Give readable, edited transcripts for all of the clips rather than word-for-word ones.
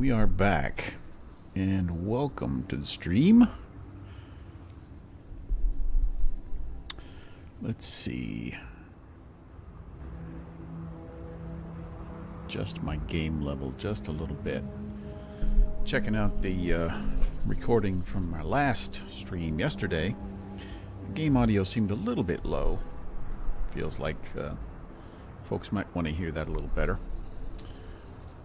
we are back, and welcome to the stream. Let's see. Adjust my game level just a little bit. Checking out the recording from our last stream yesterday. Game audio seemed a little bit low. Feels like folks might want to hear that a little better.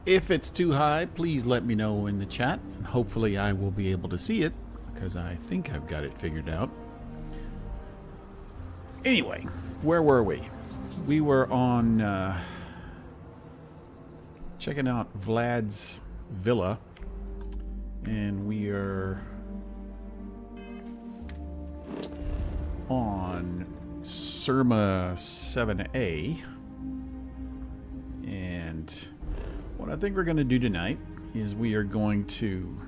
If it's too high, please let me know in the chat, and hopefully I will be able to see it, because I think I've got it figured out. Anyway, where were we? We were on checking out Vlad's villa, and we are on Surma 7A, and what I think we're going to do tonight is we are going to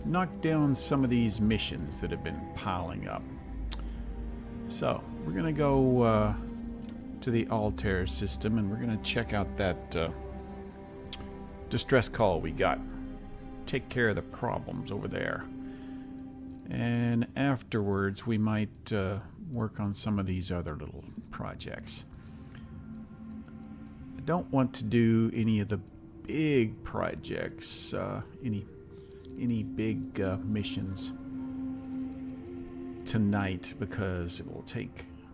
knock down some of these missions that have been piling up. So we're going to go to the Altair system, and we're going to check out that distress call we got. Take care of the problems over there. And afterwards we might work on some of these other little projects. I don't want to do any of the big projects, any big missions tonight, because it will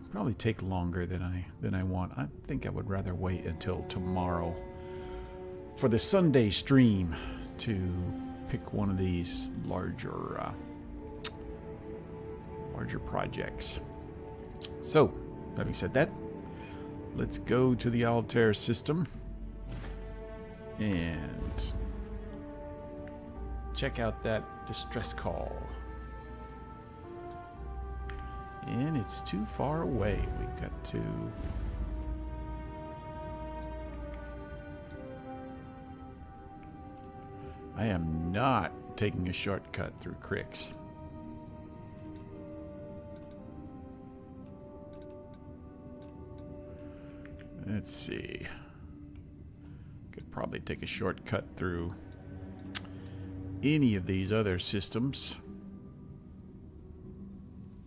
probably take longer than I want. I think I would rather wait until tomorrow for the Sunday stream to pick one of these larger projects. So, having said that, let's go to the Altair system and check out that distress call. And it's too far away. We've got to... I am not taking a shortcut through creeks. Let's see. Could probably take a shortcut through any of these other systems.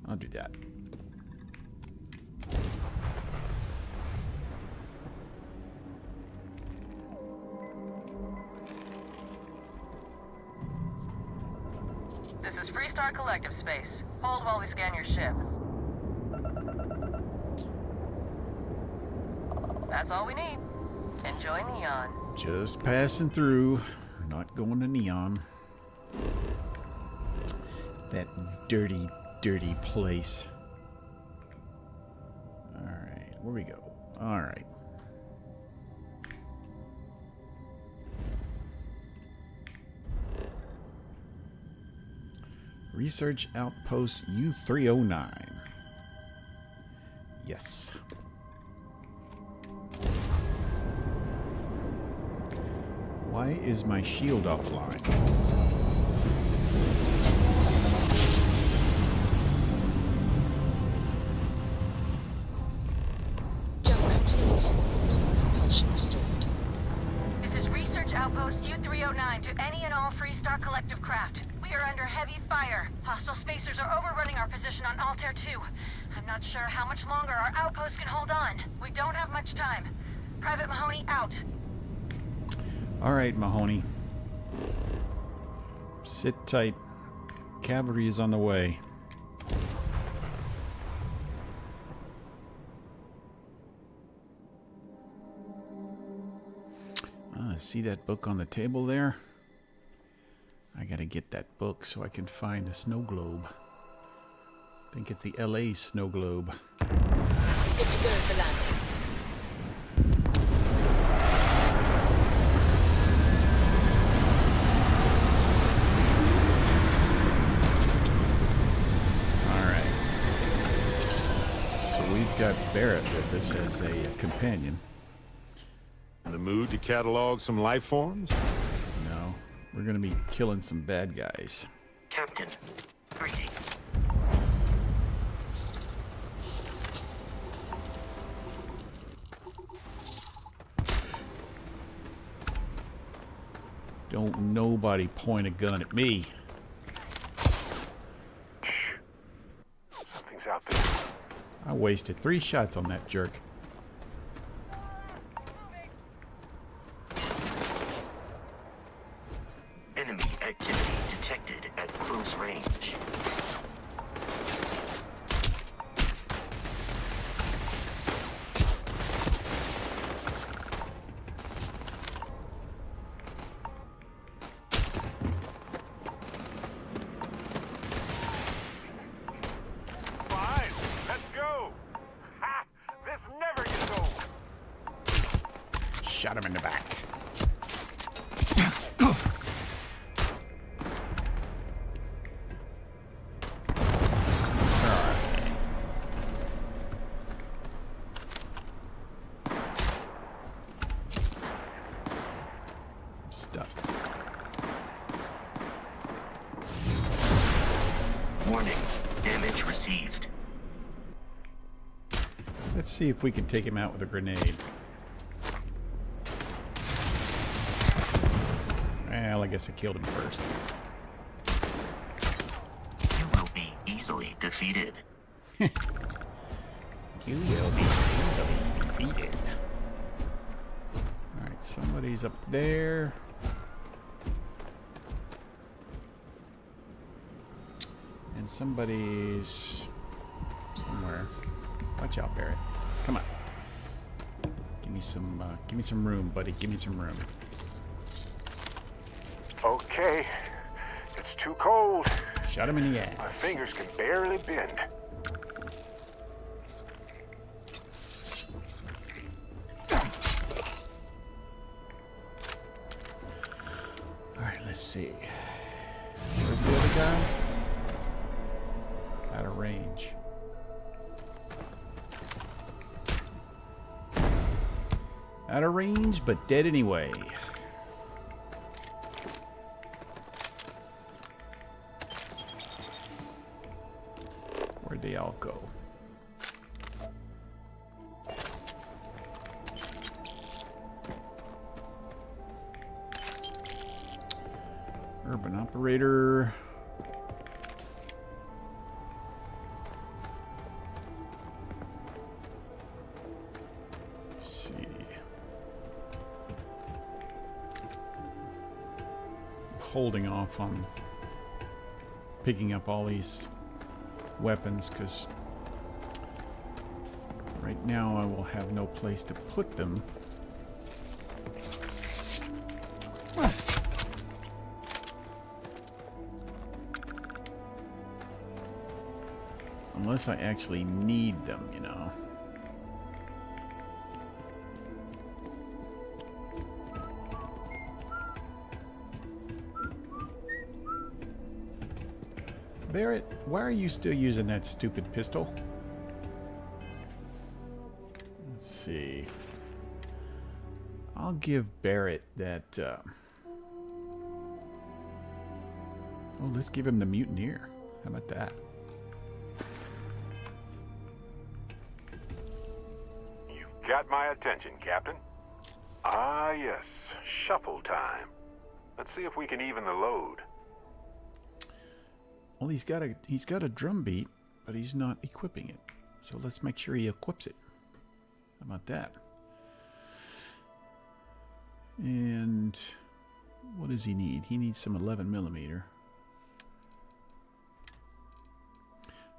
I'll do that. This is Freestar Collective Space. Hold while we scan your ship. That's all we need. Enjoy Neon. Just passing through. Not going to Neon. That dirty, dirty place. Alright, where we go? Alright. Research Outpost U309. Yes. Why is my shield offline? Jump complete. Propulsion restored. This is Research Outpost U309 to any and all Freestar Collective craft. We are under heavy fire. Hostile spacers are overrunning our position on Altair 2. I'm not sure how much longer our outpost can hold on. We don't have much time. Private Mahoney out. All right, Mahoney. Sit tight. Cavalry is on the way. See that book on the table there? I gotta get that book so I can find a snow globe. I think it's the LA snow globe. Good to go for landing. We've got Barrett with us as a companion. In the mood to catalog some life forms? No, we're gonna be killing some bad guys. Captain, greetings. Don't nobody point a gun at me. Something's out there. I wasted 3 shots on that jerk. Enemy activity detected at close range. Fine, let's go. Ha! This never gets old. Shot him in the back. Stuck. Warning. Damage received. Let's see if we can take him out with a grenade. Well, I guess I killed him first. You will be easily defeated. You will be easily defeated. Alright, somebody's up there. And somebody's somewhere. Watch out, Barrett. Come on. Give me some room, buddy. Give me some room. Okay, it's too cold. Shot him in the My ass. fingers can barely bend. Alright, let's see. Where's the other guy? Out of range. Out of range, but dead anyway. Where'd they all go? Urban operator. Let's see. Holding off on picking up all these weapons because right now I will have no place to put them. Unless I actually need them, you know. Barrett, why are you still using that stupid pistol? Let's see. I'll give Barrett that. Oh, let's give him the Mutineer. How about that? You've got my attention, Captain. Ah, yes, shuffle time. Let's see if we can even the load. Well, he's got a drum beat, but he's not equipping it. So let's make sure he equips it. How about that? And what does he need? He needs some 11mm.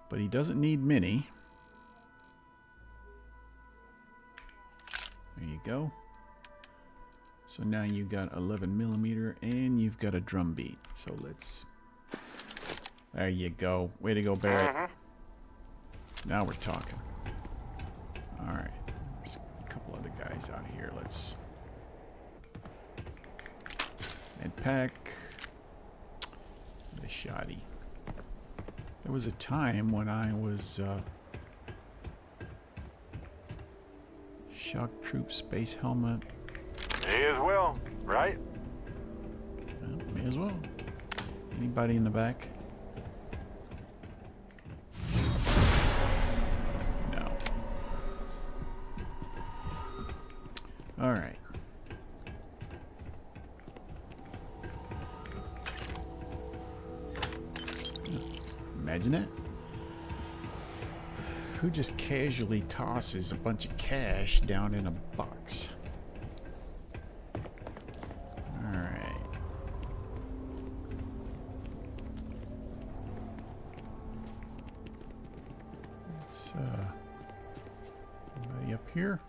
But he doesn't need many. There you go. So now you've got 11mm and you've got a drum beat. So let's... There you go. Way to go, Barrett. Now we're talking. Alright. There's a couple other guys out here. Let's... And pack. The shoddy. There was a time when I was... Shock Troop Space Helmet. May as well, right? Well, may as well. Anybody in the back? No. All right. Imagine that. Who just casually tosses a bunch of cash down in a box? Alright. Let's, anybody up here?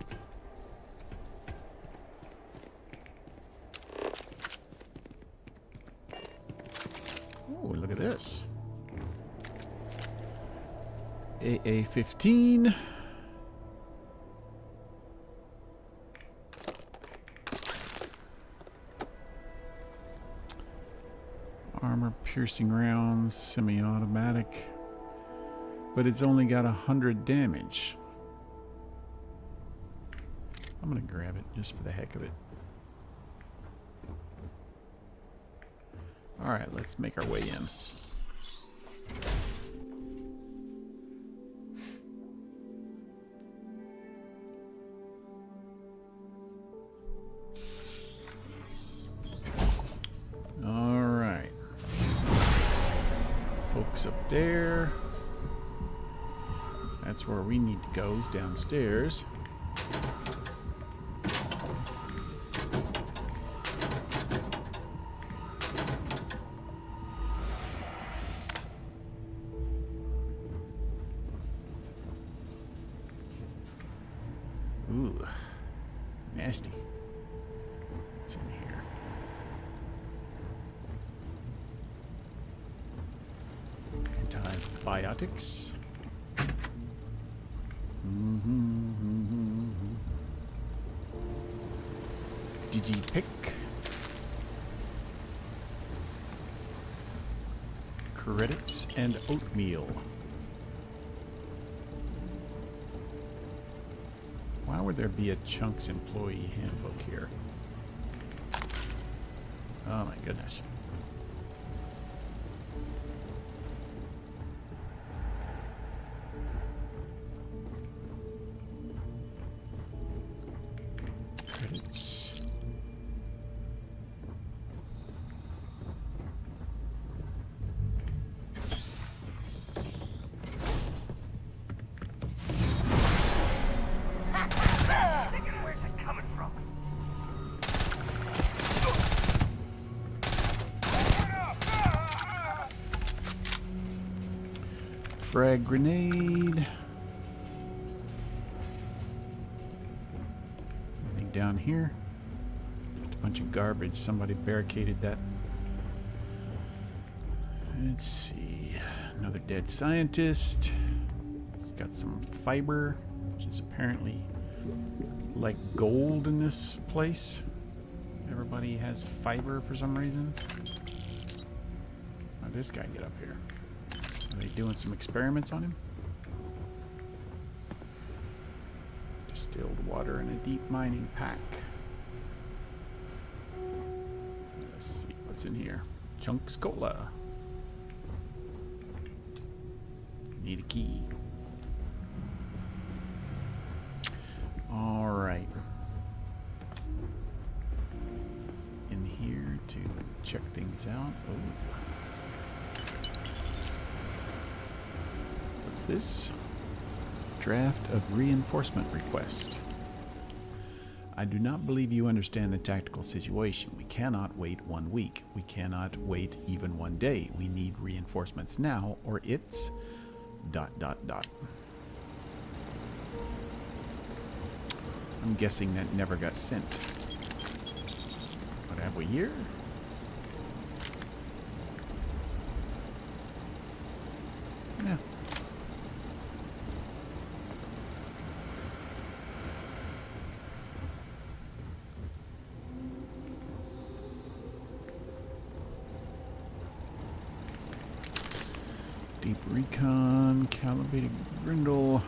Oh, look at this. AA-15. Armor-piercing rounds, semi-automatic. But it's only got 100 damage. I'm gonna grab it just for the heck of it. Alright, let's make our way in. Alright. Folks up there. That's where we need to go, is downstairs. Ooh, nasty. What's in here? Antibiotics. Digipick. Credits and oatmeal. Why would there be a Chunks employee handbook here? Oh my goodness. Credits. Where's it coming from? Frag grenade. Anything down here? Just a bunch of garbage. Somebody barricaded that. Let's see. Another dead scientist. He's got some fiber, which is apparently like gold in this place. Everybody has fiber for some reason. How'd this guy get up here? Are they doing some experiments on him? Distilled water in a deep mining pack. Let's see what's in here. Chunks Cola. Need a key. Alright. In here to check things out. Oh. What's this? Draft of reinforcement request. I do not believe you understand the tactical situation. We cannot wait 1 week. We cannot wait even 1 day. We need reinforcements now, or it's ... I'm guessing that never got sent. What have we here? Yeah. Deep recon, calibrated grindle.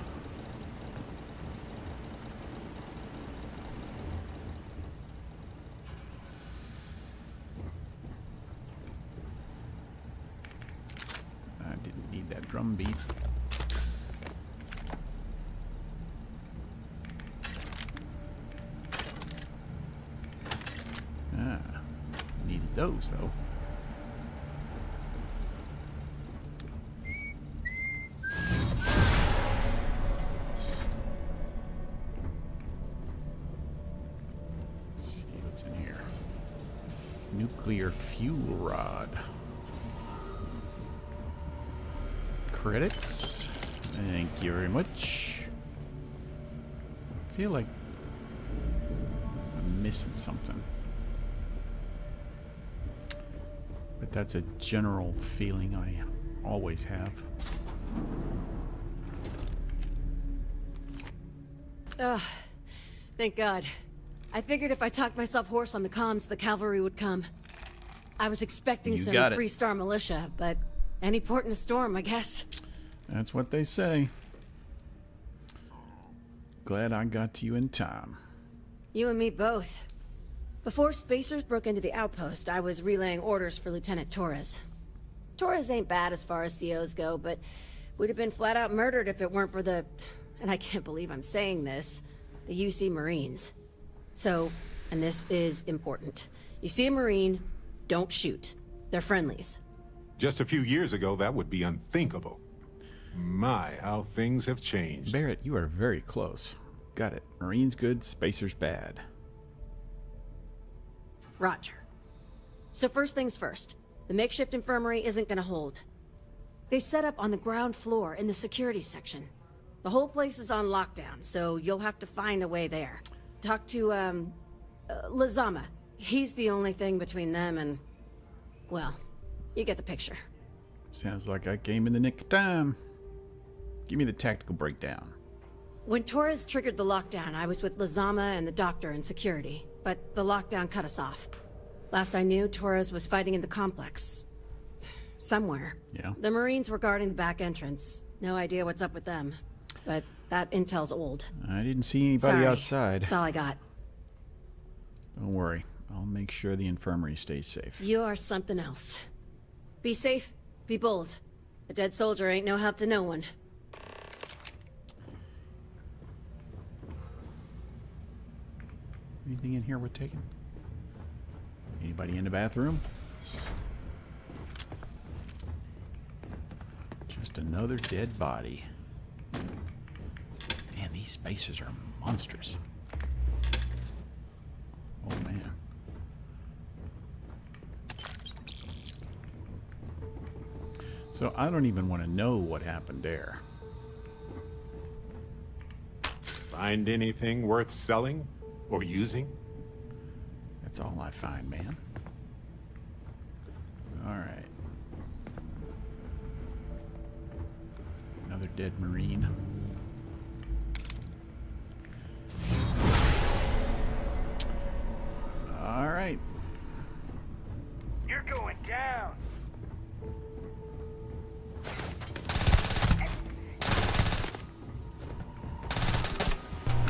I didn't need that drum beat. Ah, needed those though. nuclear fuel rod. Credits. Thank you very much. I feel like I'm missing something. But that's a general feeling I always have. Ugh. Thank God. I figured if I talked myself hoarse on the comms, the cavalry would come. I was expecting You some got it. Free Star militia, but any port in a storm, I guess. That's what they say. Glad I got to you in time. You and me both. Before Spacers broke into the outpost, I was relaying orders for Lieutenant Torres. Torres ain't bad as far as COs go, but we'd have been flat out murdered if it weren't for the... and I can't believe I'm saying this... the UC Marines. So, and this is important. You see a Marine, don't shoot. They're friendlies. Just a few years ago, that would be unthinkable. My, how things have changed. Barrett, you are very close. Got it. Marines good, Spacers bad. Roger. So first things first. The makeshift infirmary isn't gonna hold. They set up on the ground floor in the security section. The whole place is on lockdown, so you'll have to find a way there. Talk to, Lazama. He's the only thing between them and... well, you get the picture. Sounds like I came in the nick of time. Give me the tactical breakdown. When Torres triggered the lockdown, I was with Lazama and the doctor in security, but the lockdown cut us off. Last I knew, Torres was fighting in the complex. Somewhere. Yeah. The Marines were guarding the back entrance. No idea what's up with them. But that intel's old. I didn't see anybody Sorry. outside. That's all I got. Don't worry. I'll make sure the infirmary stays safe. You are something else. Be safe, be bold. A dead soldier ain't no help to no one. Anything in here we're taking? Anybody in the bathroom? Just another dead body. Man, these spaces are monstrous. Oh, man. So I don't even want to know what happened there. Find anything worth selling or using? That's all I find, man. All right. Another dead Marine. All right. You're going down.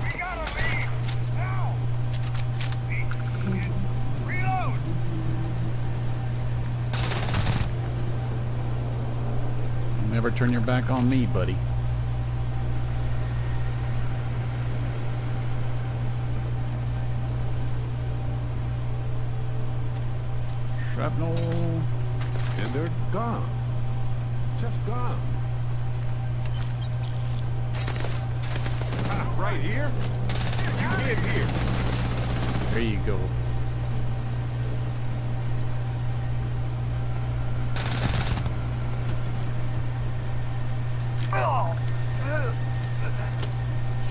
We gotta leave now. Reload. Never turn your back on me, buddy. Shrapnel. And they're gone. Just gone. Ah, right here? You get here. There you go.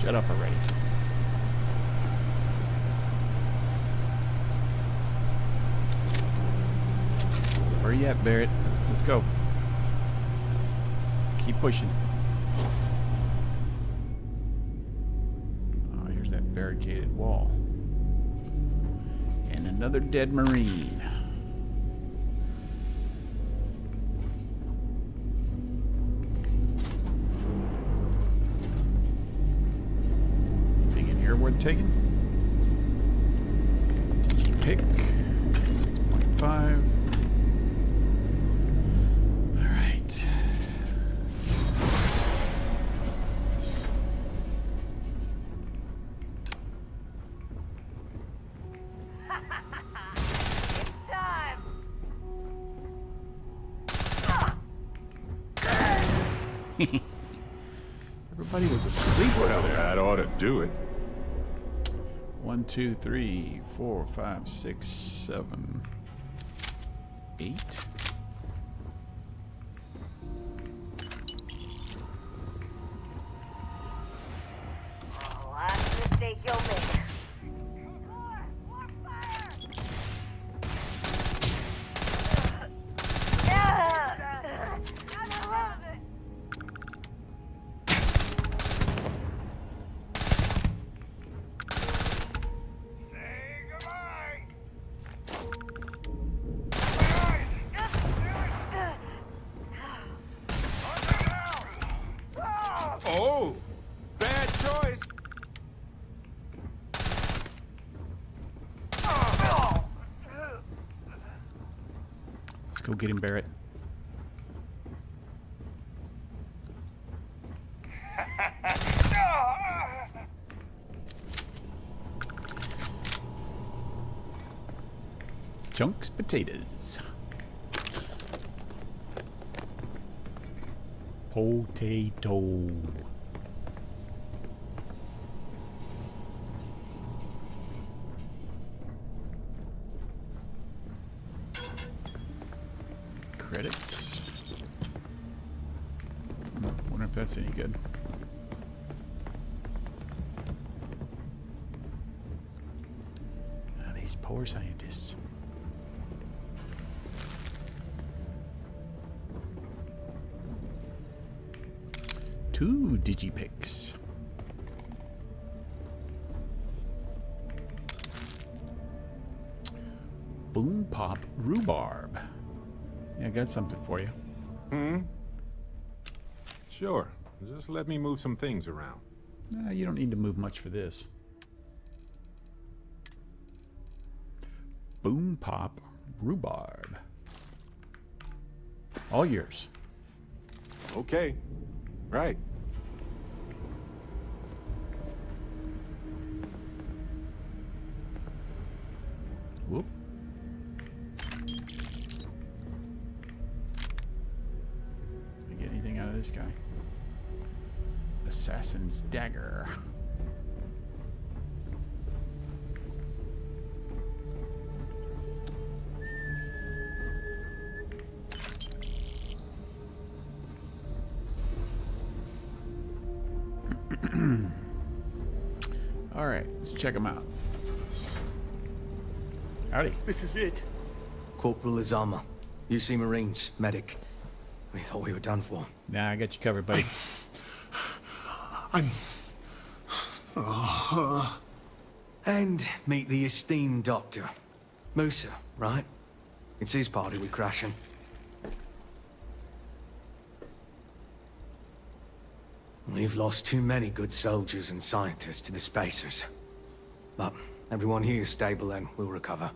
Shut up already. Where you at, Barrett? Let's go. Keep pushing. Oh, here's that barricaded wall. And another dead Marine. Anything in here worth taking? Pick 6.5. Everybody was asleep over Well, there. that ought to do it. 1, 2, 3, 4, 5, 6, 7. 8. Last mistake you'll make. Oh! Bad choice! Let's go get him, Barrett. Chunks potatoes. Potato. Credits. Wonder if that's any good. Ah, these poor scientists. Two digipics. Boom pop rhubarb. Yeah, I got something for you. Sure. Just let me move some things around. Nah, you don't need to move much for this. Boom pop rhubarb. All yours. Okay. Right. Whoop. Did I get anything out of this guy? Assassin's dagger. All right, let's check them out. Howdy. This is it. Corporal Azama, UC Marines, medic. We thought we were done for. Nah, I got you covered, buddy. I'm... And meet the esteemed doctor. Musa, right? It's his party we're crashing. We've lost too many good soldiers and scientists to the spacers. But everyone here is stable and will recover.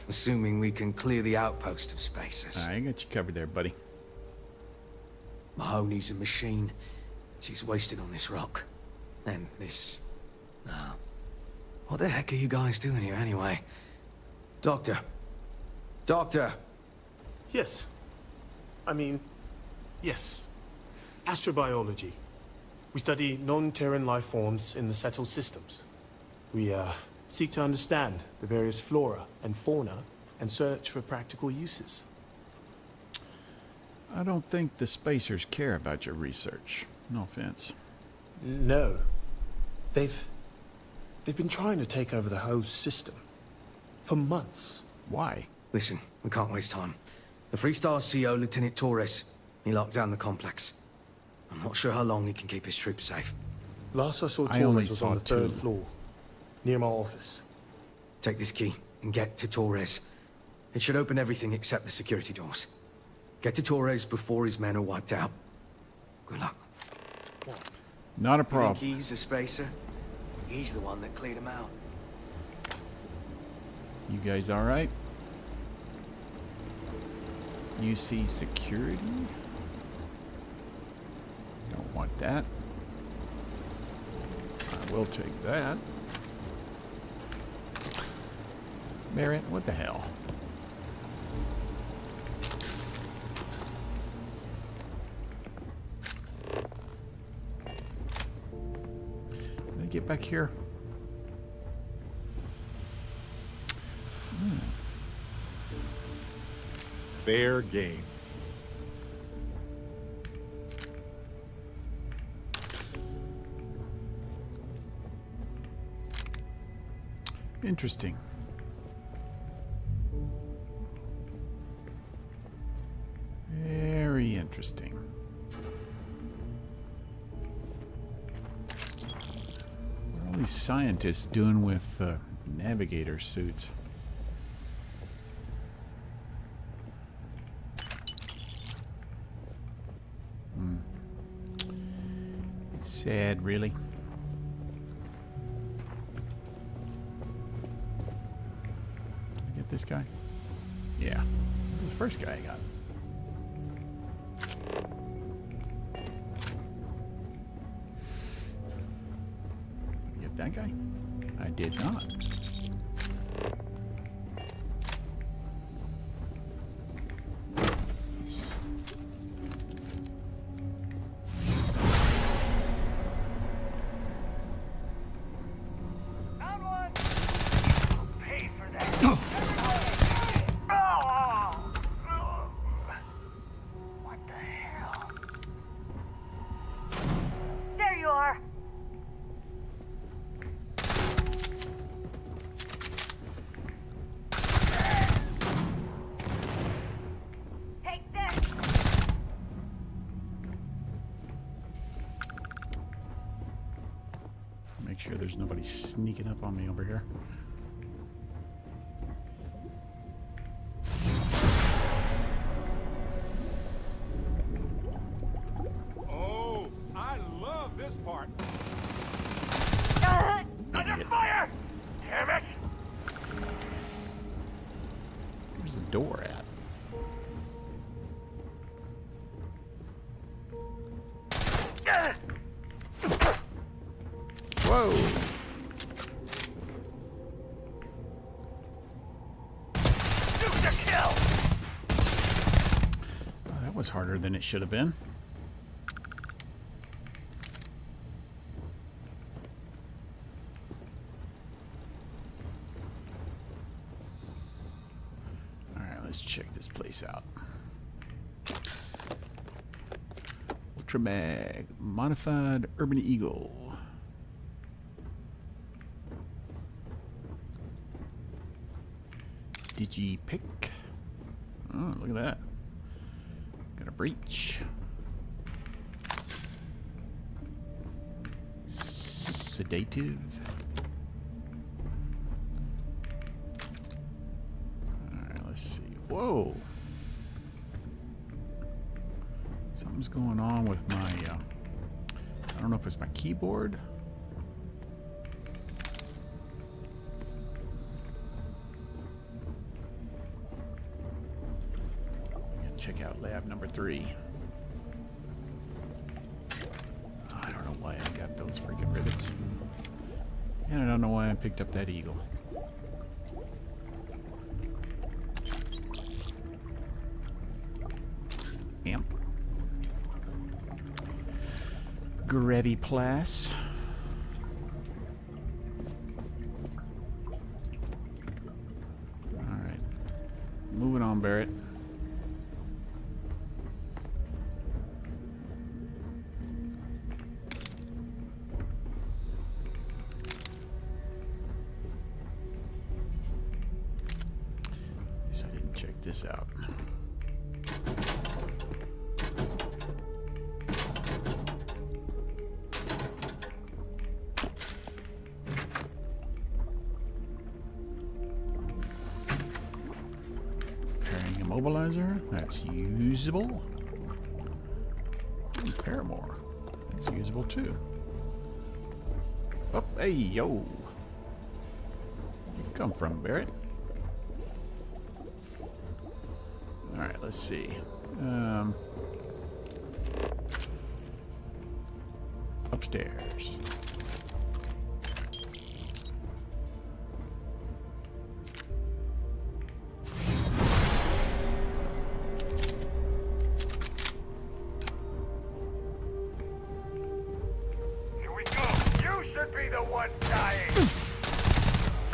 Assuming we can clear the outpost of spacers. I got you covered there, buddy. Mahoney's a machine. She's wasted on this rock. And this... what the heck are you guys doing here anyway? Doctor. Doctor! Yes. Yes. Astrobiology. We study non-Terran life forms in the settled systems. We, seek to understand the various flora and fauna and search for practical uses. I don't think the spacers care about your research. No offense. No. They've been trying to take over the whole system. For months. Why? Listen, we can't waste time. The Freestar CO, Lieutenant Torres, he locked down the complex. I'm not sure how long he can keep his troops safe. Last I saw I only Torres was saw on the third 2. floor, near my office. Take this key and get to Torres. It should open everything except the security doors. Get to Torres before his men are wiped out. Good luck. Not a You problem. think he's a spacer? He's the one that cleared him out. You guys all right? UC security? Don't want that. I will take that. Barrett, what the hell? Did I get back here? fair game. Interesting. Very interesting. What are all these scientists doing with navigator suits? It's sad, really. Get this guy? Yeah. This is the first guy I got. Get that guy? I did not. There you are! Take this! Make sure there's nobody sneaking up on me over here. Oh, I love this part. Idiot. Fire! Damn it! Where's the door at? Whoa! Shoot to kill! Oh, that was harder than it should have been. Alright, let's check this place out. Ultra Mag, modified Urban Eagle. Digi pick. Oh, look at that. Got a breach. Sedative. Alright, let's see. Whoa! Something's going on with my, I don't know if it's my keyboard. Check out lab number 3. I don't know why I got those freaking rivets. And I don't know why I picked up that eagle. Amp. Graviplast. Alright. Moving on, Barrett. Guess I didn't check this out. Immobilizer, that's usable. And Paramore, that's usable too. Oh, hey, yo. Where'd you come from, Barrett? Alright, let's see. Upstairs. Here we go! You should be the one dying!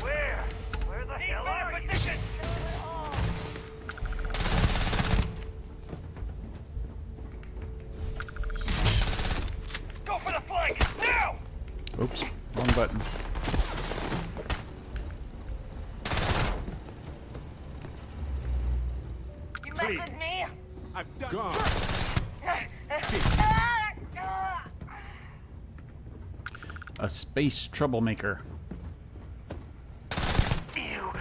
Where? Where the hell are you? Position! Oops, wrong button. You mess with me? I've done. Gone. A space troublemaker. You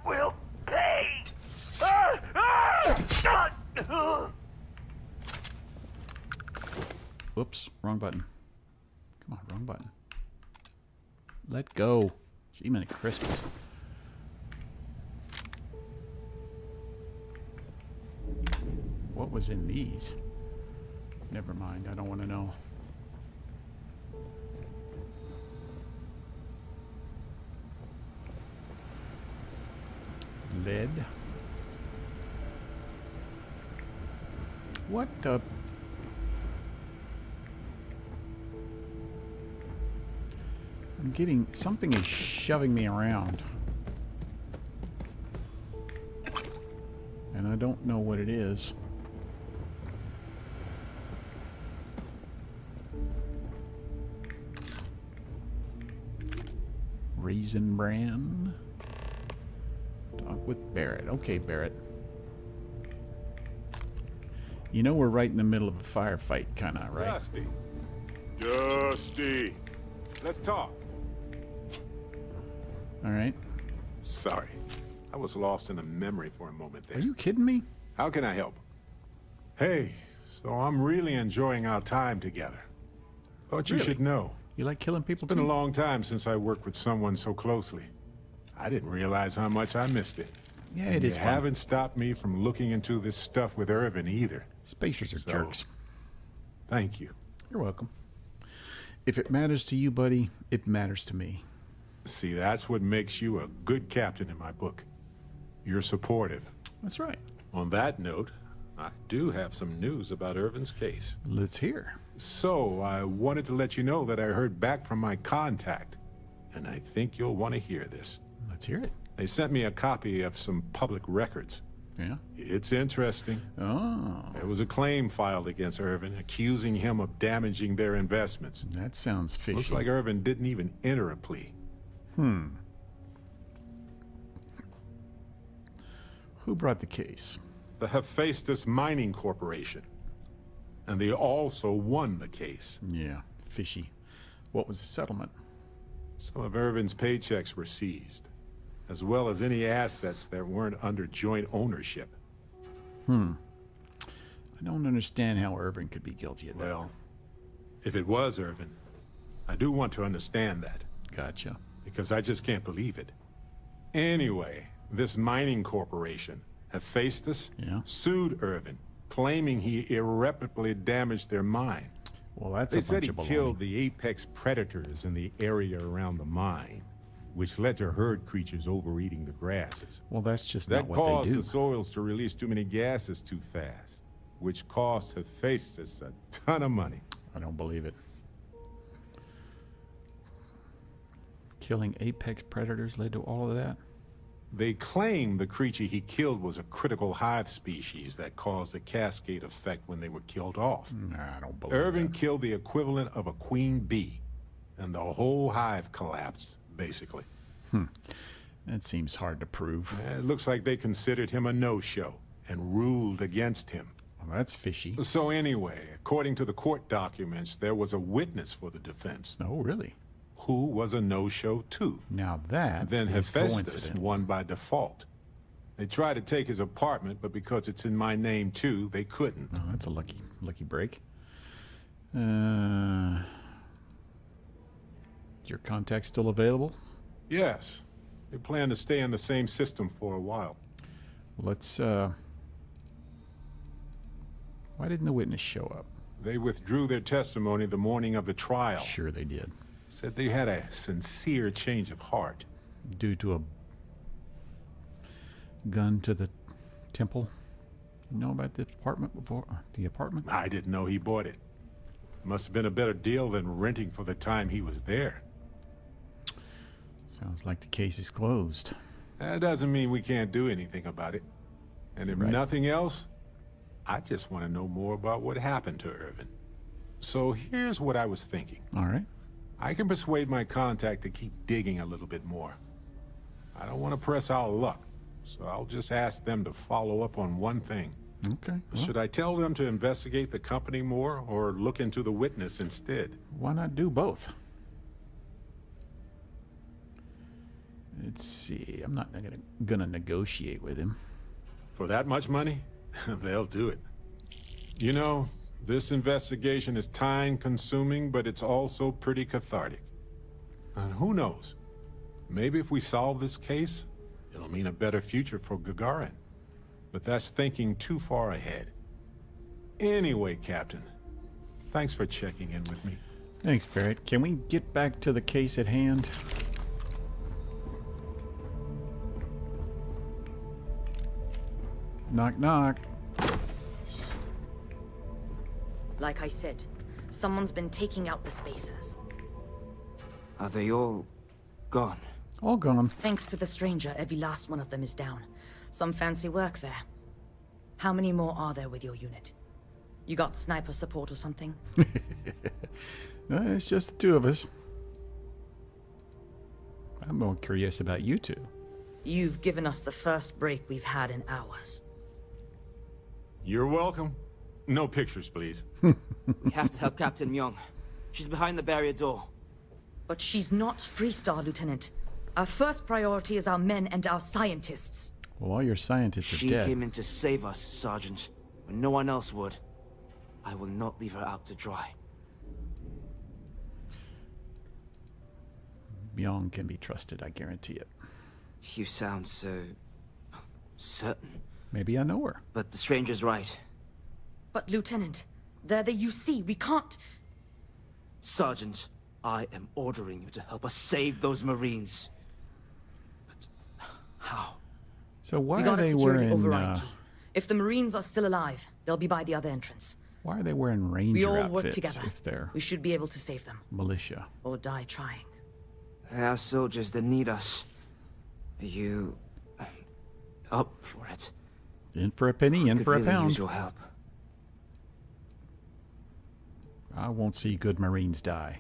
will pay. Whoops, wrong button. Come on, wrong button. Let go. Gee, many Christmas. What was in these? Never mind, I don't want to know. Lead. What the? I'm getting... something is shoving me around. And I don't know what it is. Raisin Bran. Talk with Barrett. Okay, Barrett. You know we're right in the middle of a firefight, kinda, right? Dusty. Dusty. Let's talk. All right. Sorry. I was lost in a memory for a moment there. Are you kidding me? How can I help? Hey, so I'm really enjoying our time together. Thought you Really? should know. You like killing people It's been a too? long time since I worked with someone so closely. I didn't realize how much I missed it. Yeah, And it is you fun. haven't stopped me from looking into this stuff with Irvin either. Spacers are So- jerks. Thank you. You're welcome. If it matters to you, buddy, it matters to me. See, that's what makes you a good captain in my book. You're supportive. That's right. On that note, I do have some news about Irvin's case. Let's hear. So, I wanted to let you know that I heard back from my contact, and I think you'll want to hear this. Let's hear it. They sent me a copy of some public records. Yeah. It's interesting. Oh, There was a claim filed against Irvin, accusing him of damaging their investments. that sounds fishy. Looks like Irvin didn't even enter a plea. Who brought the case? The Hephaestus Mining Corporation. And they also won the case. Yeah, fishy. What was the settlement? Some of Irvin's paychecks were seized, as well as any assets that weren't under joint ownership. I don't understand how Irvin could be guilty of that. Well, if it was Irvin, I do want to understand that, Gotcha. because I just can't believe it. Anyway, this mining corporation, Hephaestus, Yeah. sued Irvin, claiming he irreparably damaged their mine. Well, that's They a said bunch he of baloney. killed the apex predators in the area around the mine, which led to herd creatures overeating the grasses. Well, that's just That not what they caused do. the soils to release too many gases too fast, which cost Hephaestus a ton of money. I don't believe it. Killing apex predators led to all of that? They claim the creature he killed was a critical hive species that caused a cascade effect when they were killed off. Nah, I don't believe Irvin that. killed the equivalent of a queen bee, and the whole hive collapsed, basically. That seems hard to prove. It looks like they considered him a no-show and ruled against him. Well, that's fishy. So anyway, according to the court documents, there was a witness for the defense Oh, really? who was a no-show too. Now that Then is Hephaestus coincidental. won by default. They tried to take his apartment, but because it's in my name too, they couldn't. Oh, that's a lucky break. Your contact still available? Yes, they plan to stay in the same system for a while. Let's, why didn't the witness show up? They withdrew their testimony the morning of the trial. Sure they did. Said they had a sincere change of heart. Due to a gun to the temple? You know about the apartment before? The apartment? I didn't know he bought it. Must have been a better deal than renting for the time he was there. Sounds like the case is closed. That doesn't mean we can't do anything about it. And if Right. nothing else, I just want to know more about what happened to Irvin. So here's what I was thinking. All right. I can persuade my contact to keep digging a little bit more. I don't want to press our luck, so I'll just ask them to follow up on one thing. Okay. Well, Should I tell them to investigate the company more, or look into the witness instead? why not do both? Let's see. I'm not gonna negotiate with him. For that much money? They'll do it. You know, this investigation is time-consuming, but it's also pretty cathartic. And who knows? Maybe if we solve this case, it'll mean a better future for Gagarin. But that's thinking too far ahead. Anyway, Captain, thanks for checking in with me. Thanks, Barrett. Can we get back to the case at hand? Knock, knock. Like I said, someone's been taking out the spacers. Are they all gone? All gone. Thanks to the stranger, every last one of them is down. Some fancy work there. How many more are there with your unit? You got sniper support or something? It's just the two of us. I'm more curious about you two. You've given us the first break we've had in hours. You're welcome. No pictures, please. We have to help Captain Myung. She's behind the barrier door. But she's not Freestar, Lieutenant. Our first priority is our men and our scientists. Well, all your scientists are She dead. came in to save us, Sergeant, when no one else would. I will not leave her out to dry. Myung can be trusted, I guarantee it. You sound so... certain. Maybe I know her. But the stranger's right. But, Lieutenant, they're the UC. We can't... Sergeant, I am ordering you to help us save those Marines. But how? So why We are got a they security wearing? override key. If the Marines are still alive, they'll be by the other entrance. Why are they wearing ranger We all outfits work together. if they're We should be able to save them. militia? Or die trying. There are soldiers that need us. Are you... up for it? In for a penny, in Could for a really pound. use your help. I won't see good Marines die.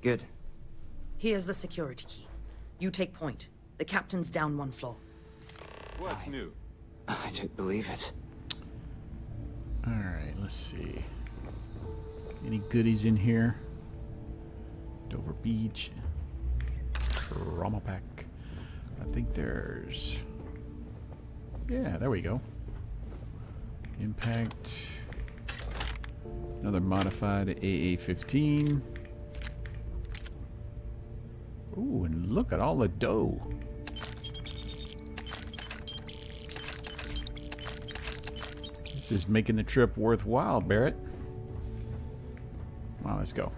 Good. Here's the security key. You take point. The captain's down one floor. What's new? I don't believe it. Alright, let's see. Any goodies in here? Dover Beach. Trauma pack. I think there's... Yeah, there we go. Impact. Another modified AA-15. Ooh, and look at all the dough. This is making the trip worthwhile, Barrett. Wow, let's go.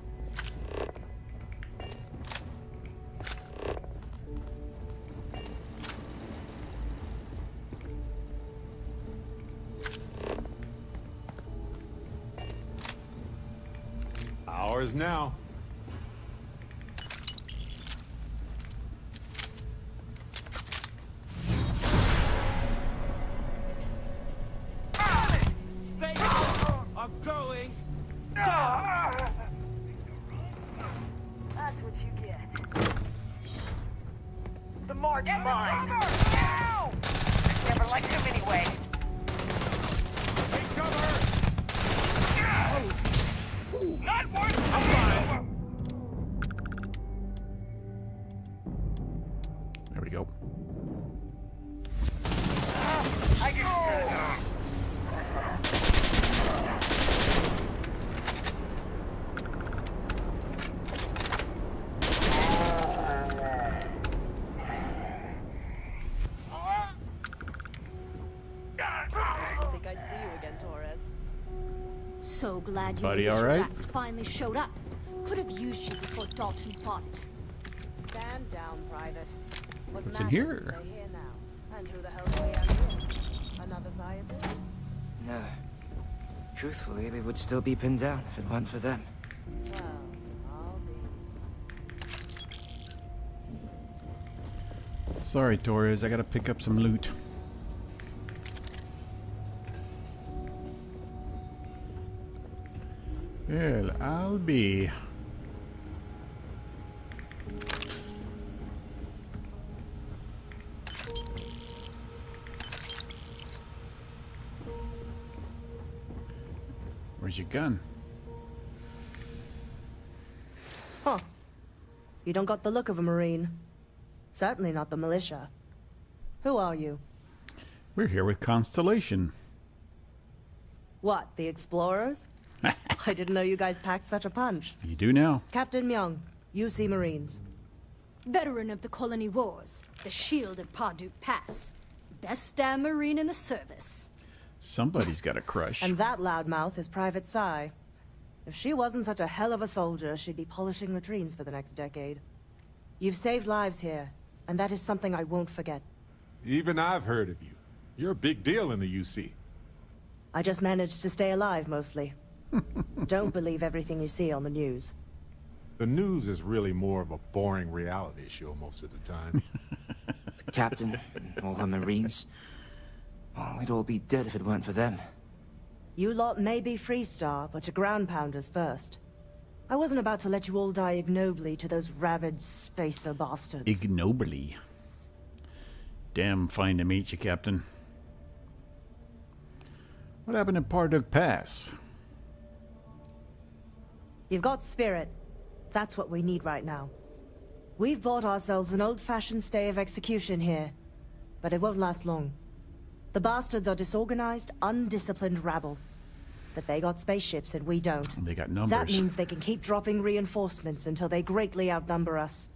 Ours now. Are going down. That's what you get. The mark's mine. Ow! Never liked him anyway. Take cover! Not worth I'm fine. There we go. I can... So glad you Buddy, English all right? rats finally showed up. Could have used you before Dalton fought. Stand down, Private. What's in here? Stay here now. And who the hell's way out here? Another scientist? No. Truthfully, we would still be pinned down if it weren't for them. Well, I'll be. Sorry, Torres. I gotta pick up some loot. Well, I'll be. Where's your gun? Huh. You don't got the look of a Marine. Certainly not the militia. Who are you? We're here with Constellation. What, the explorers? I didn't know you guys packed such a punch. You do now. Captain Myung, UC Marines. Veteran of the Colony Wars, the Shield at Pardue Pass. Best damn Marine in the service. Somebody's got a crush. And that loudmouth is Private Psy. If she wasn't such a hell of a soldier, she'd be polishing latrines for the next decade. You've saved lives here, and that is something I won't forget. Even I've heard of you. You're a big deal in the UC. I just managed to stay alive, mostly. Don't believe everything you see on the news. The news is really more of a boring reality show most of the time. The captain and all the Marines. Oh, we'd all be dead if it weren't for them. You lot may be Freestar, but your Groundpounders first. I wasn't about to let you all die ignobly to those rabid spacer bastards. Ignobly. Damn fine to meet you, Captain. What happened at Pardue Pass? You've got spirit. That's what we need right now. We've bought ourselves an old-fashioned stay of execution here, but it won't last long. The bastards are disorganized, undisciplined rabble. But they got spaceships and we don't. They got numbers. That means they can keep dropping reinforcements until they greatly outnumber us.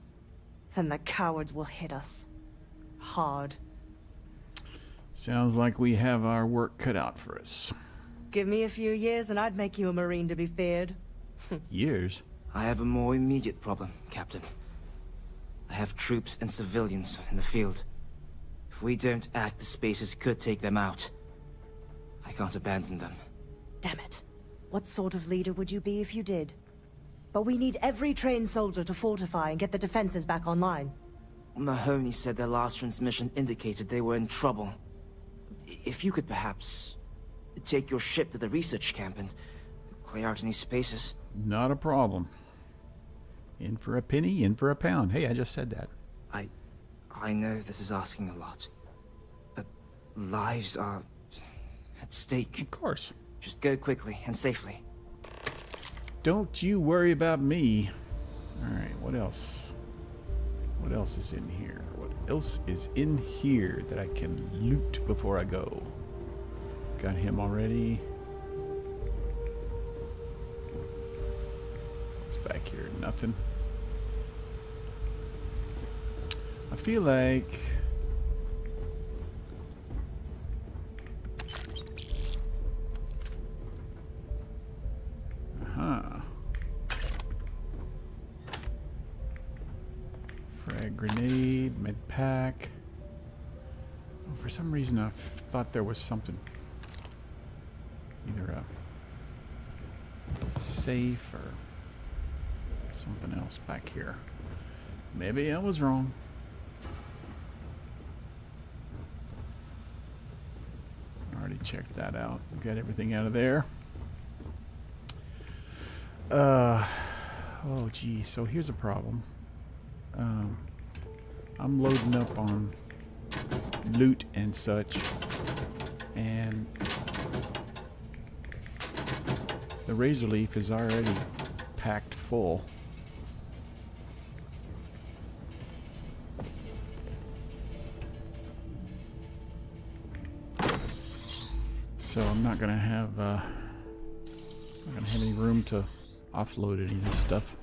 Then the cowards will hit us. Hard. Sounds like we have our work cut out for us. Give me a few years and I'd make you a Marine to be feared. Years? I have a more immediate problem, Captain. I have troops and civilians in the field. If we don't act, the Spacers could take them out. I can't abandon them. Damn it. What sort of leader would you be if you did? But we need every trained soldier to fortify and get the defenses back online. Mahoney said their last transmission indicated they were in trouble. If you could perhaps take your ship to the research camp and clear out any spaces. Not a problem. In for a penny, in for a pound. Hey, I just said that. I know this is asking a lot, but lives are at stake. Of course. Just go quickly and safely. Don't you worry about me. Alright, what else? What else is in here? What else is in here that I can loot before I go? Got him already. What's back here? Nothing. I feel like... Frag grenade, med pack. Oh, for some reason I thought there was something. Either a safe or something else back here. Maybe I was wrong. Already checked that out. Got everything out of there. Oh gee, so here's a problem. I'm loading up on loot and such, and the Razor Leaf is already packed full. So I'm not gonna have any room to offload any of this stuff.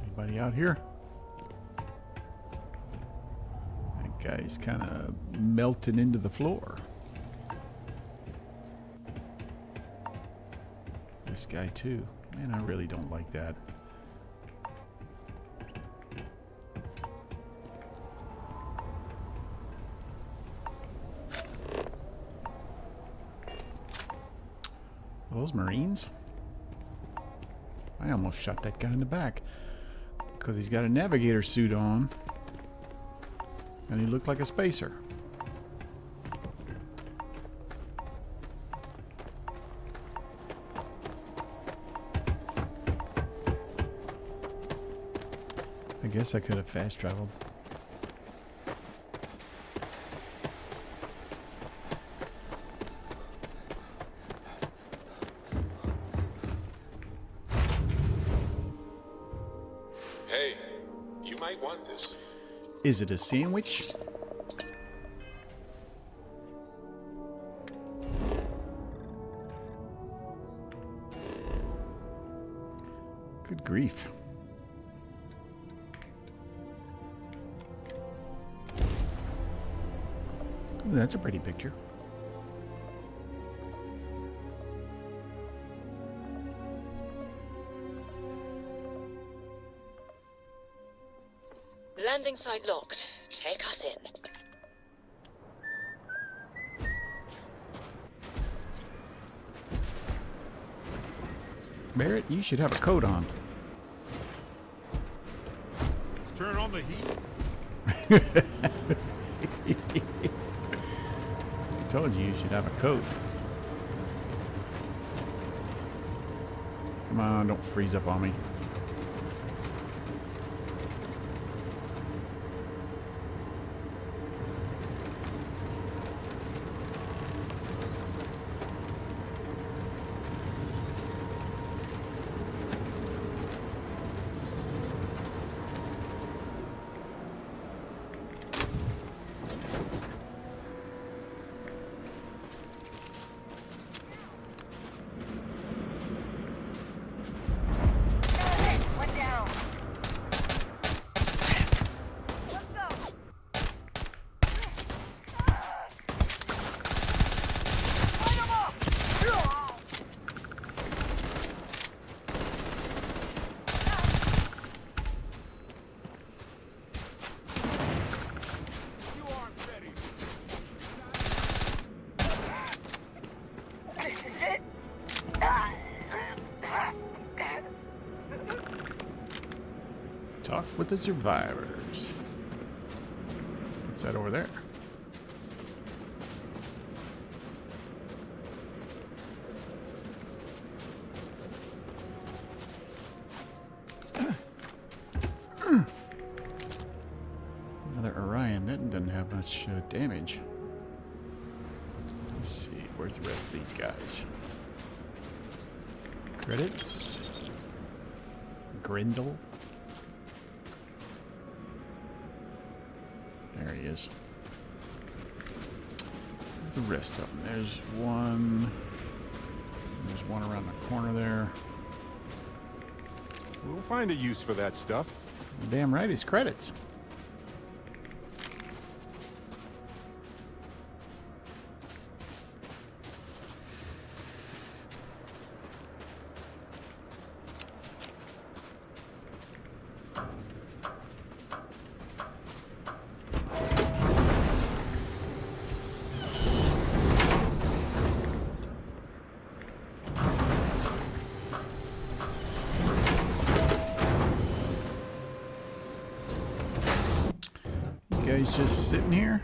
Anybody out here? That guy's kind of melting into the floor. This guy too. Man, I really don't like that. Those Marines? I almost shot that guy in the back because he's got a navigator suit on and he looked like a spacer. guess I could have fast traveled. Hey, you might want this. Is it a sandwich? Good grief. Ooh, that's a pretty picture. Landing site locked. Take us in. Barrett, you should have a coat on. Let's turn on the heat. I told you should have a coat. Come on, don't freeze up on me. Talk with the survivors. What's that over there? Another Orion. That doesn't have much damage. Let's see. Where's the rest of these guys? Credits. Grindel. There he is. Where's the rest of them? There's one. There's one around the corner there. We'll find a use for that stuff. Damn right, it's credits. Guys just sitting here?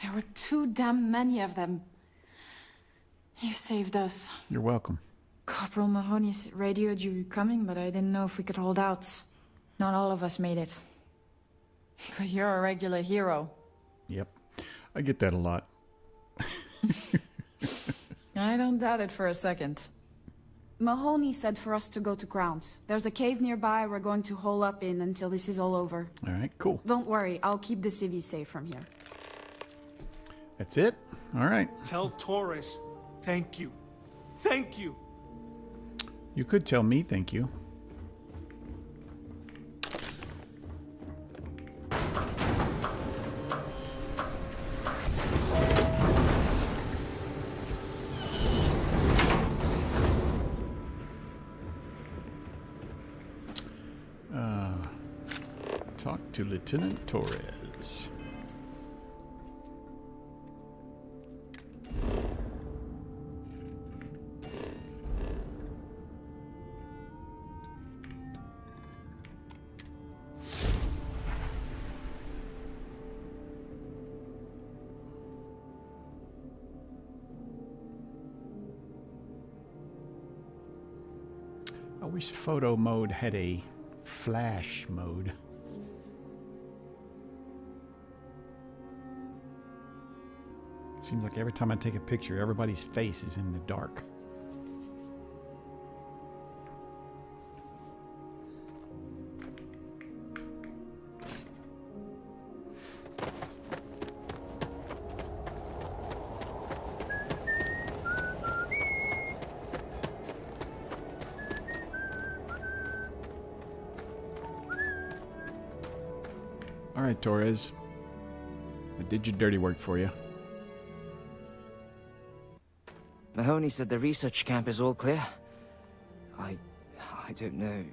There were too damn many of them. You saved us. You're welcome. Corporal Mahoney radioed you coming, but I didn't know if we could hold out. Not all of us made it. But you're a regular hero. Yep. I get that a lot. I don't doubt it for a second. Mahoney said for us to go to ground. There's a cave nearby we're going to hole up in until this is all over. All right, cool. Don't worry, I'll keep the civvies safe from here. That's it? All right. Tell Torres, thank you. Thank you. You could tell me thank you. Talk to Lieutenant Torres. wish photo mode had a flash mode. Seems like every time I take a picture, everybody's face is in the dark. All right, Torres. I did your dirty work for you. Mahoney said the research camp is all clear. I don't know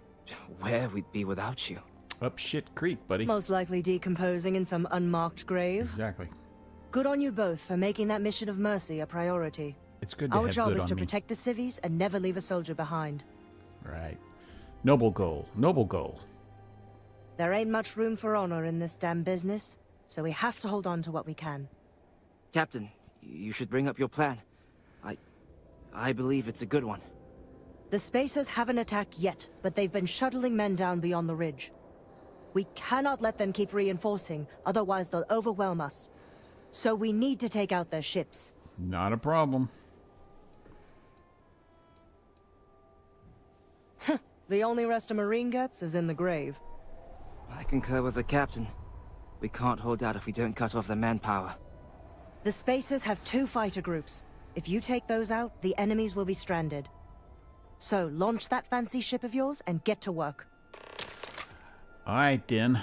where we'd be without you. Up shit creek, buddy. Most likely decomposing in some unmarked grave. Exactly. Good on you both for making that mission of mercy a priority. It's good to Our have job good is on to me. protect the civvies and never leave a soldier behind. Right. Noble goal. Noble goal. There ain't much room for honor in this damn business, so we have to hold on to what we can. Captain, you should bring up your plan. I believe it's a good one. The Spacers haven't attacked yet, but they've been shuttling men down beyond the ridge. We cannot let them keep reinforcing, otherwise they'll overwhelm us. So we need to take out their ships. Not a problem. The only rest a Marine gets is in the grave. I concur with the captain. We can't hold out if we don't cut off their manpower. The Spacers have 2 fighter groups. If you take those out, the enemies will be stranded. So launch that fancy ship of yours and get to work. All right, then.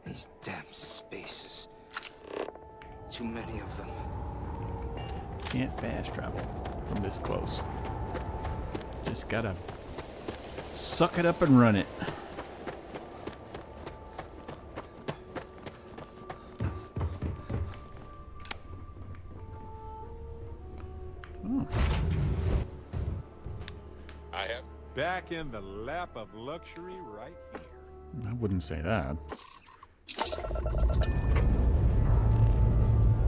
These damn Spacers. Too many of them. Can't fast travel from this close. Just gotta suck it up and run it. Oh. I have Back in the lap of luxury right here. I wouldn't say that.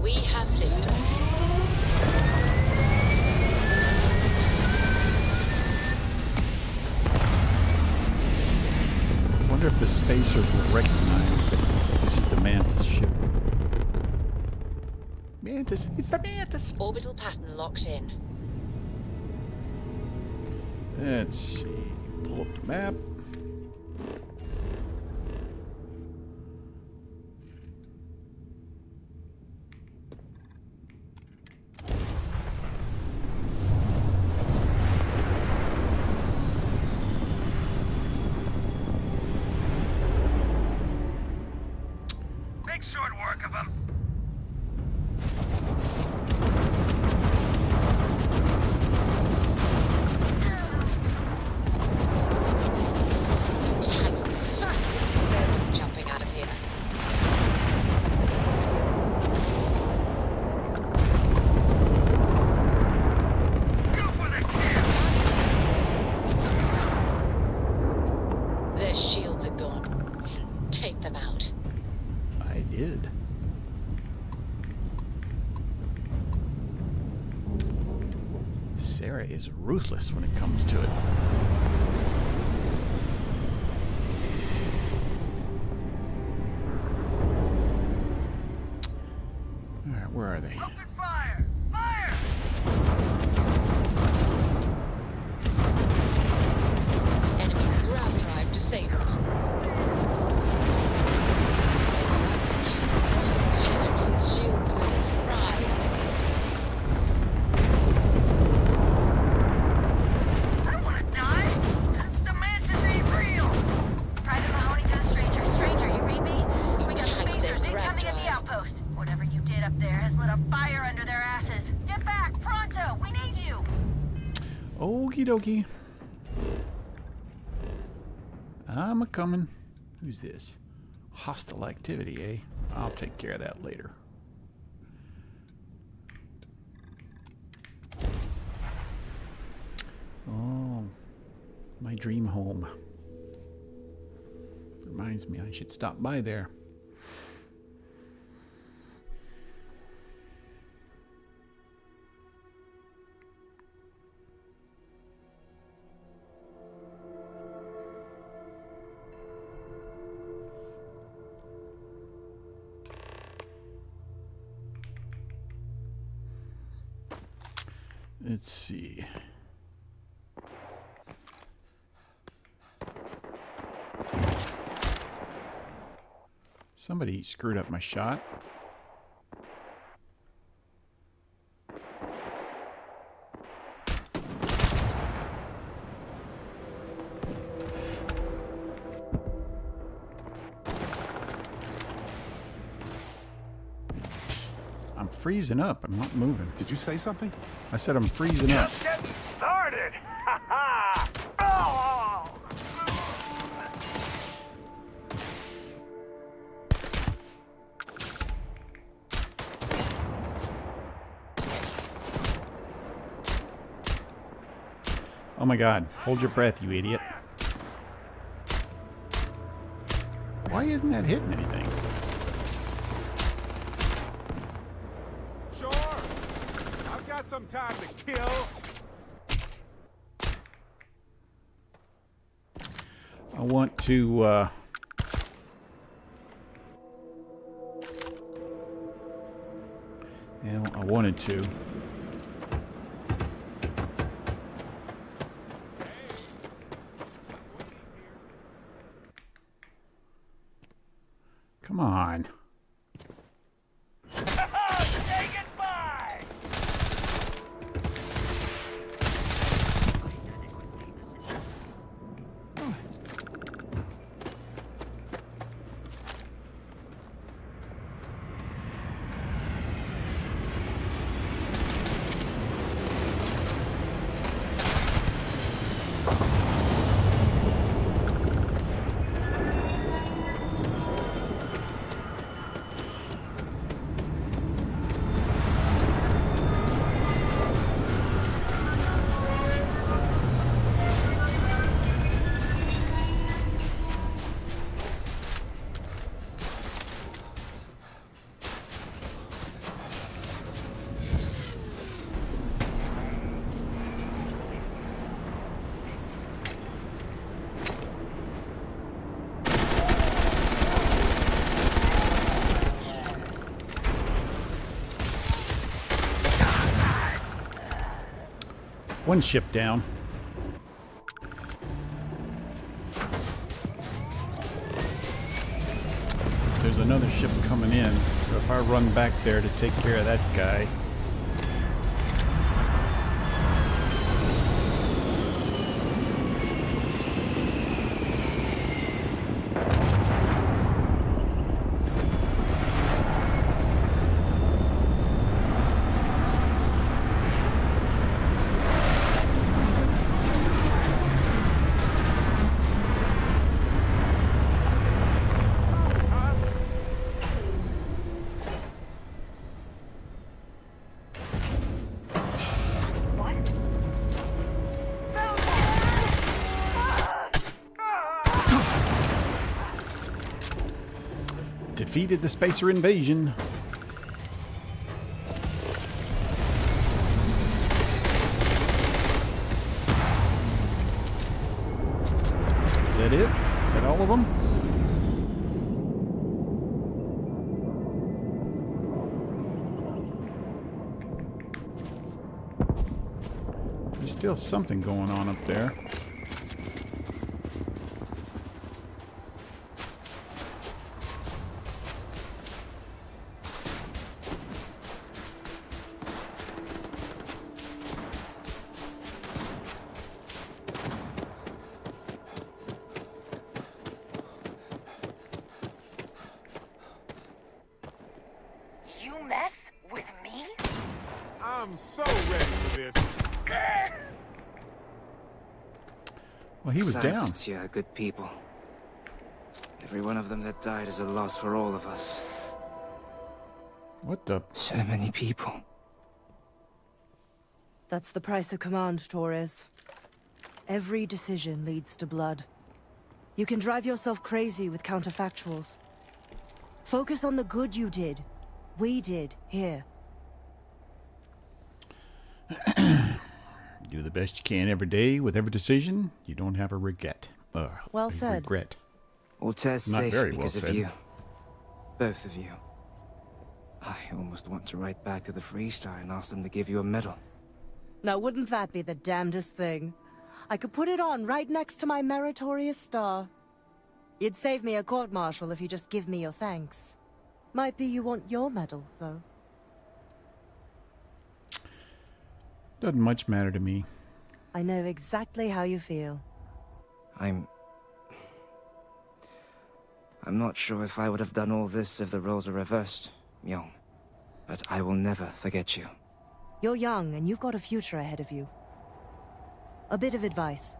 We have liftoff. I wonder if the Spacers will recognize that this is the Mantis ship. Mantis, it's the Mantis! Orbital pattern locked in. Let's see. Pull up the map. Make short work of them. Tagged them. They're not jumping out of here. Their shields are gone. Take them out. I did. Sarah is ruthless when it comes to it. All right, where are they? Open fire! Fire! Enemy's grav drive disabled. Enemy's shield cord is fried. I wanna die! The Mantis ain't real! Private Mahoney to the stranger. Stranger, you read me? We got Tags their Spacers grav incoming at the drive. outpost. Whatever you did up there has lit a fire under their asses. Get back, pronto! We need you! Okie dokie. I'm a coming. Who's this? Hostile activity, eh? I'll take care of that later. Oh, my dream home. Reminds me I should stop by there. Let's see. Somebody screwed up my shot. I'm freezing up. I'm not moving. Did you say something? I said I'm freezing up. Just getting started! Ha ha! Oh! Oh my god. Hold your breath, you idiot. Why isn't that hitting anything? Sure. I've got some time to kill. I want to, well, I wanted to. Come on. Say goodbye! One ship down. There's another ship coming in, so if I run back there to take care of that guy. Defeated the spacer invasion. Is that it? Is that all of them? There's still something going on up there. I'm so ready for this. Well, he was down. Scientists here are good people. Every one of them that died is a loss for all of us. What the? So many people. That's the price of command, Torres. Every decision leads to blood. You can drive yourself crazy with counterfactuals. Focus on the good you did. We did, here. Do the best you can every day with every decision. You don't have a regret. Well said. Regret. Altair's Not safe very because well of said. you. Both of you. I almost want to write back to the Freestar and ask them to give you a medal. Now wouldn't that be the damnedest thing? I could put it on right next to my meritorious star. You'd save me a court-martial if you just give me your thanks. Might be you want your medal, though. Doesn't much matter to me. I know exactly how you feel. I'm not sure if I would have done all this if the roles were reversed, Myung. But I will never forget you. You're young, and you've got a future ahead of you. A bit of advice.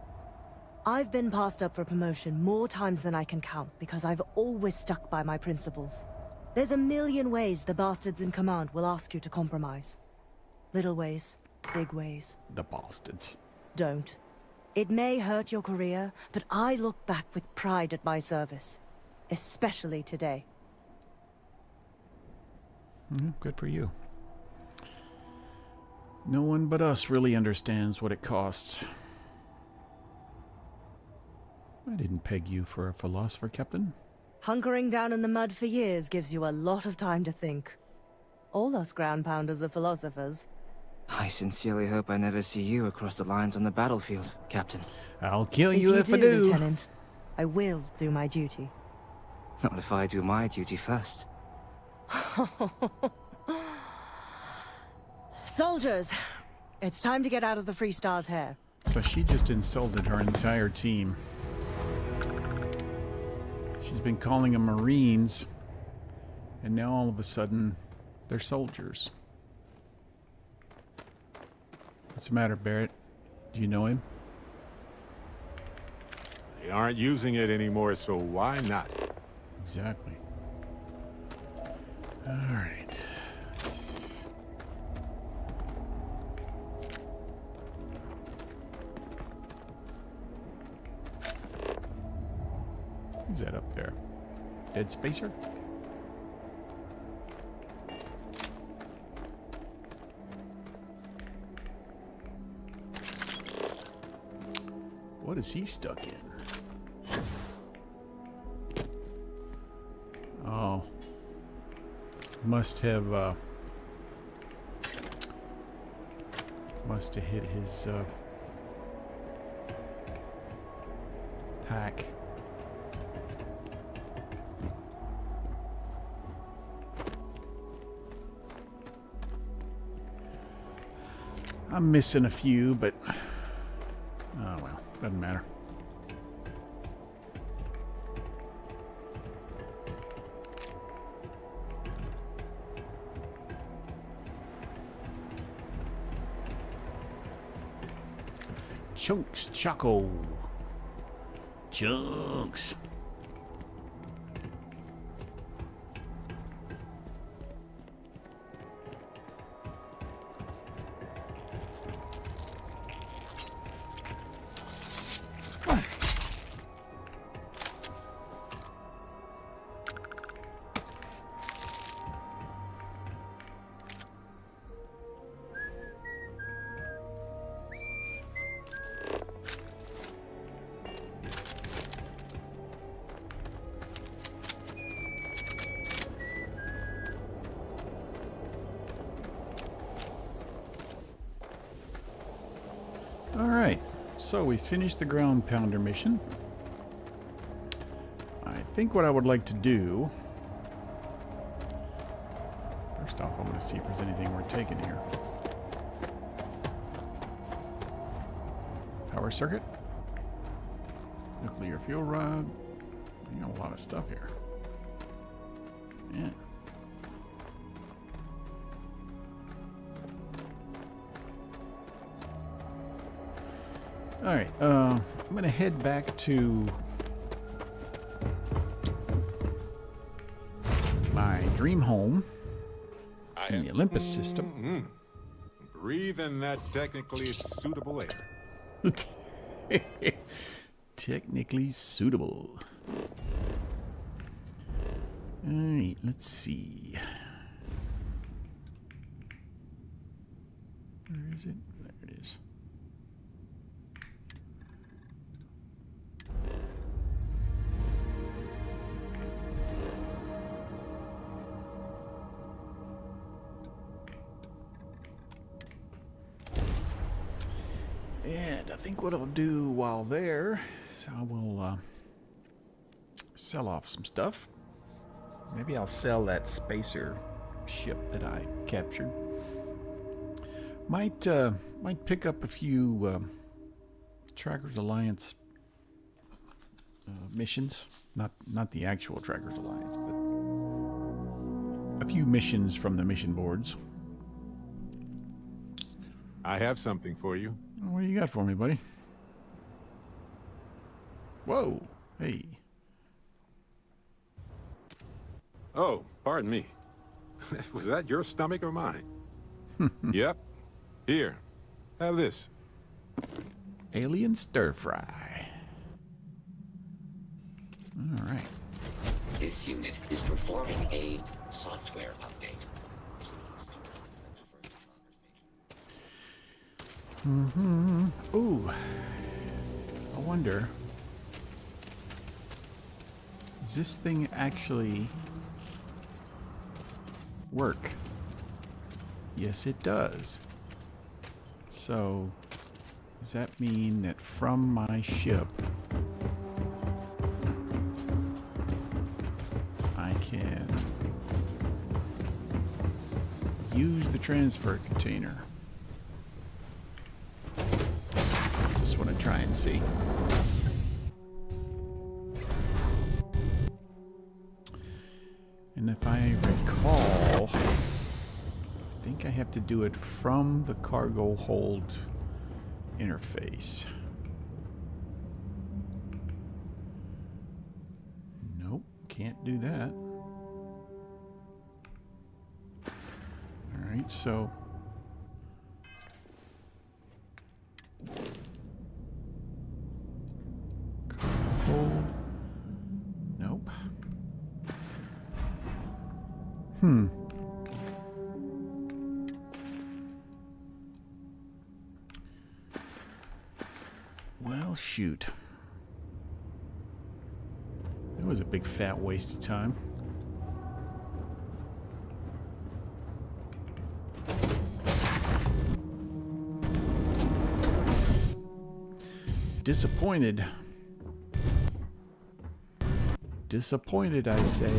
I've been passed up for promotion more times than I can count because I've always stuck by my principles. There's a million ways the bastards in command will ask you to compromise. Little ways, big ways. The bastards. Don't. It may hurt your career, but I look back with pride at my service. Especially today. Good for you. No one but us really understands what it costs. I didn't peg you for a philosopher, Captain. Hunkering down in the mud for years gives you a lot of time to think. All us Groundpounders are philosophers. I sincerely hope I never see you across the lines on the battlefield, Captain. I'll kill you if I do. Lieutenant, I will do my duty. Not if I do my duty first. Soldiers, it's time to get out of the Free Star's hair. So she just insulted her entire team. She's been calling them Marines, and now all of a sudden, they're soldiers. What's the matter, Barrett? Do you know him? They aren't using it anymore, so why not? Exactly. All right. Who's that up there? Dead Spacer? What is he stuck in? Oh. Must have hit his pack. I'm missing a few, but oh well, doesn't matter. Chunks Choco. Chunks. Alright, so we finished the Groundpounder mission. I think what I would like to do... First off, I want to see if there's anything worth taking here. Power circuit. Nuclear fuel rod. We got a lot of stuff here. Yeah. Alright, I'm gonna head back to my dream home in the Olympus system. Breathe in that technically suitable air. Technically suitable. Alright, let's see. Where is it? There it is. And I think what I'll do while there is I will sell off some stuff. Maybe I'll sell that spacer ship that I captured. Might pick up a few Trackers Alliance missions. Not the actual Trackers Alliance, but a few missions from the mission boards. I have something for you. What do you got for me, buddy? Whoa. Hey. Oh, pardon me. Was that your stomach or mine? Yep. Here. Have this. Alien stir fry. All right. This unit is performing a software update. Ooh. I wonder. Does this thing actually work? Yes, it does. So, does that mean that from my ship, I can use the transfer container? Just want to try and see. And if I recall, I think I have to do it from the cargo hold interface. Nope, can't do that. All right, so hold. Nope. Well, shoot. That was a big fat waste of time. Disappointed. Disappointed, I say.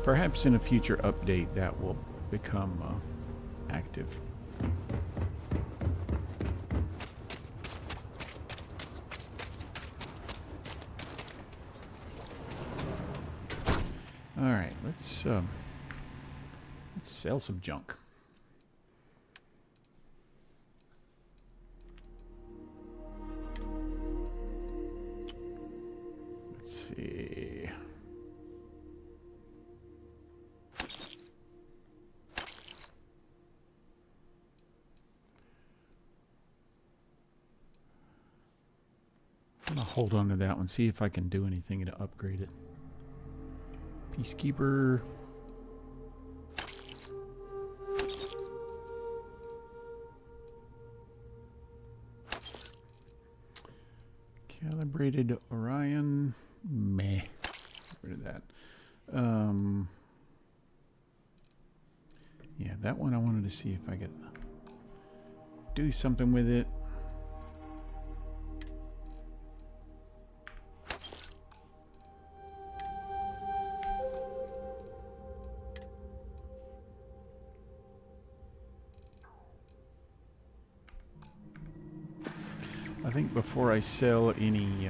Perhaps in a future update that will become active. All right, let's sell some junk. Let's see. I'm gonna hold on to that one, see if I can do anything to upgrade it. Peacekeeper. Calibrated Orion. Meh. Get rid of that. Yeah, that one I wanted to see if I could do something with it. I think before I sell any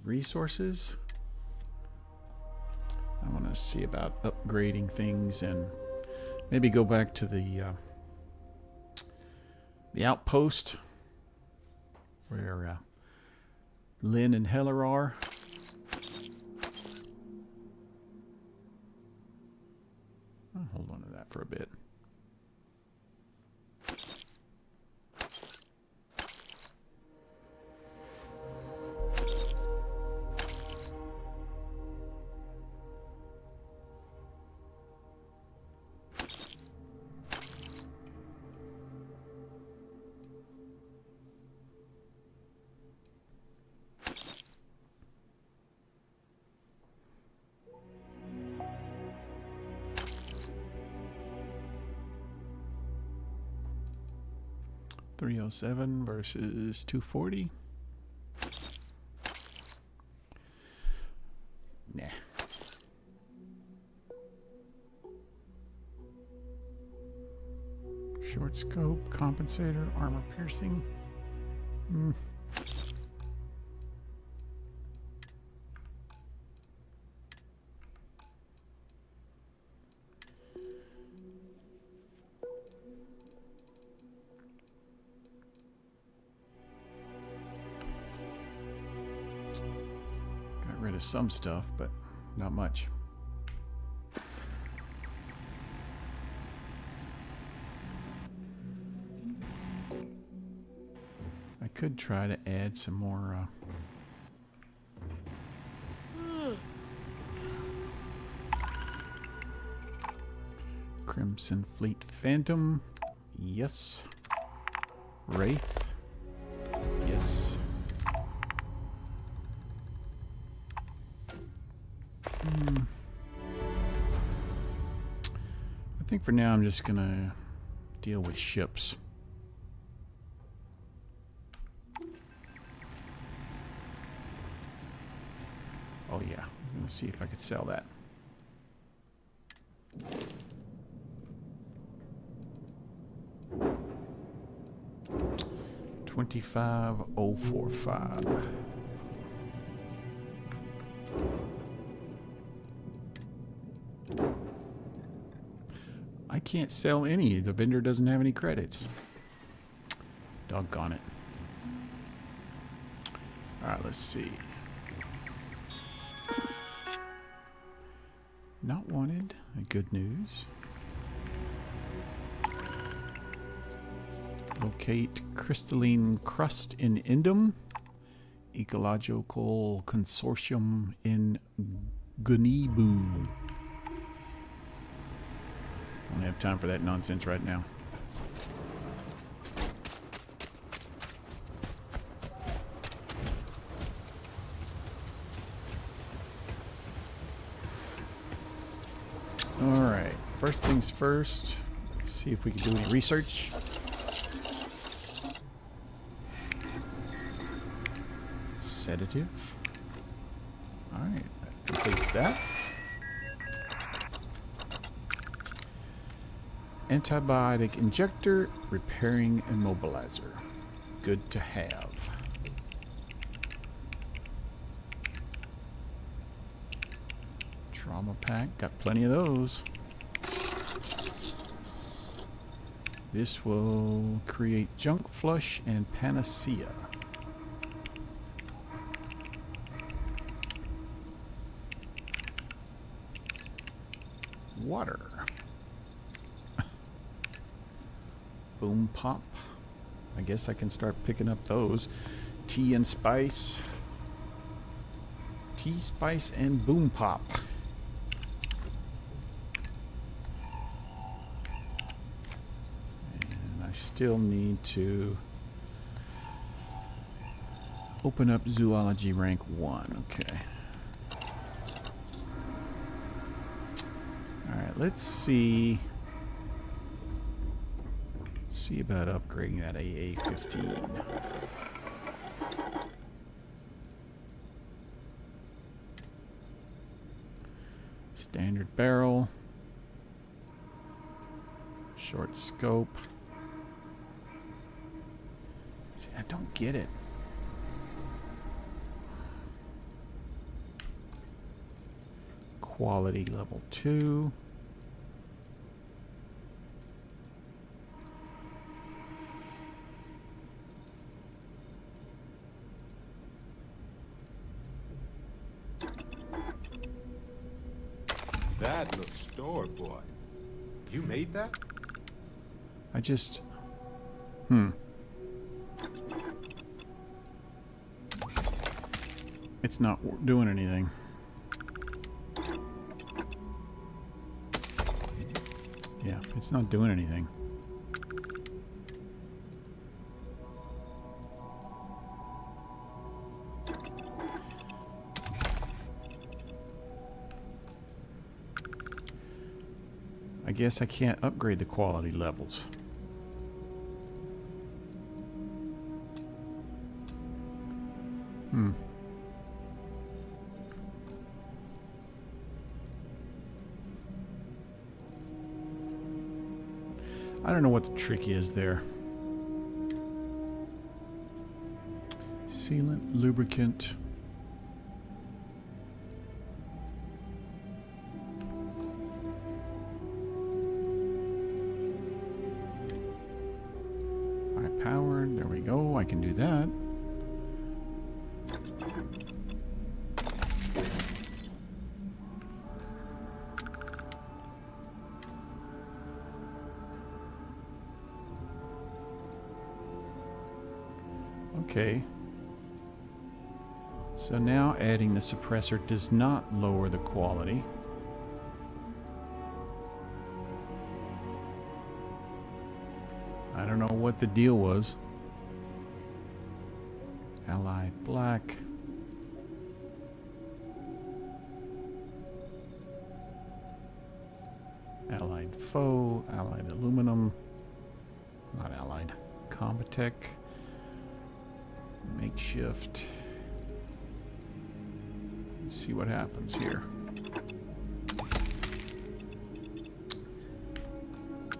resources, I want to see about upgrading things and maybe go back to the outpost where Lynn and Heller are. I'll hold on to that for a bit. 307 versus 240. Nah. Short scope, compensator, armor piercing. Got rid of some stuff, but not much. I could try to add some more Crimson Fleet Phantom. Yes. Wraith. Yes. I think for now I'm just gonna deal with ships. Oh yeah, I'm gonna see if I could sell that. $25,045. I can't sell any. The vendor doesn't have any credits. Doggone it. Alright, let's see. Not wanted. Good news. Locate crystalline crust in Indum. Ecological Consortium in Gunibu. I don't have time for that nonsense right now. Alright, first things first, see if we can do any research. Sedative. Alright, that completes that. Antibiotic injector, repairing immobilizer. Good to have. Trauma pack, got plenty of those. This will create junk flush and panacea. Water. Boom pop. I guess I can start picking up those. Tea and spice. Tea, spice, and boom pop. And I still need to open up zoology rank 1. Okay. Alright, let's see. See about upgrading that AA-15. Standard barrel. Short scope. See, I don't get it. Quality level 2. That looks store-bought. You made that? I just... It's not doing anything. Yeah, it's not doing anything. I guess I can't upgrade the quality levels. I don't know what the trick is there. Sealant, lubricant. High powered, there we go, I can do that. Okay. So now adding the suppressor does not lower the quality. I don't know what the deal was. Allied black. Allied faux, allied aluminum. Not allied. Combatech. Makeshift. Let's see what happens here.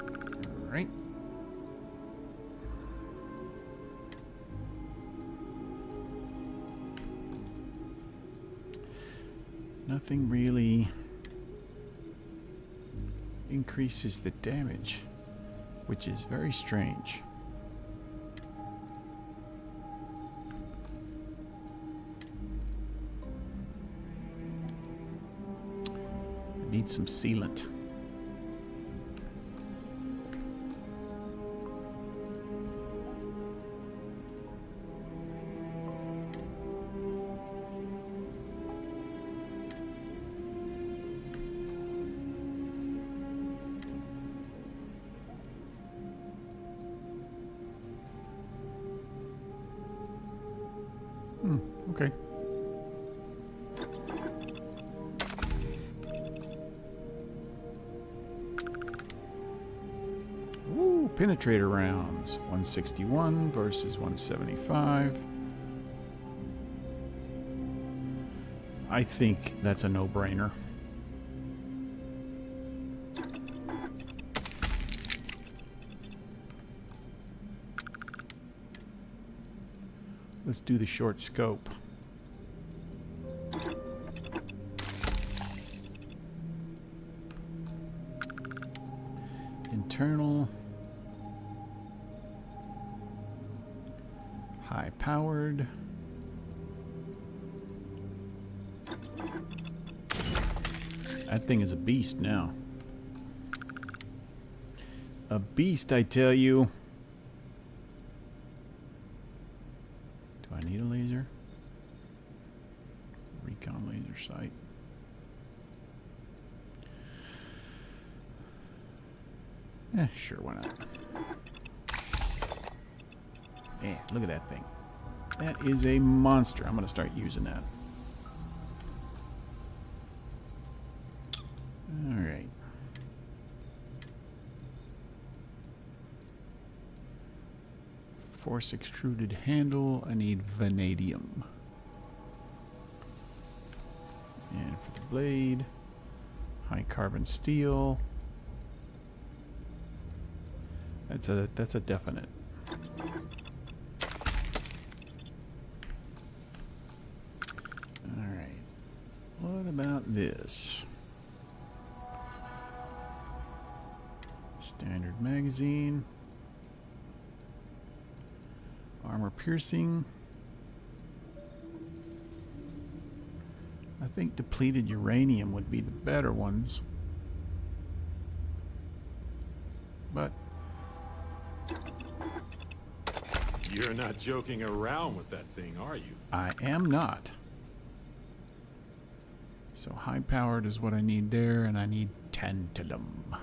All right. Nothing really increases the damage, which is very strange. Need some sealant. Okay. Penetrator rounds, 161 versus 175. I think that's a no-brainer. Let's do the short scope. Internal. High powered. That thing is a beast now. A beast, I tell you. Do I need a laser? Recon laser sight. Sure, why not? Yeah, look at that thing. That is a monster. I'm going to start using that. All right. Force extruded handle. I need vanadium. And for the blade, high carbon steel. That's a definite. Alright. What about this? Standard magazine. Armor piercing. I think depleted uranium would be the better ones. But you're not joking around with that thing, are you? I am not. So high powered is what I need there, and I need tantalum.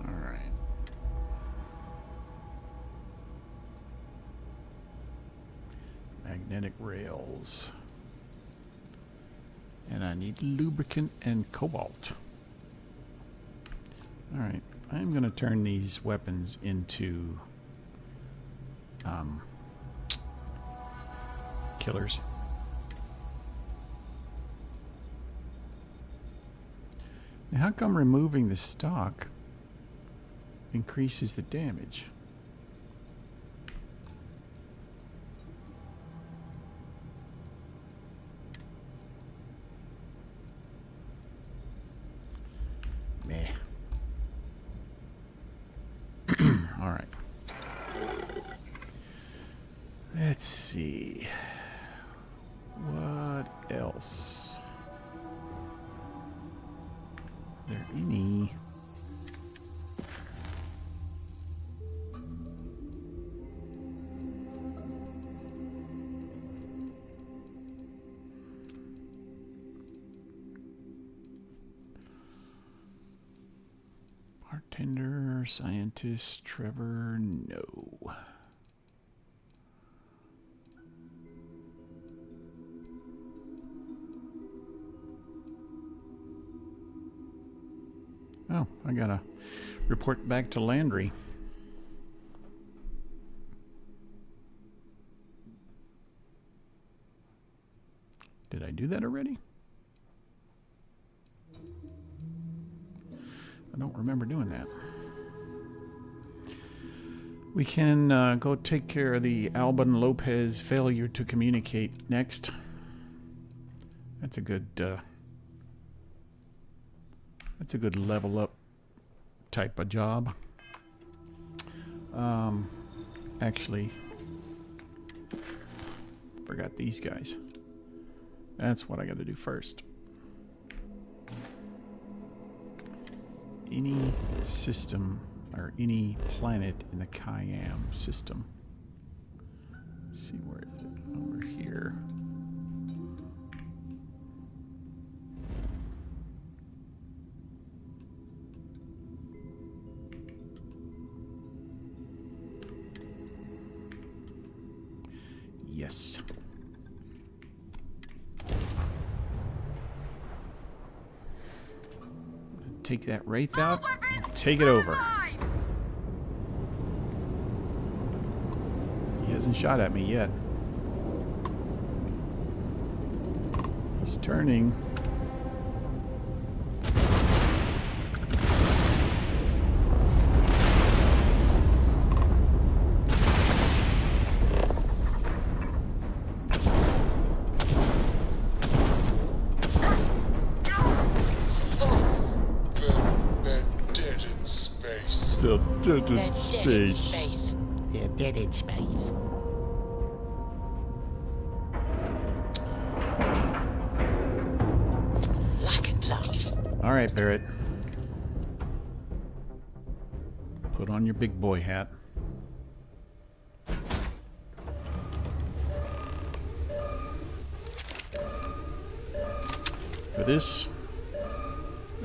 Alright. Magnetic rails. And I need lubricant and cobalt. Alright. I'm going to turn these weapons into killers. Now, how come removing the stock increases the damage? Meh. All right. Let's see. What else? Are there any? Bartender, scientist, Trevor, no. Oh, I gotta report back to Landry. Did I do that already? I don't remember doing that. We can go take care of the Alban Lopez failure to communicate next. That's a good level up type of job. Actually, forgot these guys. That's what I got to do first. Any system or any planet in the Kayam system. Let's see, where is it? Over here. Yes. Take that wraith out and take it over. He hasn't shot at me yet. He's turning. They're dead in space. They're dead in space. Lack of love. All right, Barrett. Put on your big boy hat. For this...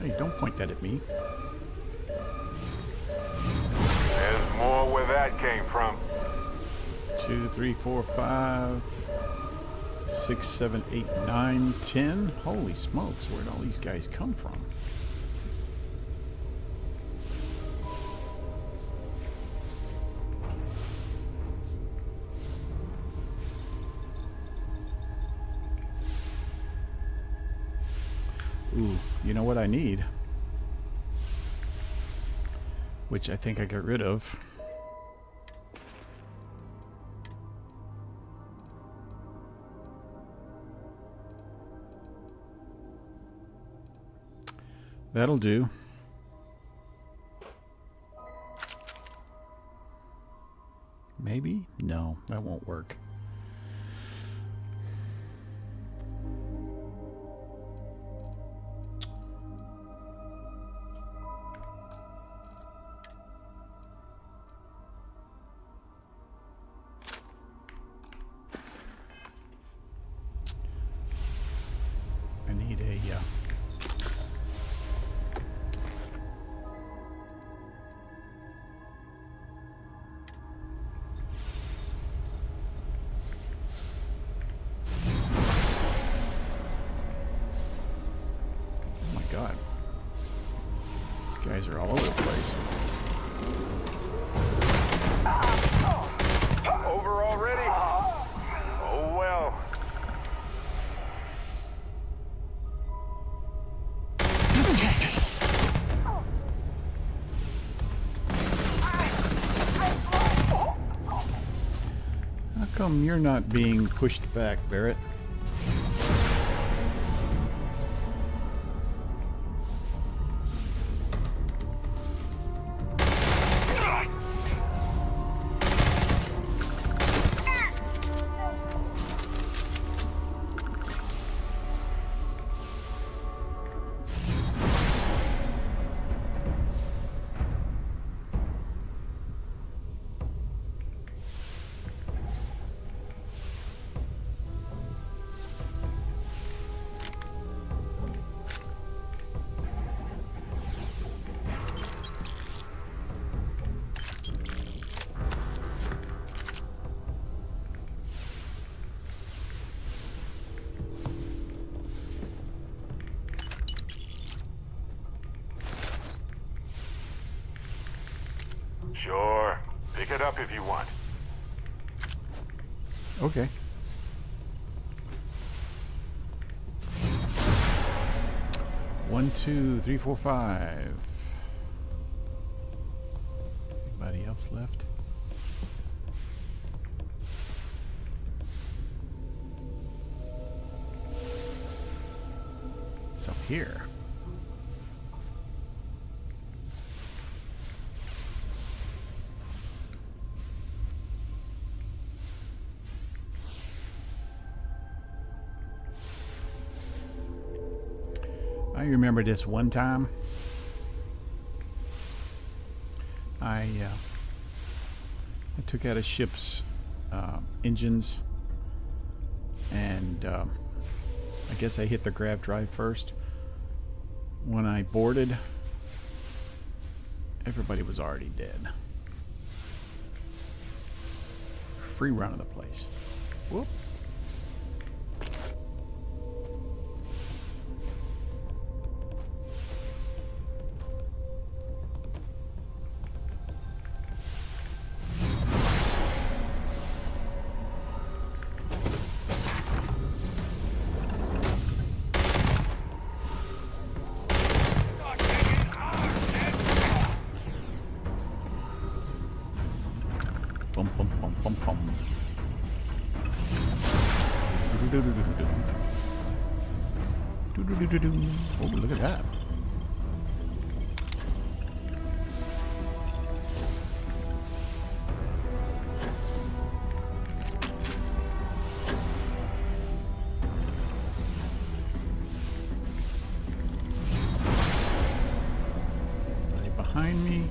Hey, don't point that at me. There's more where that came from. 2, 3, 4, 5, 6, 7, 8, 9, 10. Holy smokes, where'd all these guys come from? Ooh, you know what I need? Which I think I got rid of. That'll do. Maybe? No, that won't work. I need a oh my god. These guys are all over the place. Over already? Oh well. come you're not being pushed back, Barrett? Sure. Pick it up if you want. Okay. One, two, three, four, five. Anybody else left? It's up here. I remember this one time. I took out a ship's engines, and I guess I hit the grav drive first. When I boarded, everybody was already dead. Free run of the place. Whoop. Bum, bum, bum, bum, bum. Oh, look at that. Right behind me.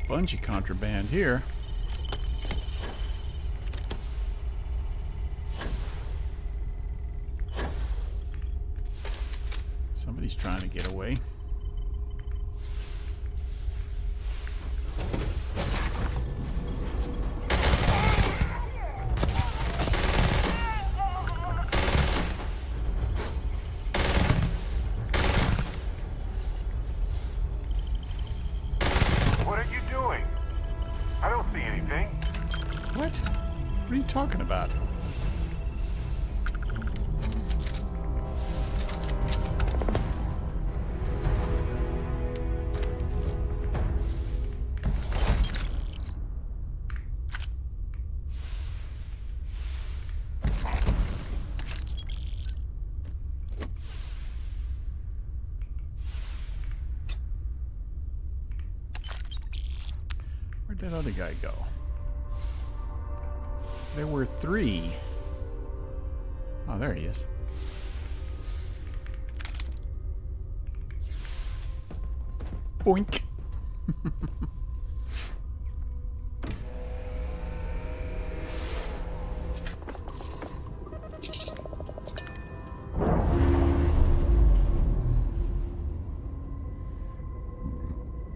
Bunch of contraband here. Somebody's trying to get away. What are you talking about? Where'd that other guy go? There were three. Oh, there he is. Boink.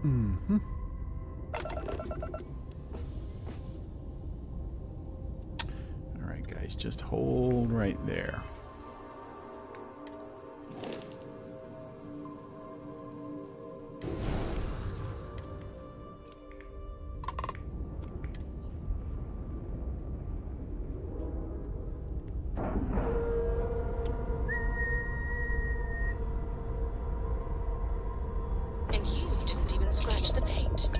Mm-hmm. Guys, just hold right there. and scratch the paint.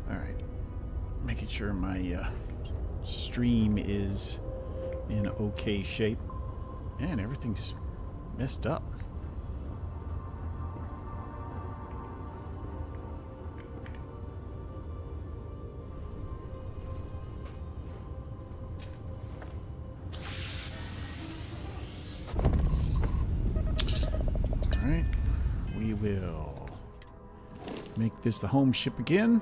Alright. Making sure my stream is in okay shape. Man, everything's messed up. Alright. We will make this the home ship again.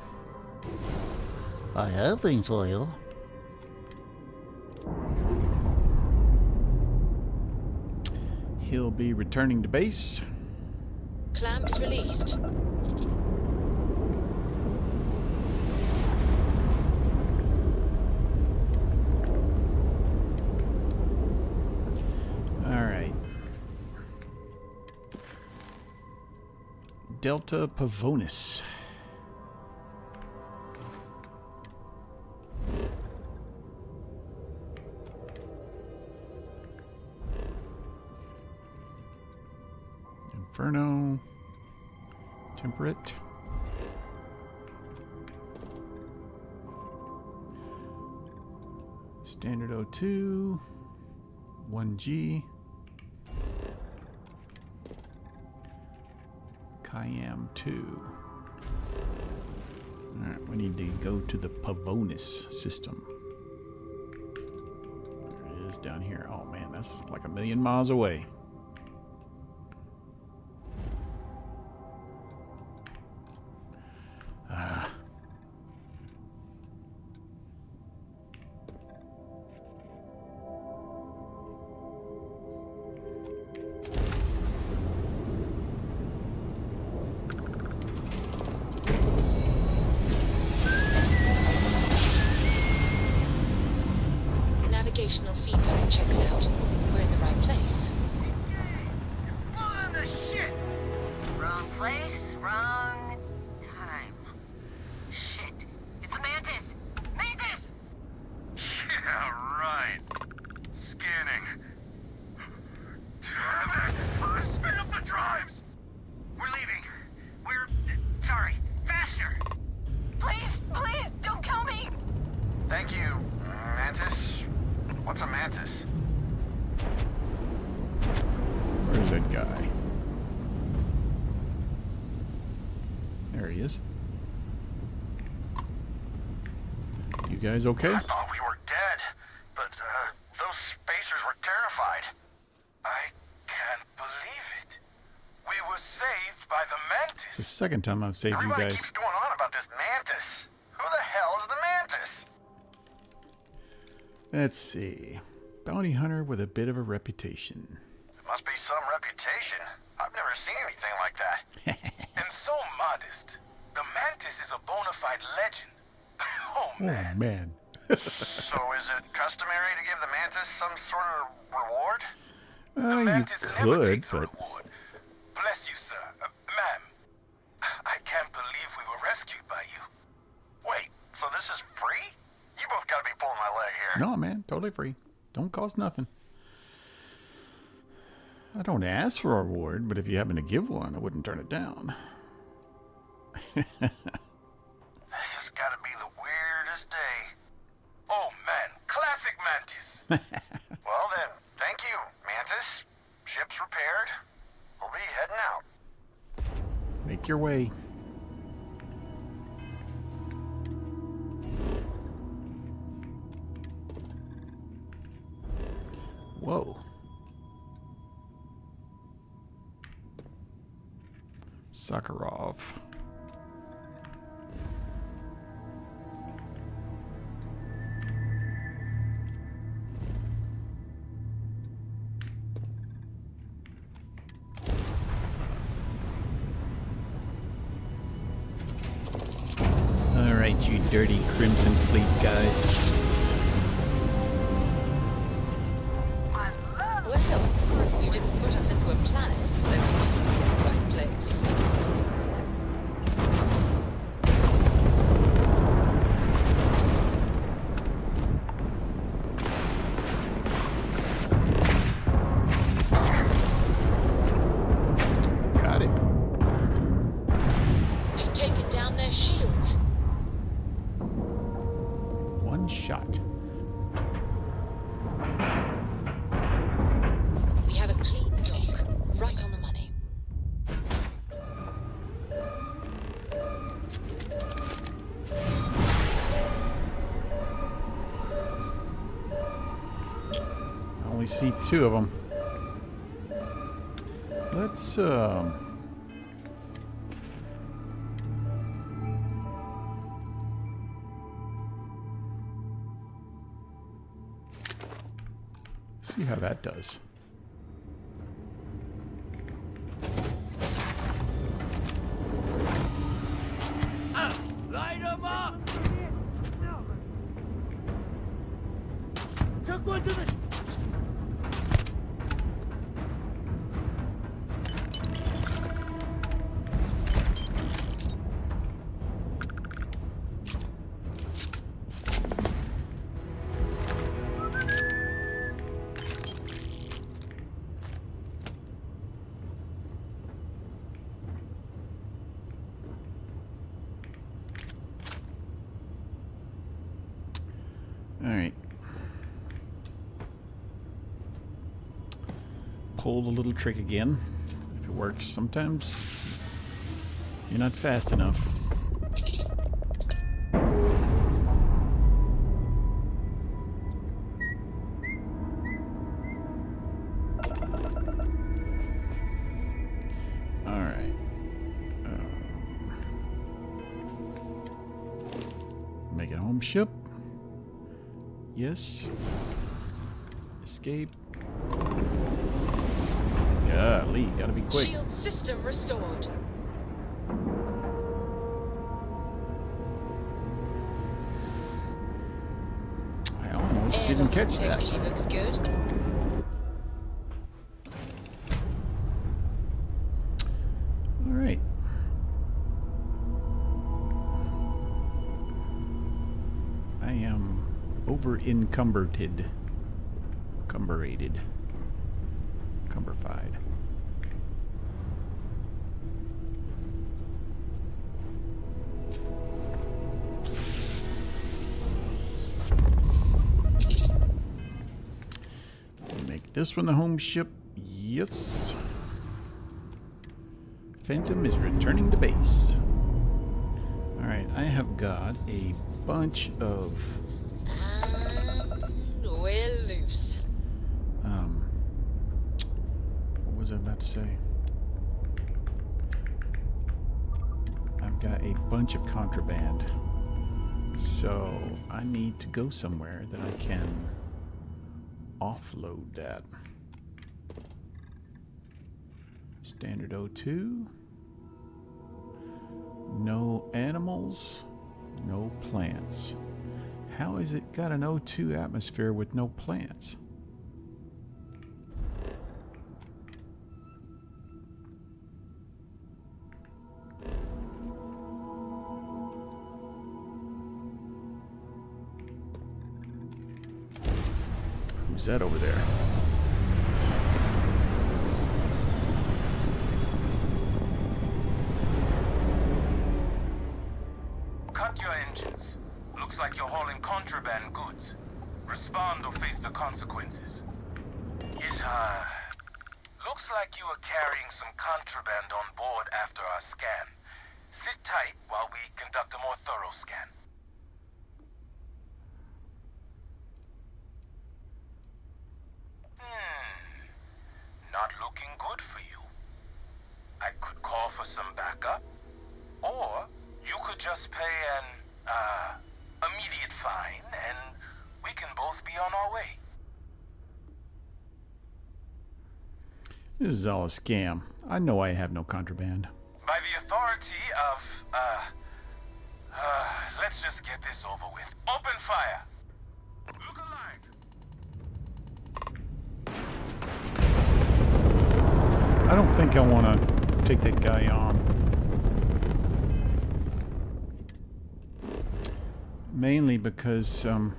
I have things for you. He'll be returning to base. Clamps released. All right. Delta Pavonis. Inferno, Temperate, Standard O2, 1G, Cayam 2. Alright, we need to go to the Pavonis system. There it is down here. Oh man, that's like 1,000,000 miles away. Navigational feedback checks out. We're in the right place. Full of shit. Wrong place, wrong time. Shit. It's the Mantis. Mantis! Yeah, right. Scanning. Damn it! Spin up the drives! We're leaving. We're... sorry. Faster! Please, don't kill me! Thank you, Mantis. What's a Mantis? Where's that guy? There he is. You guys okay? I thought we were dead, but those spacers were terrified. I can't believe it. We were saved by the Mantis. It's the second time I've saved you Everybody guys. keeps going on about this Mantis. Who the hell is the Mantis? Let's see. Bounty hunter with a bit of a reputation. It must be some reputation. I've never seen anything like that. And so modest. The Mantis is a bona fide legend. Oh, man. Oh, man. So is it customary to give the Mantis some sort of reward? You Mantis never could, takes a but reward. Bless you, sir. Ma'am. I can't believe we were rescued by you. Wait, so this is free? You both gotta be pulling my leg here. no, man, totally free. Don't cost nothing. I don't ask for a reward, but if you happen to give one, I wouldn't turn it down. This has gotta be the weirdest day. Oh, man. Classic Mantis. Well, then, thank you, Mantis. Ship's repaired. We'll be heading out. Make your way. Whoa. Sakharov. All right, you dirty Crimson Fleet guys. Well, you didn't put us into a planet, so we must be right We have a clean dock, right on the money. I only see 2 of them. Let's see how that does. Light 'em up! Took one to the... Alright. Pull the little trick again. If it works, sometimes you're not fast enough. Alright. Make it home ship. Yes. Escape. Golly, gotta be quick. Shield system restored. I almost didn't catch that. Integrity looks good. All right. I am over-encumbered. Cumbered. Cumberfied. Make this one the home ship. Yes. Phantom is returning to base. Alright, I have got a bunch of... We're loose. What was I about to say? I've got a bunch of contraband. So I need to go somewhere that I can offload that. Standard O2. No animals, no plants. How is it got an O2 atmosphere with no plants? Who's that over there? Cut your engines. Looks like you're hauling contraband goods. Respond or face the consequences. It, looks like you are carrying some contraband on board after our scan. Sit tight while we conduct a more thorough scan. Not looking good for you. I could call for some backup, or you could just pay an, immediate fine, and we can both be on our way. This is all a scam. I know I have no contraband. By the authority of, let's just get this over with. Open fire! Look alive! I don't think I want to take that guy on. Mainly because I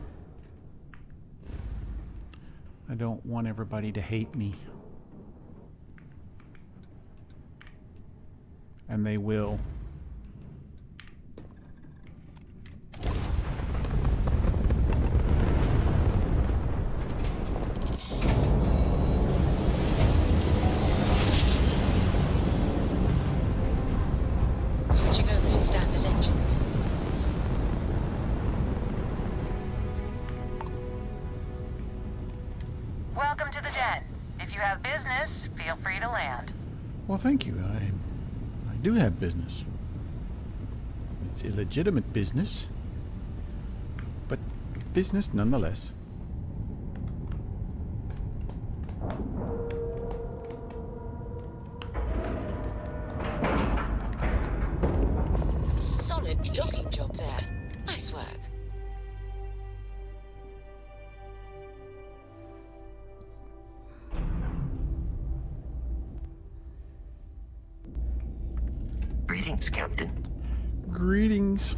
don't want everybody to hate me. And they will. business, feel free to land. Well, thank you. I do have business. It's illegitimate business, but business nonetheless. Solid docking job there. Nice work. Greetings, Captain. Greetings.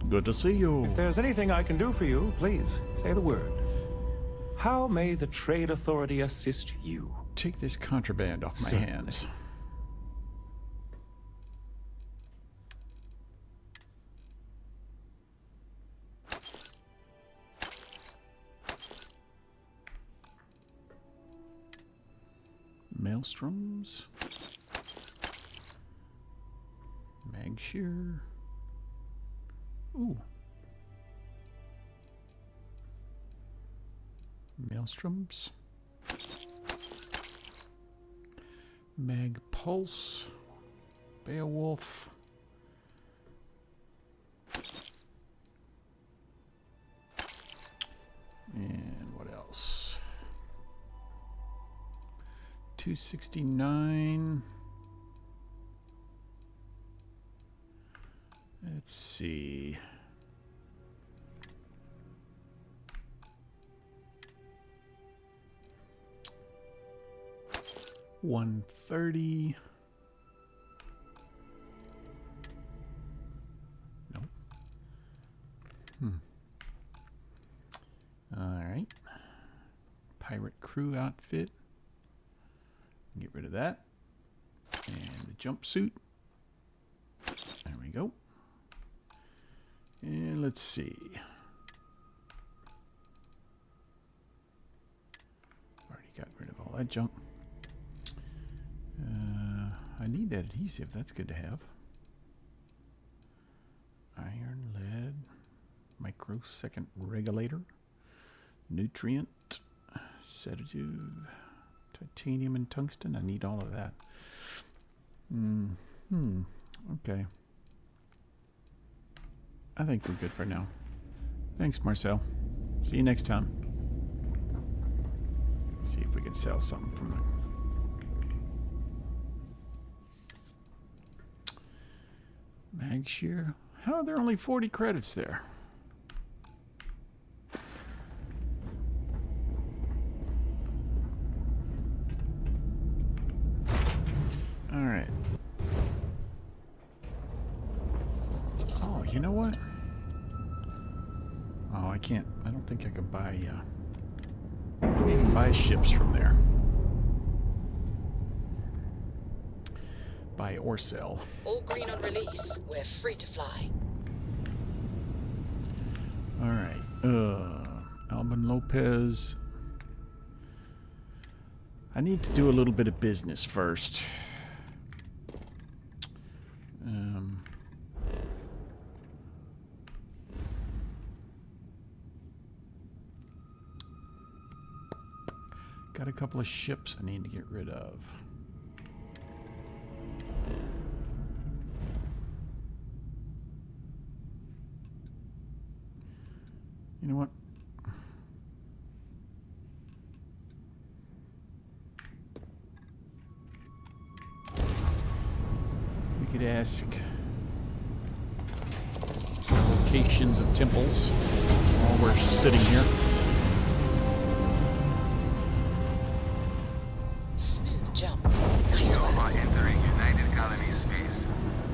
Good to see you. If there's anything I can do for you, please say the word. How may the Trade Authority assist you? Take this contraband off my Certainly. hands. Maelstroms. Magshear. Ooh. Maelstroms. Mag Pulse. Beowulf. And what else? 269. Let's see. $130. Nope. All right. Pirate crew outfit. Get rid of that. And the jumpsuit. There we go. And let's see. Already got rid of all that junk. I need that adhesive. That's good to have. Iron, lead, microsecond regulator, nutrient, sedative, titanium and tungsten. I need all of that. Okay. I think we're good for now. Thanks, Marcel. See you next time. See if we can sell something from the... Magshear. How are there only 40 credits there? All right. Oh, you know what? Oh, I can't. I don't think I can buy. I don't think I can buy ships from there. Buy or sell. All green on release. We're free to fly. All right. Alban Lopez. I need to do a little bit of business first. Got a couple of ships I need to get rid of. You know what? We could ask locations of temples while we're sitting here. Smooth jump. Nice work. Nova entering United Colony space.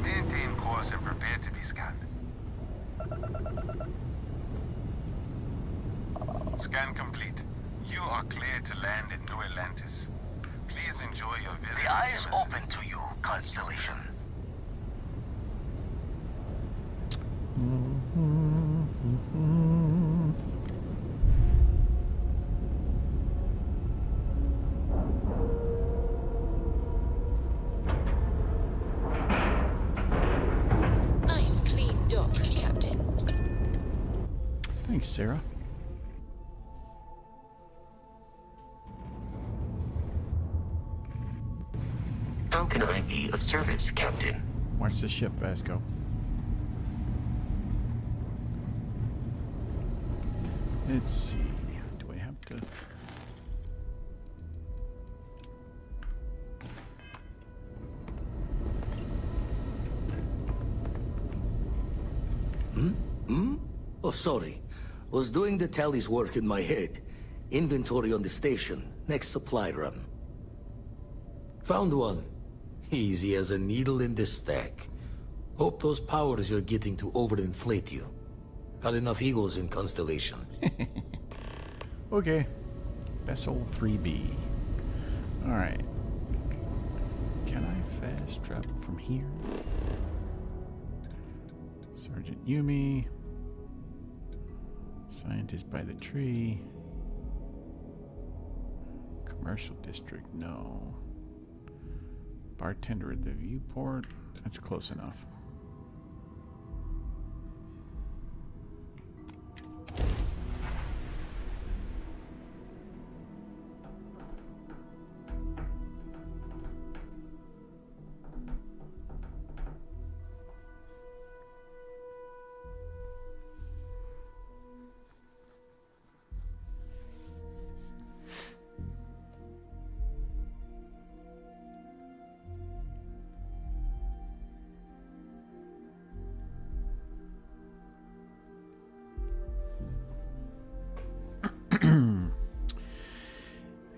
Maintain course and prepare to be scanned. Scan complete. You are cleared to land in New Atlantis. Please enjoy your visit. The eyes open to you, Constellation. Nice clean dock, Captain. Thanks, Sarah. How can I be of service, Captain? Watch the ship, Vasco. Let's see. Do I have to... Oh, sorry. Was doing the tallies work in my head. Inventory on the station, next supply run. Found one. Easy as a needle in the stack. Hope those powers you're getting to overinflate you. Got enough egos in Constellation. Okay. Vessel 3B. Alright. Can I fast travel from here? Sergeant Yumi. Scientist by the tree. Commercial district, no. Bartender at the viewport. That's close enough.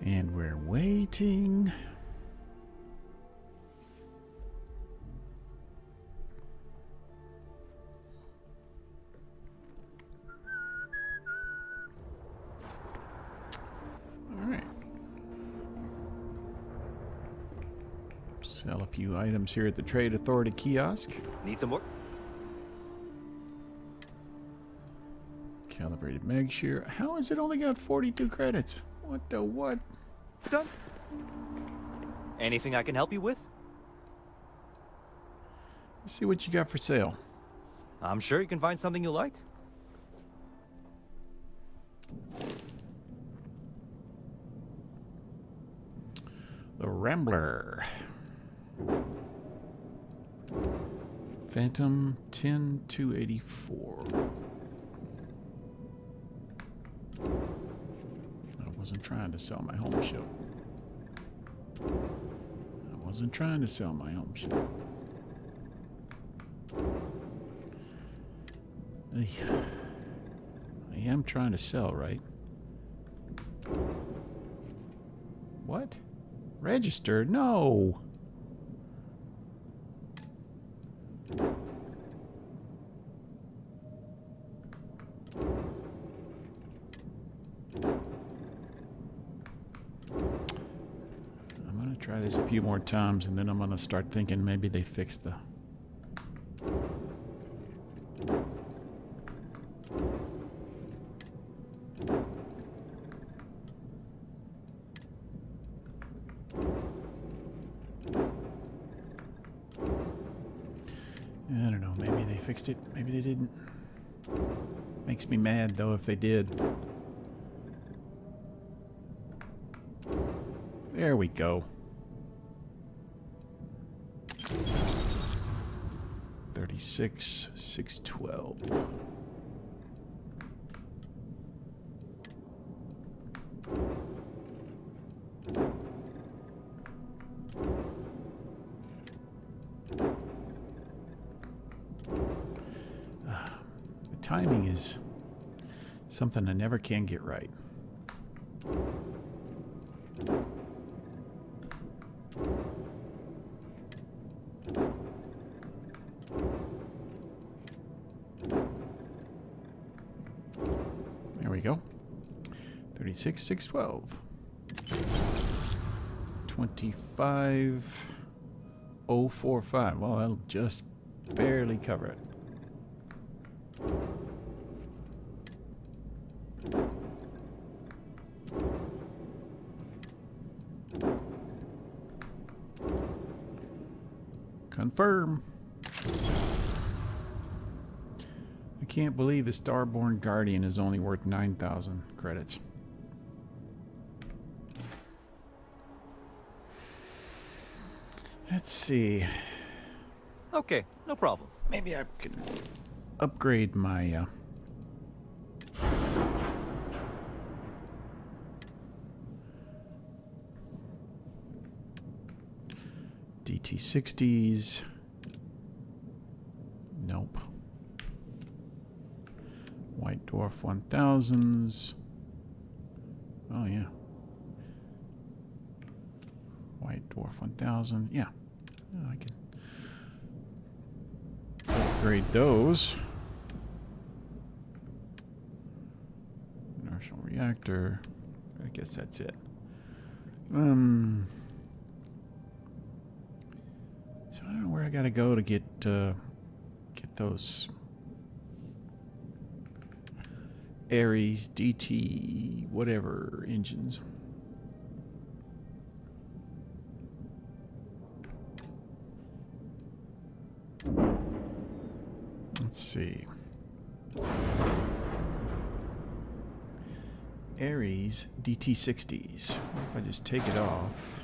And we're waiting. All right. Sell a few items here at the Trade Authority kiosk. Need some more? Calibrated mag shear. How has it only got 42 credits? What the what? Done. Anything I can help you with? Let's see what you got for sale. I'm sure you can find something you like. The Rambler. Phantom 10284. I wasn't trying to sell my home ship. I wasn't trying to sell my home ship. I am trying to sell, right? What? Registered? No! Try this a few more times and then I'm gonna start thinking maybe they fixed the... I don't know, maybe they fixed it, maybe they didn't. Makes me mad though if they did. There we go. 36,612. The timing is something I never can get right. There we go. 36,612. 25,045. Well, that'll just barely cover it. Confirm. I can't believe the Starborn Guardian is only worth 9,000 credits. Let's see. Okay, no problem. Maybe I can upgrade my DT60s. Nope. White Dwarf 1000s. Oh yeah. White Dwarf 1000. Yeah. I can upgrade those. Inertial reactor. I guess that's it. So I don't know where I gotta go to get those Ares DT whatever engines. Let's see. Ares DT60s. What if I just take it off?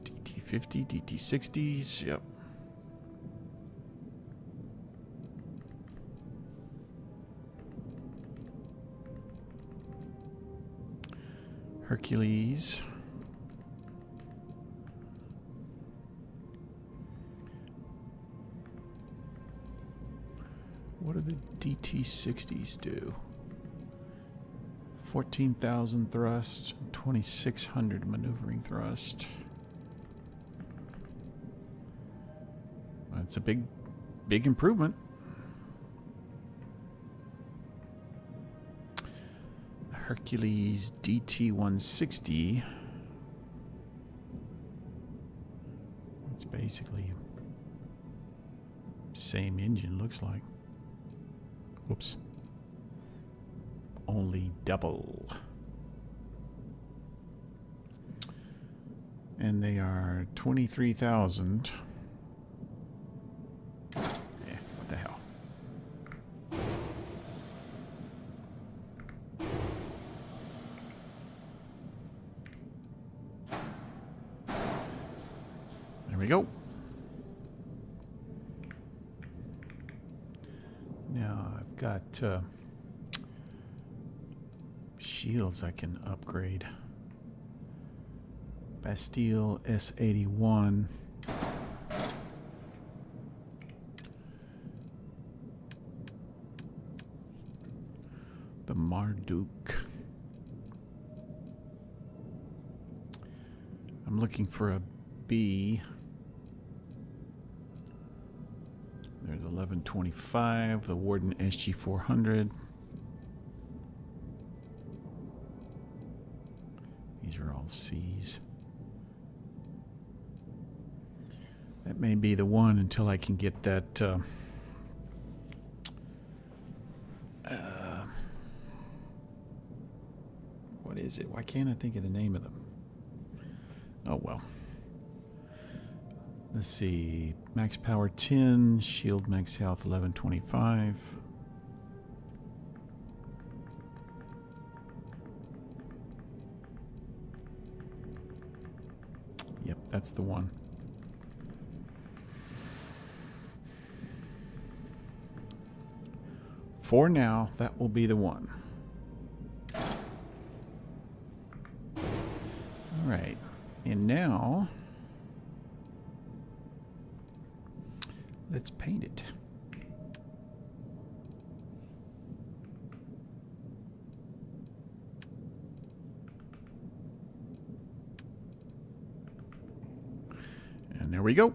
DT50, DT60s, yep. Hercules. What do the DT60s do? 14,000 thrust, 2,600 maneuvering thrust. That's a big improvement. The Hercules DT160. It's basically same engine, looks like. Whoops. Only double. And they are 23,000. Yeah, what the hell? There we go. Now I've got shields I can upgrade. Bastille S81. The Marduk. I'm looking for a B. There's 1125, the Warden SG400. These are all C's. That may be the one until I can get that what is it? Why can't I think of the name of them? Oh well. Let's see. Max power 10, shield max health 1125. Yep, that's the one. For now, that will be the one. All right. And now let's paint it. And there we go.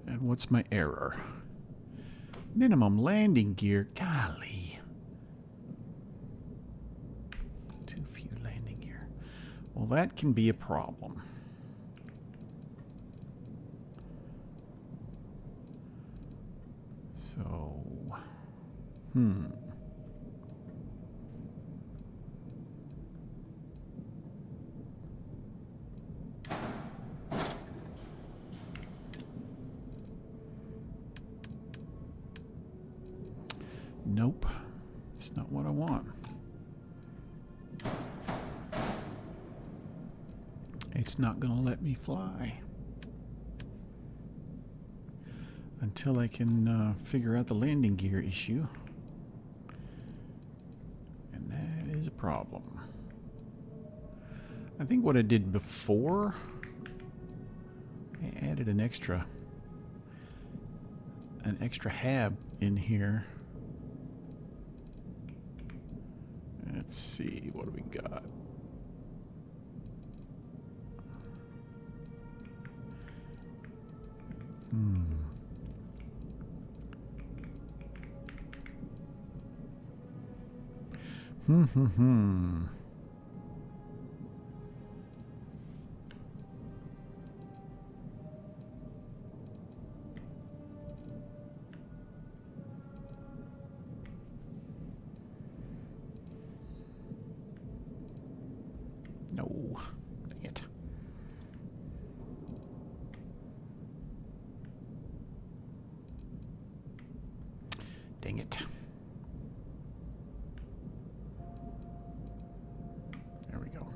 And what's my error? Minimum landing gear. Golly. Too few landing gear. Well, that can be a problem. So, Nope. It's not what I want. It's not going to let me fly. Until I can figure out the landing gear issue. And that is a problem. I think what I did before, I added an extra hab in here. Let's see, what do we got? No, dang it. Dang it. There we go.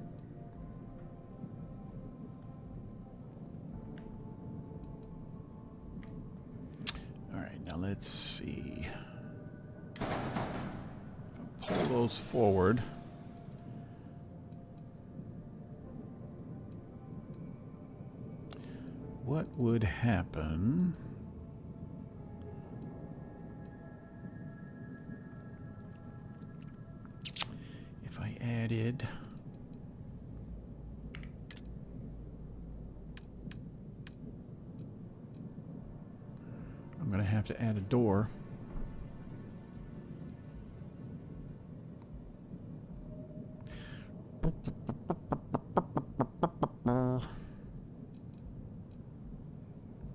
All right, now let's see. Pull those forward. What would happen if I added I'm going to have to add a door.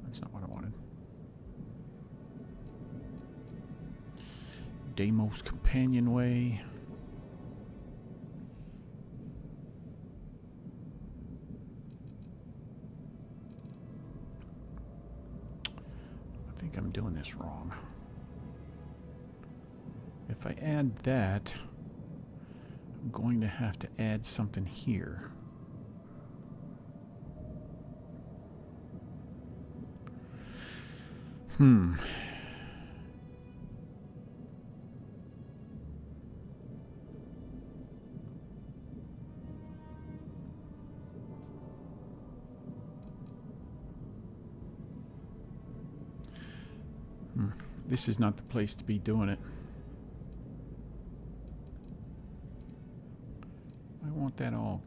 That's not what I wanted. Deimos companionway. I think I'm doing this wrong. If I add that, I'm going to have to add something here. This is not the place to be doing it. I want that all.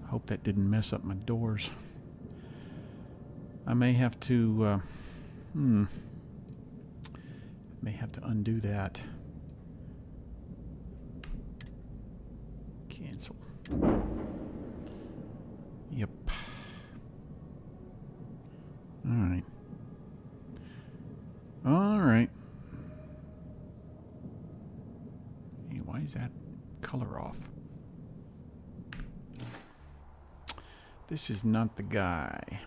Hope that didn't mess up my doors. I may have to, may have to undo that. Cancel. Yep. All right. All right. Hey, why is that color off? This is not the guy.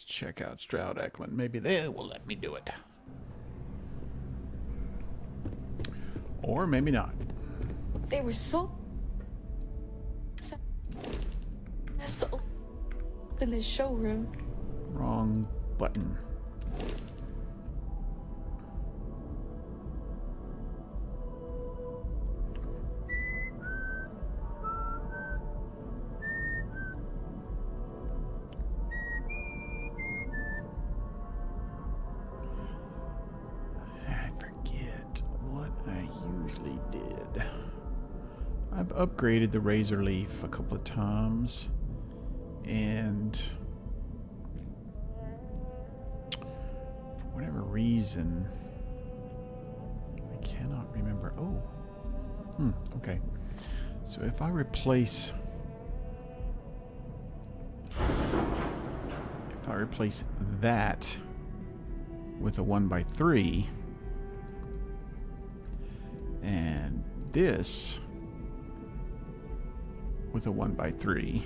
Check out Stroud Eklund. Maybe they will let me do it. Or maybe not. They were so in the showroom. Wrong button. I've upgraded the Razor Leaf a couple of times, and for whatever reason. I cannot remember. Oh. Okay. So if I replace that with a 1x3 and this with a 1x3,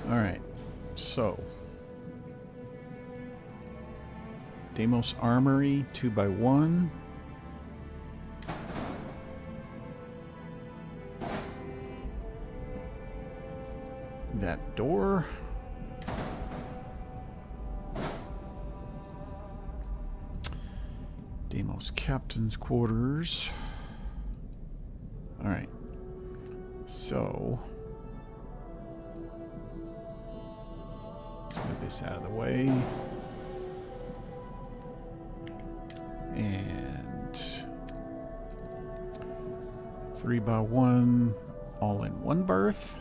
Alright, so Deimos Armory 2x1. That door. Deimos Captain's Quarters. Alright, so let's move this out of the way. And 3x1 all in one berth.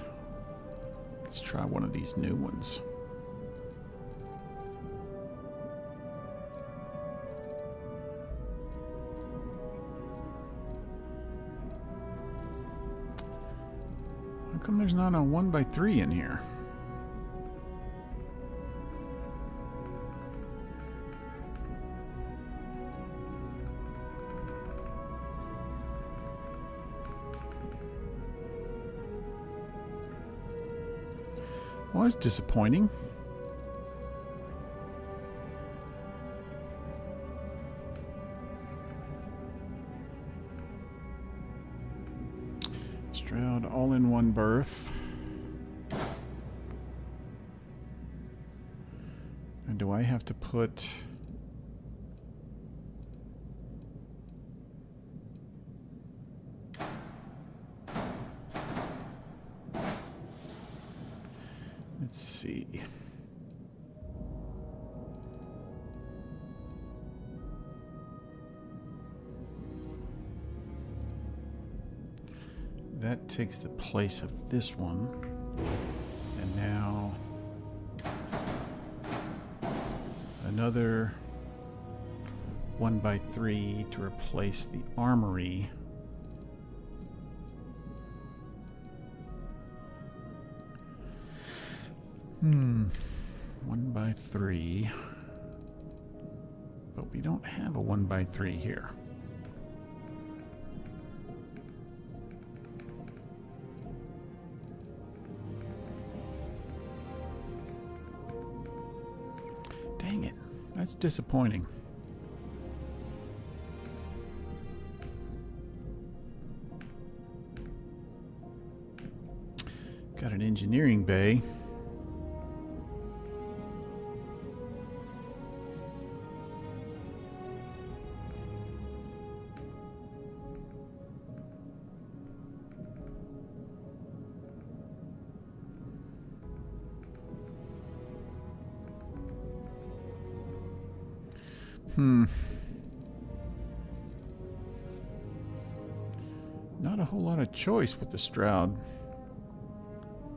Let's try one of these new ones. How come there's not a 1x3 in here? Well, that's disappointing. Stroud all in one berth. And do I have to put... Let's see. That takes the place of this one. And now another 1x3 to replace the armory. 1x3. But we don't have a 1x3 here. Dang it. That's disappointing. Got an engineering bay. Not a whole lot of choice with the Stroud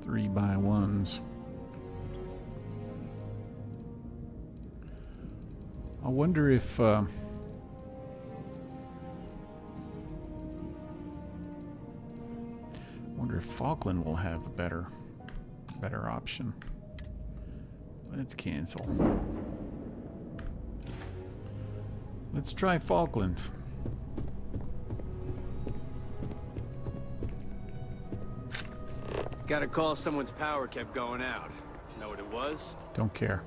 3x1s. I wonder if Falkland will have a better option. Let's cancel. Let's try Falkland. Got a call someone's power kept going out. Know what it was? Don't care.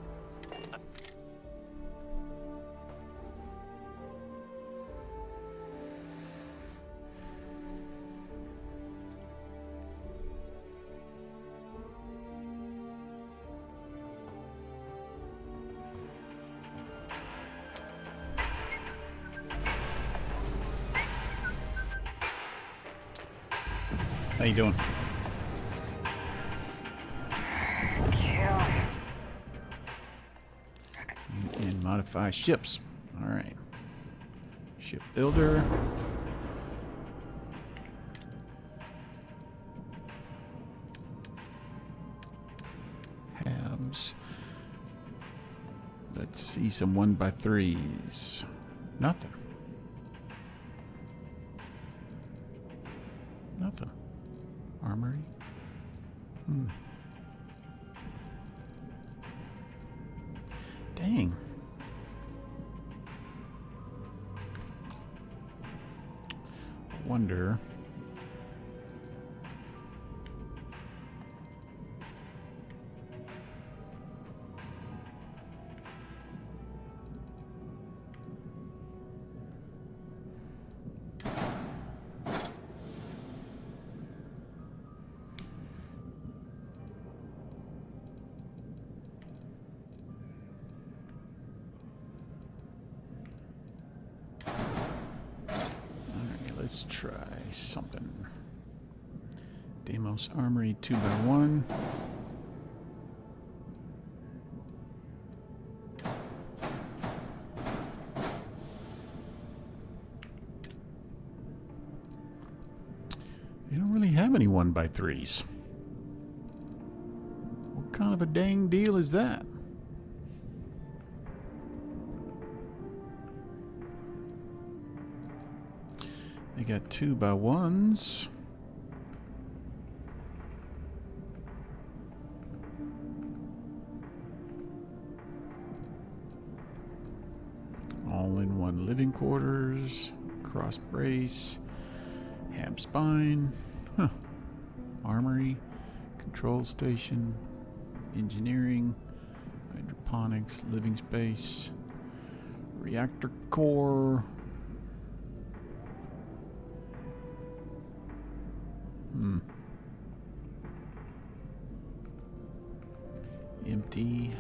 How you doing? And modify ships. All right. Ship builder. Habs. Let's see some 1x3s. Nothing. Nothing. Armory. Dang. Wonder. Let's try something. Deimos Armory 2x1. They don't really have any 1x3s. What kind of a dang deal is that? They got 2x1s. All-in-one living quarters, cross brace, hab spine, armory, control station, engineering, hydroponics, living space, reactor core. Empty.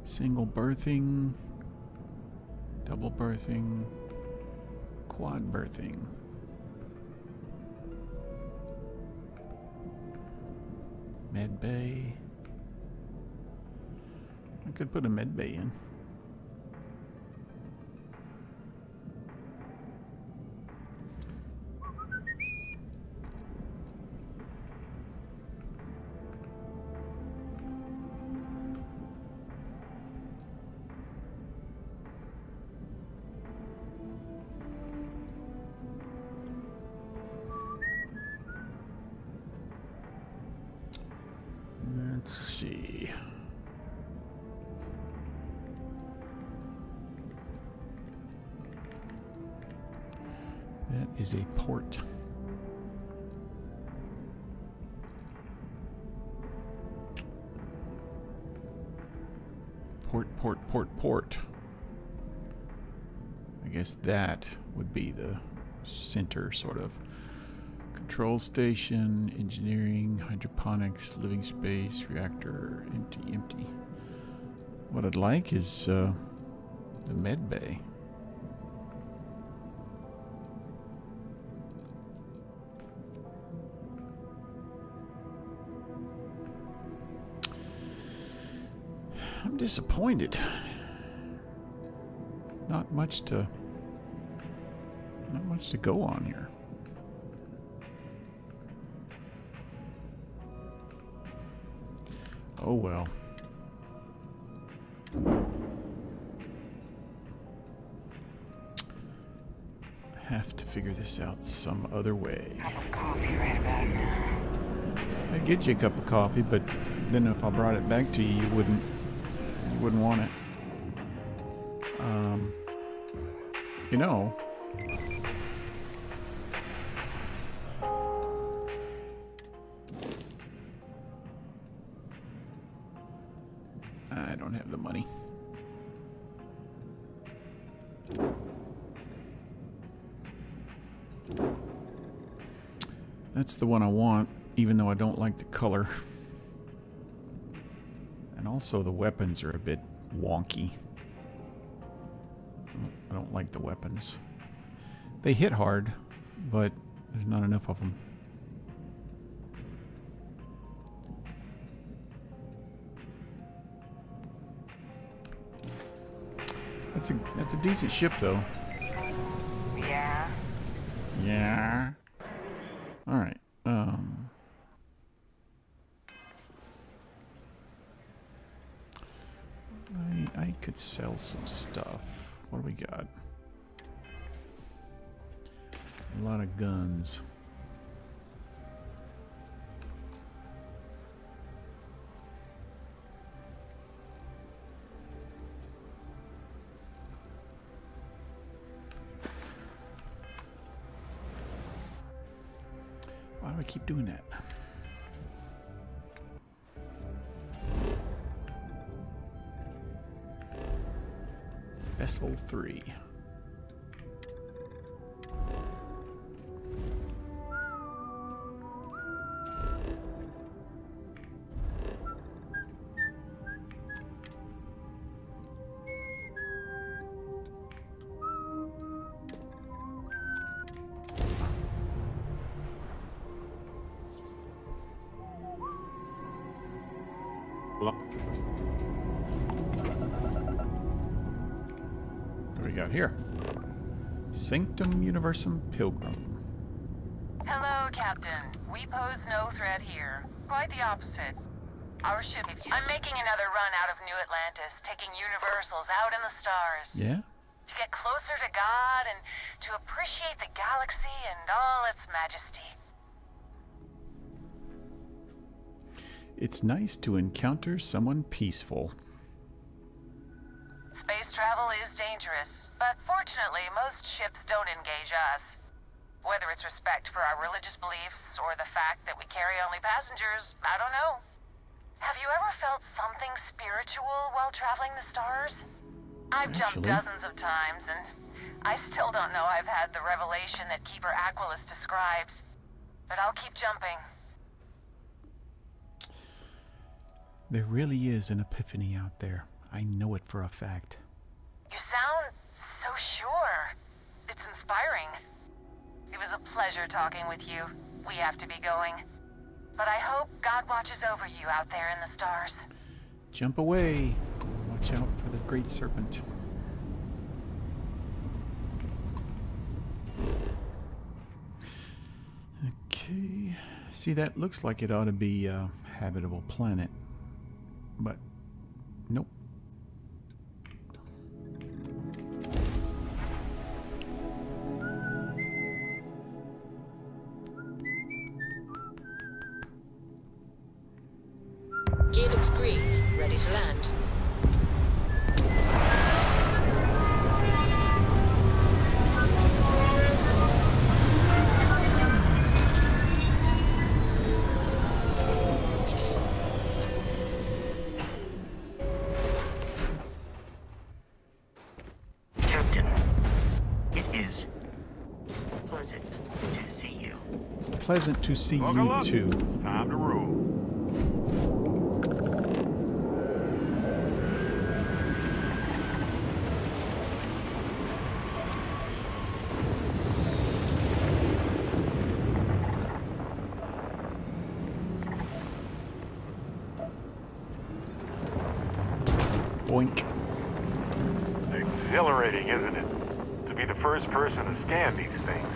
Single berthing. Double berthing. Quad berthing. Med bay. I could put a med bay in. Let's see. That is a port. Port. I guess that would be the center, sort of. Control station, engineering, hydroponics, living space, reactor, empty. What I'd like is the med bay. I'm disappointed. Not much to go on here. Oh well. Have to figure this out some other way. Cup of coffee right about now. I'd get you a cup of coffee, but then if I brought it back to you, you wouldn't want it. You know, don't have the money. That's the one I want, even though I don't like the color. And also the weapons are a bit wonky. I don't like the weapons. They hit hard, but there's not enough of them. That's a decent ship, though. Yeah. Yeah. All right. I could sell some stuff. What do we got? A lot of guns. Why do I keep doing that? Vessel 3. What do we got here? Sanctum Universum Pilgrim. Hello, Captain. We pose no threat here. Quite the opposite. Our ship... I'm making another run out of New Atlantis, taking Universals out in the stars. Yeah? To get closer to God and to appreciate the galaxy and all its majesty. It's nice to encounter someone peaceful. Space travel is dangerous, but fortunately most ships don't engage us. Whether it's respect for our religious beliefs or the fact that we carry only passengers, I don't know. Have you ever felt something spiritual while traveling the stars? I've jumped dozens of times, and I still don't know I've had the revelation that Keeper Aquilus describes. But I'll keep jumping. There really is an epiphany out there. I know it for a fact. You sound so sure. It's inspiring. It was a pleasure talking with you. We have to be going. But I hope God watches over you out there in the stars. Jump away. Watch out for the Great Serpent. Okay. See, that looks like it ought to be a habitable planet. But, nope. Gearbox green, ready to land. Captain, it is pleasant to see you. Pleasant to see you too. It's time to roll. Boink. Exhilarating, isn't it? To be the first person to scan these things.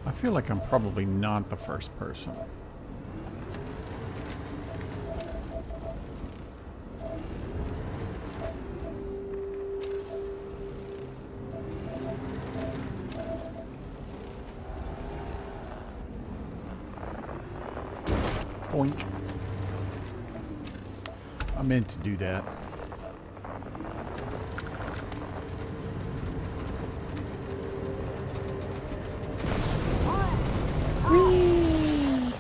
I feel like I'm probably not the first person. Boink. I meant to do that. Whee!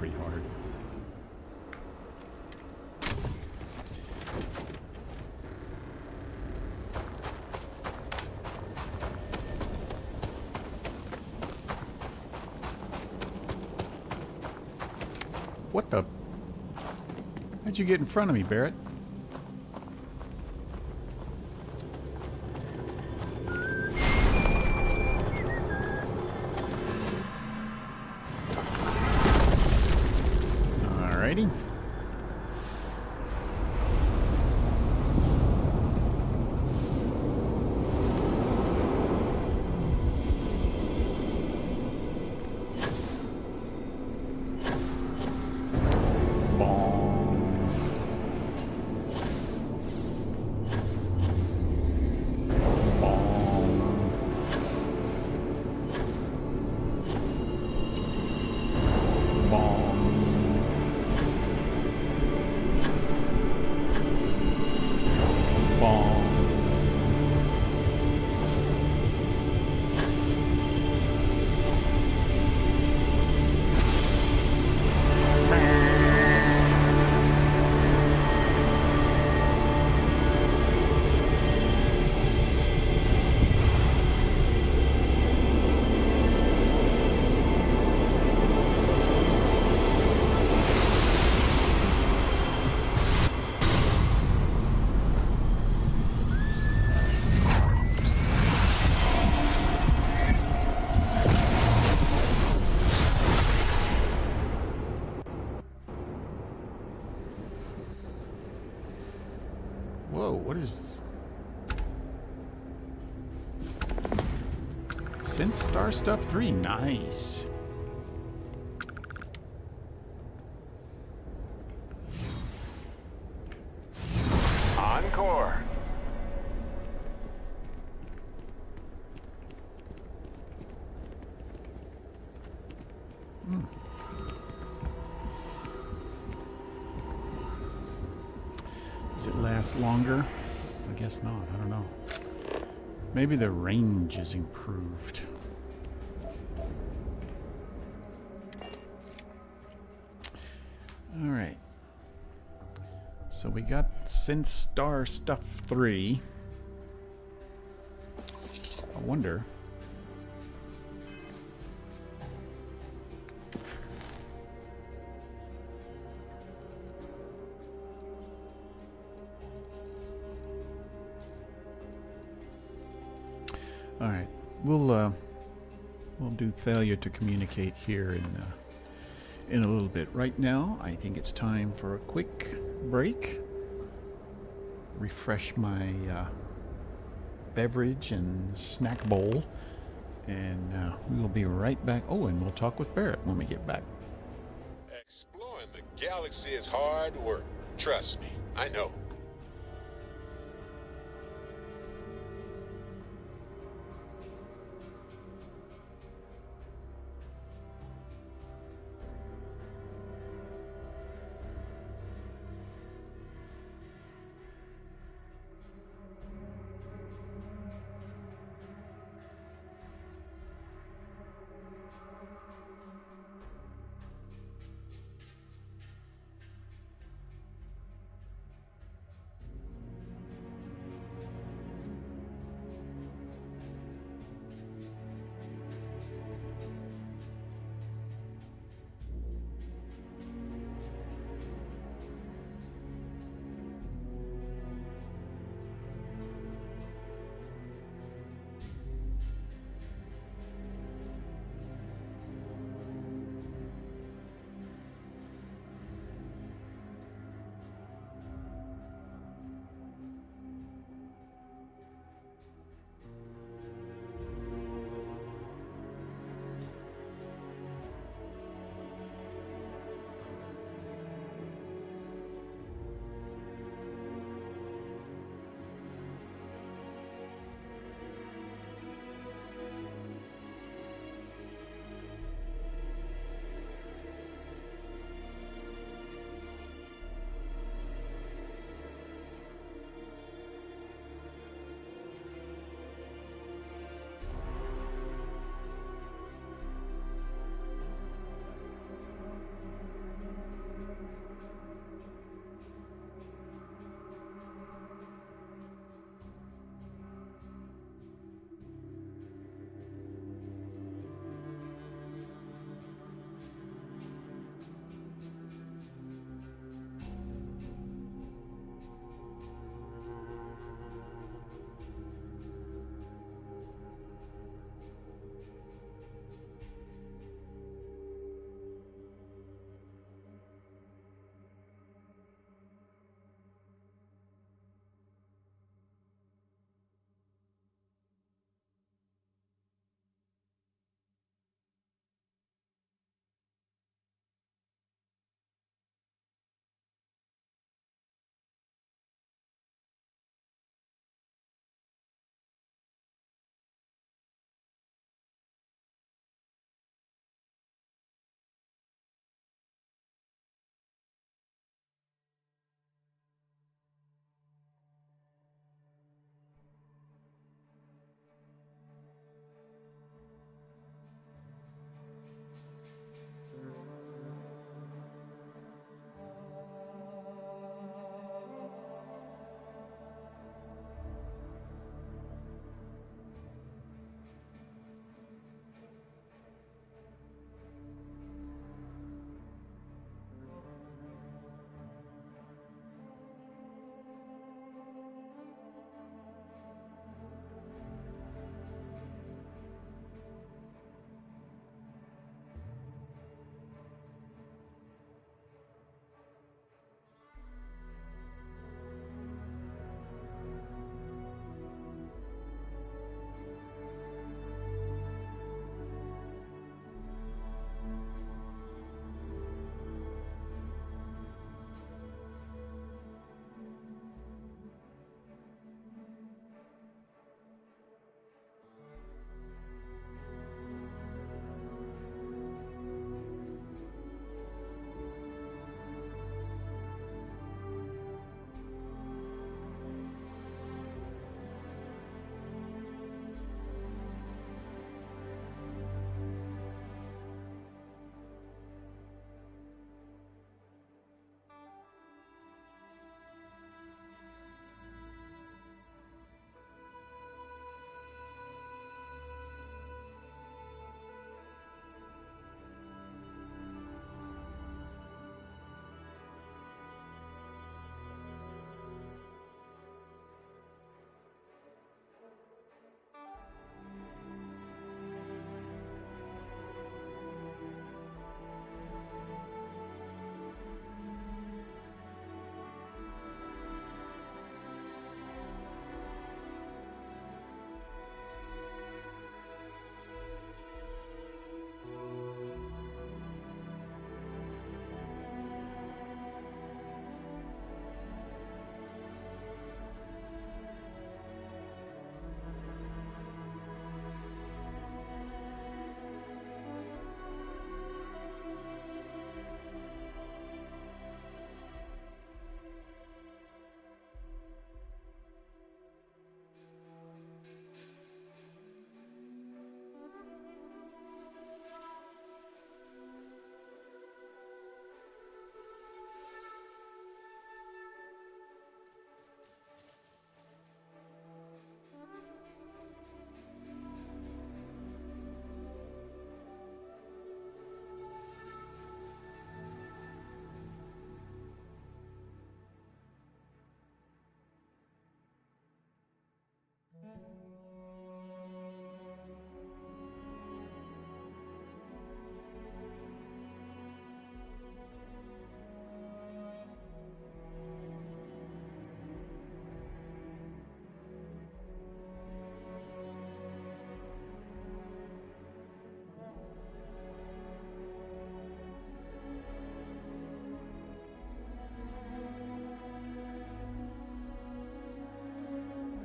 pretty hard. What the? How'd you get in front of me, Barrett? Alrighty. Whoa, what is... Since Star Stuff 3, nice. Encore. Does it last longer? I guess not. I don't know. Maybe the range is improved. All right. So we got Since Star Stuff 3. I wonder. All right, we'll do failure to communicate here in a little bit. Right now, I think it's time for a quick break. Refresh my beverage and snack bowl, and we will be right back. Oh, and we'll talk with Barrett when we get back. Exploring the galaxy is hard work. Trust me, I know.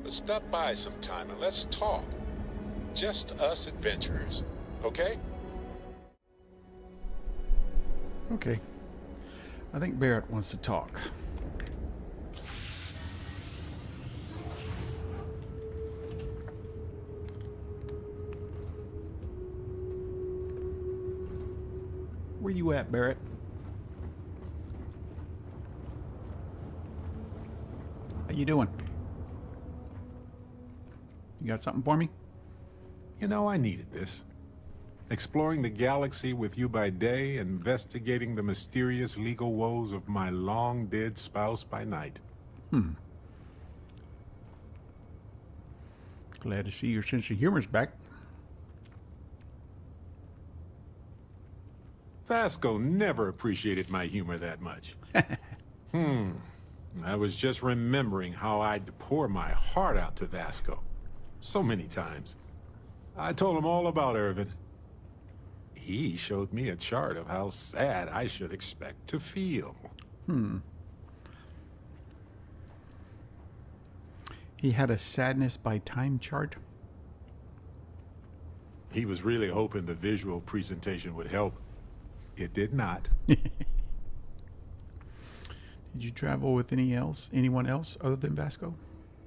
But stop by sometime and let's talk. Just us adventurers, okay? Okay. I think Barrett wants to talk. Where you at, Barrett? How you doing? You got something for me? You know, I needed this. Exploring the galaxy with you by day, investigating the mysterious legal woes of my long-dead spouse by night. Glad to see your sense of humor's back. Vasco never appreciated my humor that much. I was just remembering how I'd pour my heart out to Vasco. So many times. I told him all about Irvin. He showed me a chart of how sad I should expect to feel. He had a sadness by time chart? He was really hoping the visual presentation would help. It did not. Did you travel with anyone else other than Vasco?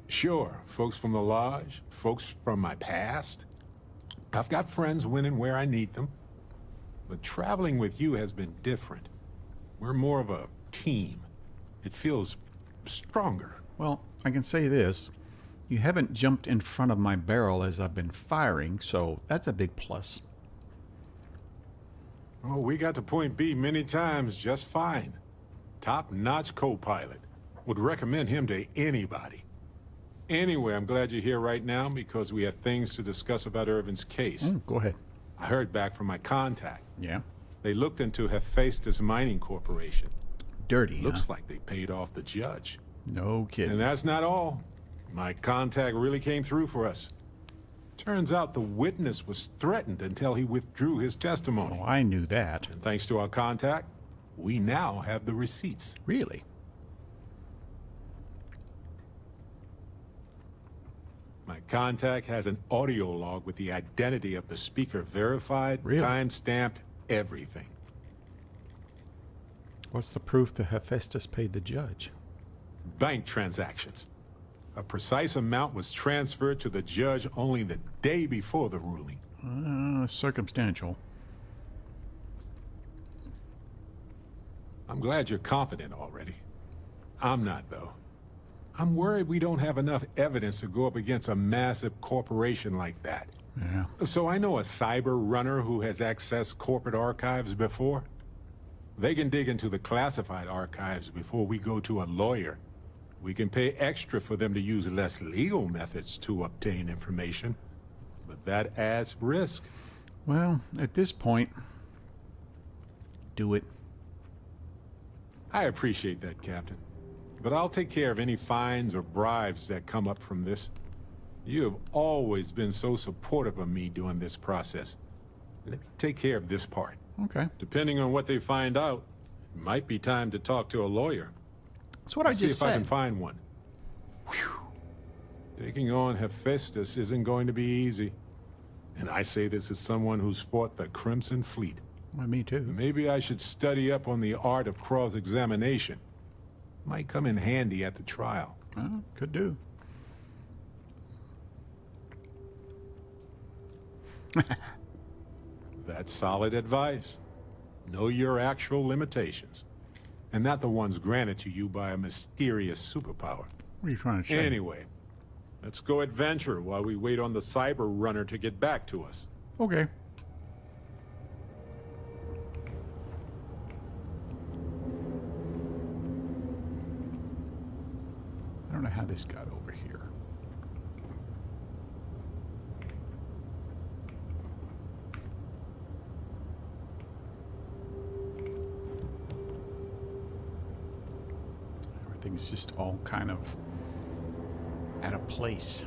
Sure, folks from the lodge, folks from my past. I've got friends when and where I need them. But traveling with you has been different. We're more of a team. It feels stronger. Well, I can say this. You haven't jumped in front of my barrel as I've been firing, so that's a big plus. Oh, we got to point B many times just fine. Top-notch co-pilot. Would recommend him to anybody. Anyway, I'm glad you're here right now because we have things to discuss about Irvin's case. Go ahead. I heard back from my contact. Yeah? They looked into Hephaestus Mining Corporation. Dirty, Looks like they paid off the judge. No kidding. And that's not all. My contact really came through for us. Turns out the witness was threatened until he withdrew his testimony. Oh, I knew that. And thanks to our contact, we now have the receipts. Really? My contact has an audio log with the identity of the speaker verified, time-stamped, everything. What's the proof that Hephaestus paid the judge? Bank transactions. A precise amount was transferred to the judge only the day before the ruling. Circumstantial. I'm glad you're confident already. I'm not, though. I'm worried we don't have enough evidence to go up against a massive corporation like that. Yeah. So I know a cyber runner who has accessed corporate archives before. They can dig into the classified archives before we go to a lawyer. We can pay extra for them to use less legal methods to obtain information, but that adds risk. Well, at this point, do it. I appreciate that, Captain. But I'll take care of any fines or bribes that come up from this. You have always been so supportive of me during this process. Let me take care of this part. Okay. Depending on what they find out, it might be time to talk to a lawyer. That's what I just see if said. I can find one. Whew. Taking on Hephaestus isn't going to be easy. And I say this as someone who's fought the Crimson Fleet. Well, me too. Maybe I should study up on the art of cross-examination. Might come in handy at the trial. Could do. That's solid advice. Know your actual limitations. And not the ones granted to you by a mysterious superpower. What are you trying to say? Anyway, let's go adventure while we wait on the cyber runner to get back to us. Okay. I don't know how this got over here. Everything's just all kind of at a place.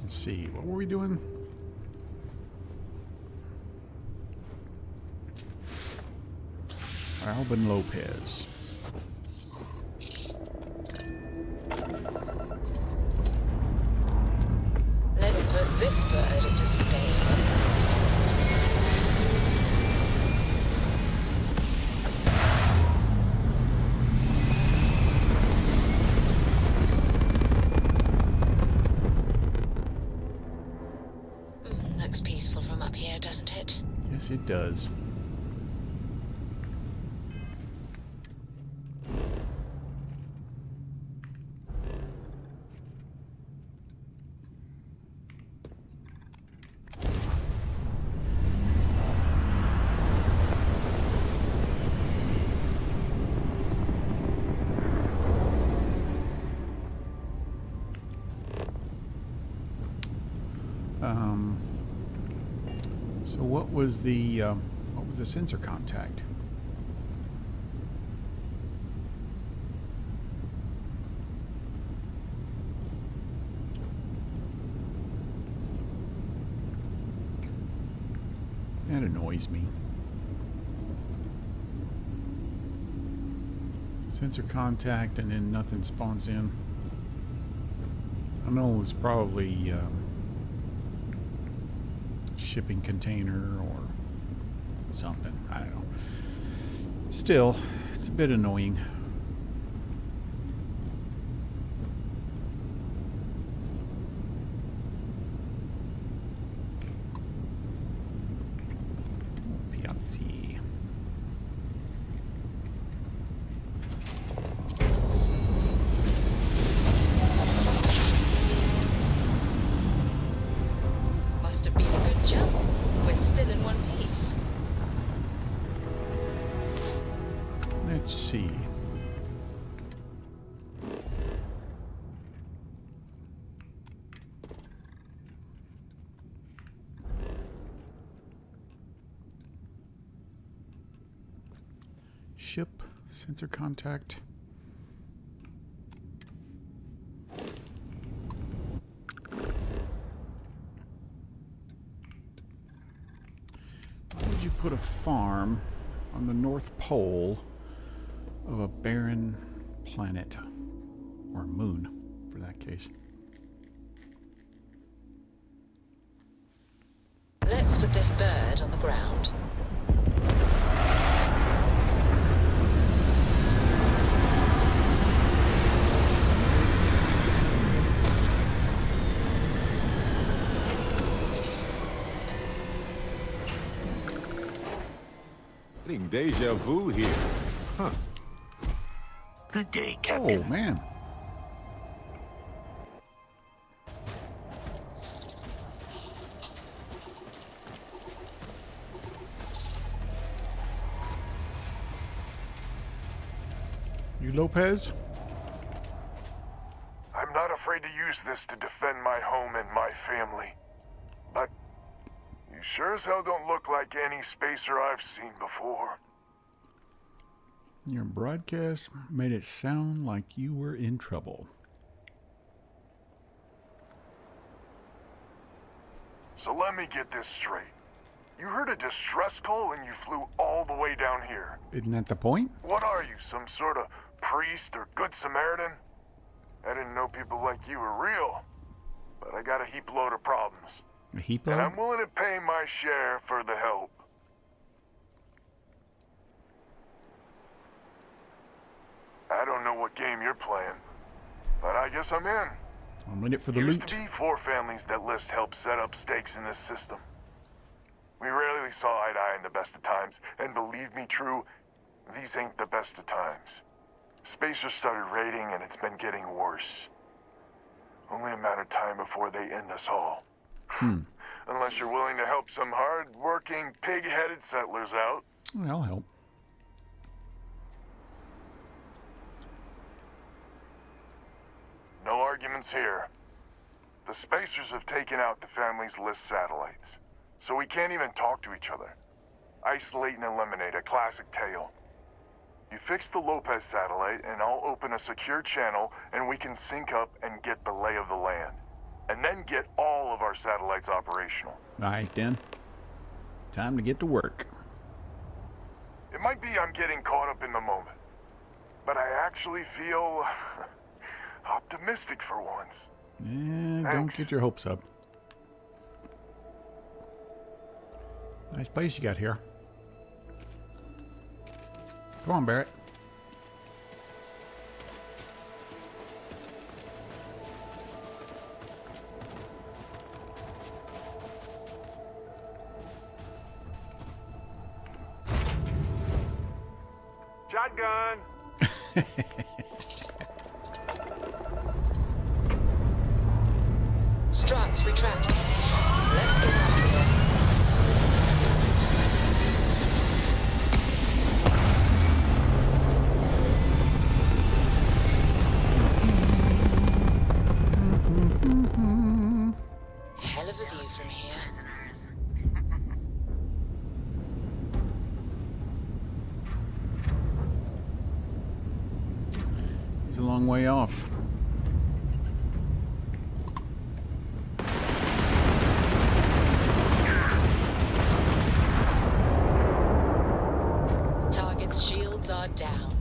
Let's see, what were we doing? Alvin Lopez. Let's put this bird into space. Looks peaceful from up here, doesn't it? Yes, it does. So what was the sensor contact? That annoys me. Sensor contact and then nothing spawns in. I know it was probably shipping container or something. I don't know. Still, it's a bit annoying. Piazzi. Must have been a good jump. We're still in one piece. Let's see. Ship, sensor contact. Why would you put a farm on the North Pole of a barren planet? Or moon, for that case. Let's put this bird on the ground. Getting deja vu here. Huh. Good day, Captain. Oh, man. You Lopez? I'm not afraid to use this to defend my home and my family. But you sure as hell don't look like any spacer I've seen before. Your broadcast made it sound like you were in trouble. So let me get this straight. You heard a distress call and you flew all the way down here. Isn't that the point? What are you, some sort of priest or good Samaritan? I didn't know people like you were real, but I got a heap load of problems. A heap And load? I'm willing to pay my share for the help. I don't know what game you're playing, but I guess I'm in. I'm in it for the Used loot. to be 4 families that list help set up stakes in this system. We rarely saw eye to eye in the best of times, and believe me, True, these ain't the best of times. Spacers started raiding, and it's been getting worse. Only a matter of time before they end us all. Unless you're willing to help some hard-working, pig-headed settlers out. I'll help. No arguments here. The Spacers have taken out the family's list satellites, so we can't even talk to each other. Isolate and eliminate, a classic tale. You fix the Lopez satellite, and I'll open a secure channel, and we can sync up and get the lay of the land. And then get all of our satellites operational. All right, then. Time to get to work. It might be I'm getting caught up in the moment, but I actually feel optimistic for once. Yeah, don't get your hopes up. Nice place you got here. Go on, Barrett. Shotgun! Struts, retract. Let's get out of here. Hell of a view from here. He's a long way off. Target's shields are down.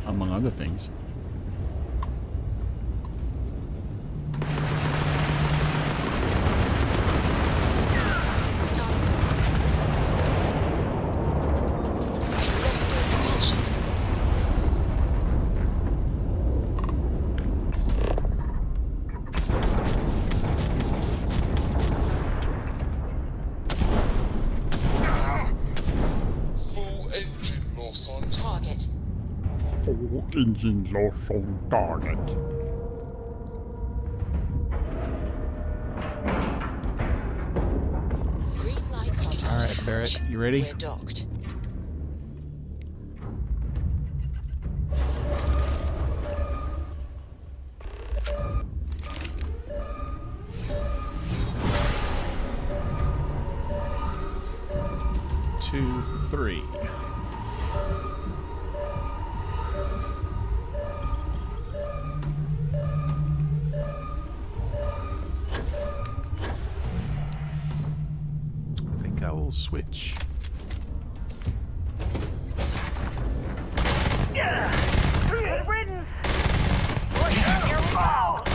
Among other things. Full engine loss on target. Green lights on. All right, Barrett, you ready? We're docked. Two, three. Switch. Good riddance! Look at your balls!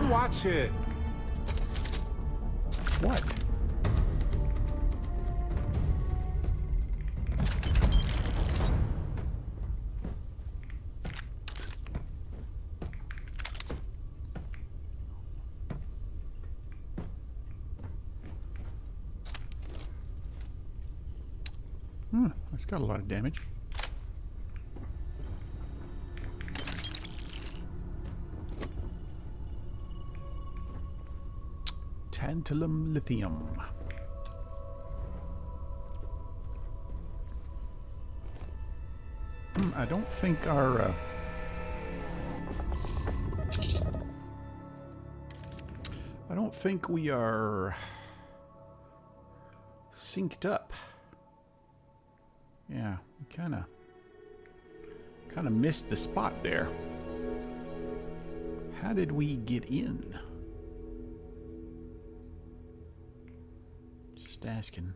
Watch it! What? That's got a lot of damage. Tantalum lithium. I don't think our I don't think we are synced up. Yeah, we kind of missed the spot there. How did we get in? Just asking.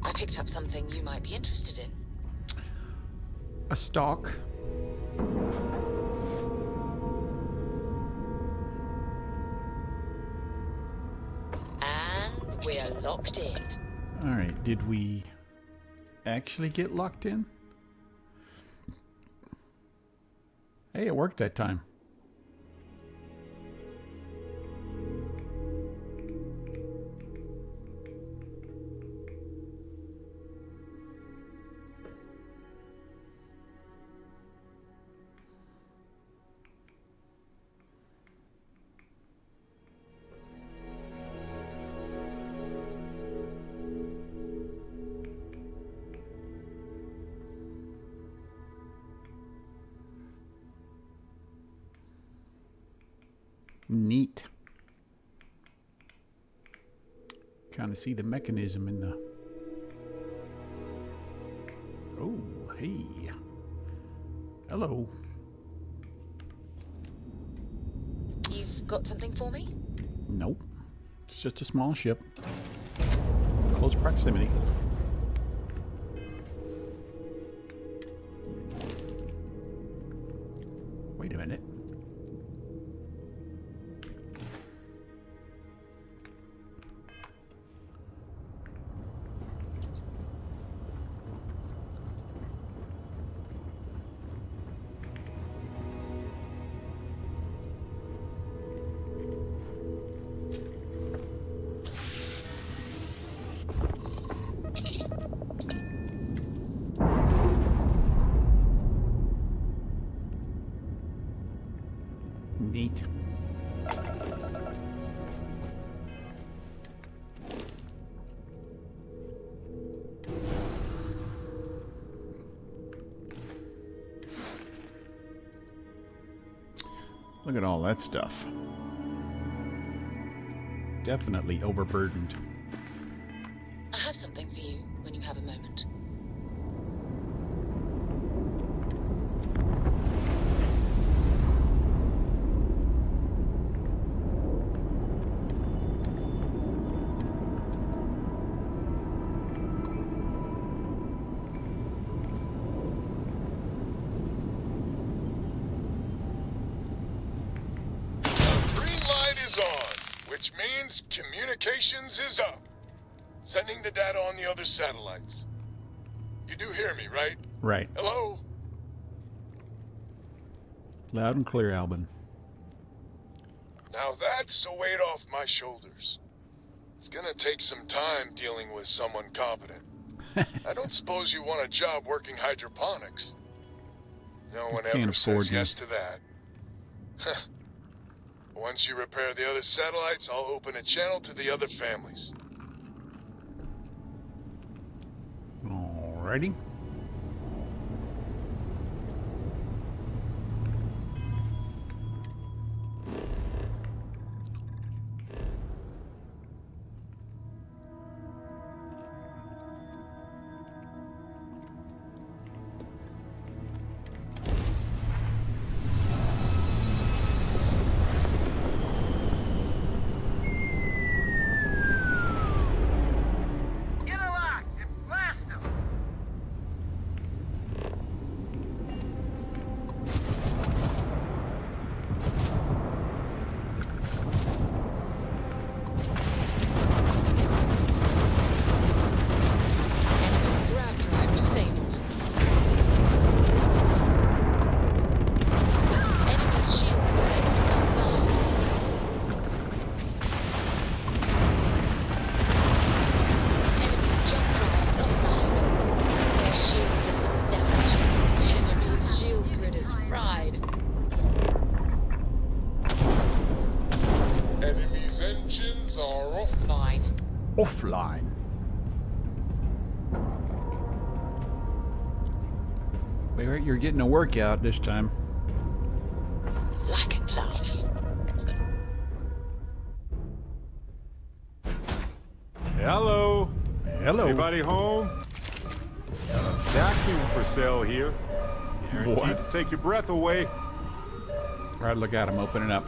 I picked up something you might be interested in. A stalk. And we're locked in. All right, did we actually get locked in? Hey, it worked that time. Neat. Kind of see the mechanism in the... Oh, hey. Hello. You've got something for me? Nope. It's just a small ship. Close proximity. Wait a minute. Neat. Look at all that stuff. Definitely overburdened. I have something for you when you have a moment. Which means communications is up. Sending the data on the other satellites. You do hear me, right? Right. Hello? Loud and clear, Albin. Now that's a weight off my shoulders. It's gonna take some time dealing with someone competent. I don't suppose you want a job working hydroponics. No one ever says yes to that. Once you repair the other satellites, I'll open a channel to the other families. Alrighty. Offline. Wait, you're getting a workout this time. Like a glove. Hello. Hello. Anybody home? Vacuum for sale here. Guaranteed to take your breath away. Right, look at him opening up.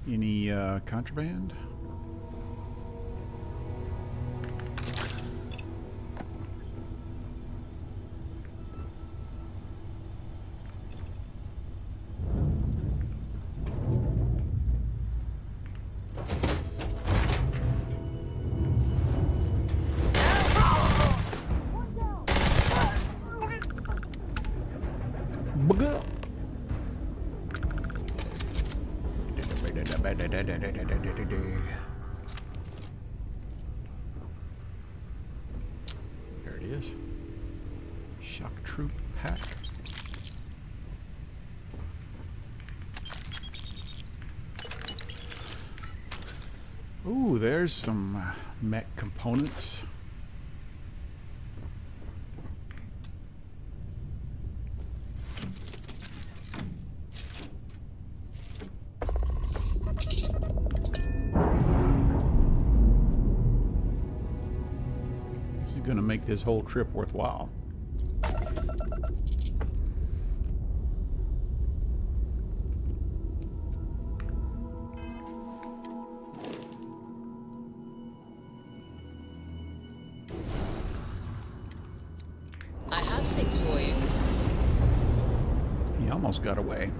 Any contraband? There it is. Shock troop pack. Ooh, there's some mech components. This is going to make this whole trip worthwhile. I have things for you. He almost got away.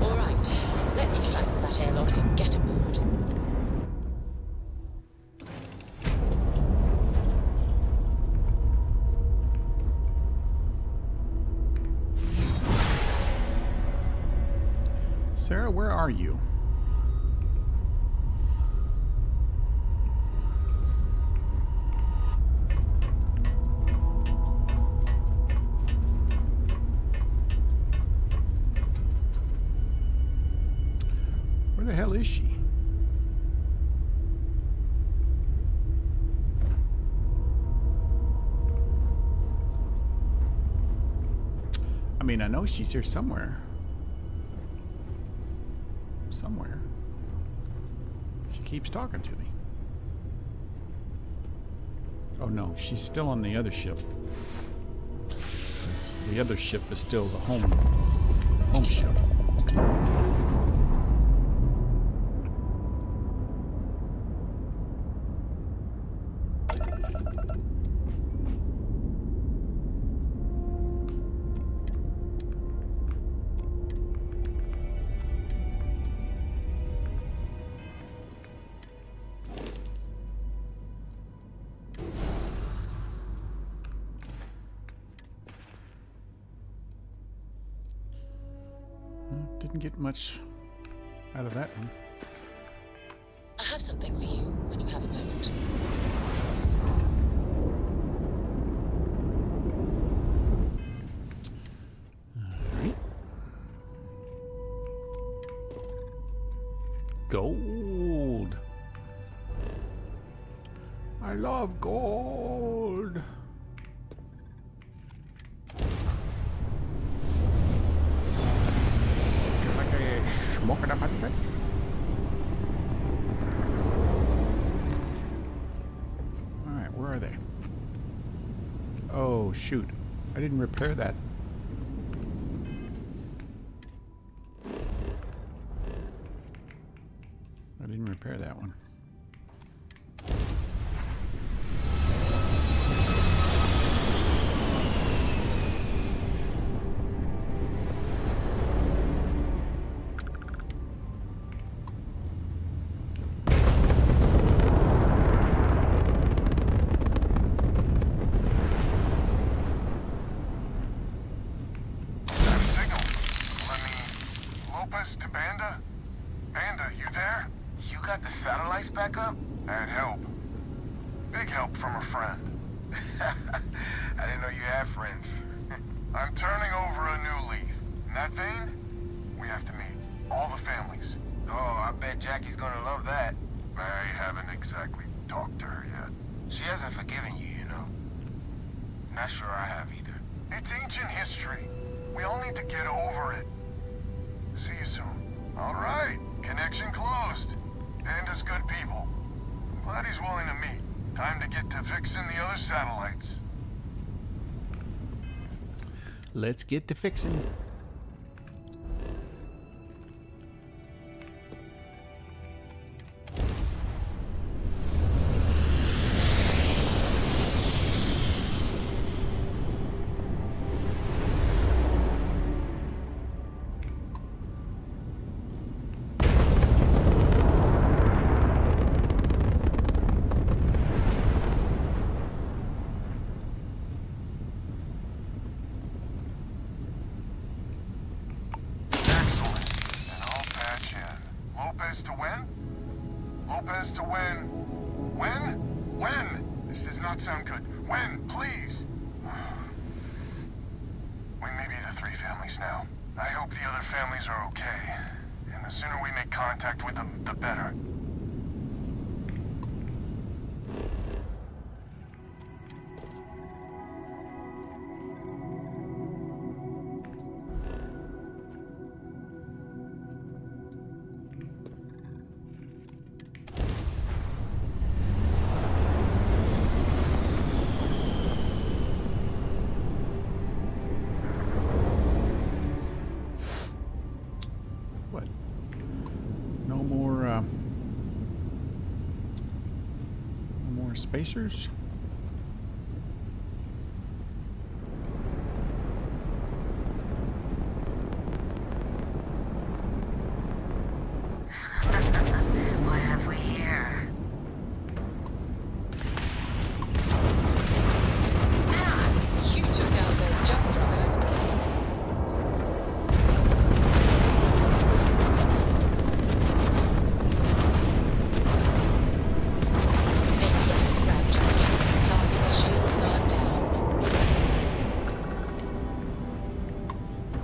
All right, let's track that airlock and get aboard. Sarah, where are you? Where the hell is she? I mean, I know she's here somewhere. Somewhere. She keeps talking to me. Oh no, she's still on the other ship. The other ship is still the home ship. Didn't get much out of that one. I have something for you when you have a moment. Alright. Gold. I love gold. Smoking up on it. Alright, where are they? Oh, shoot. I didn't repair that. I didn't repair that one. Let's get to fixing. We may be the three families. now. I hope the other families are okay. And the sooner we make contact with them, the better. Spacers? What have we here? You took out their jump drive.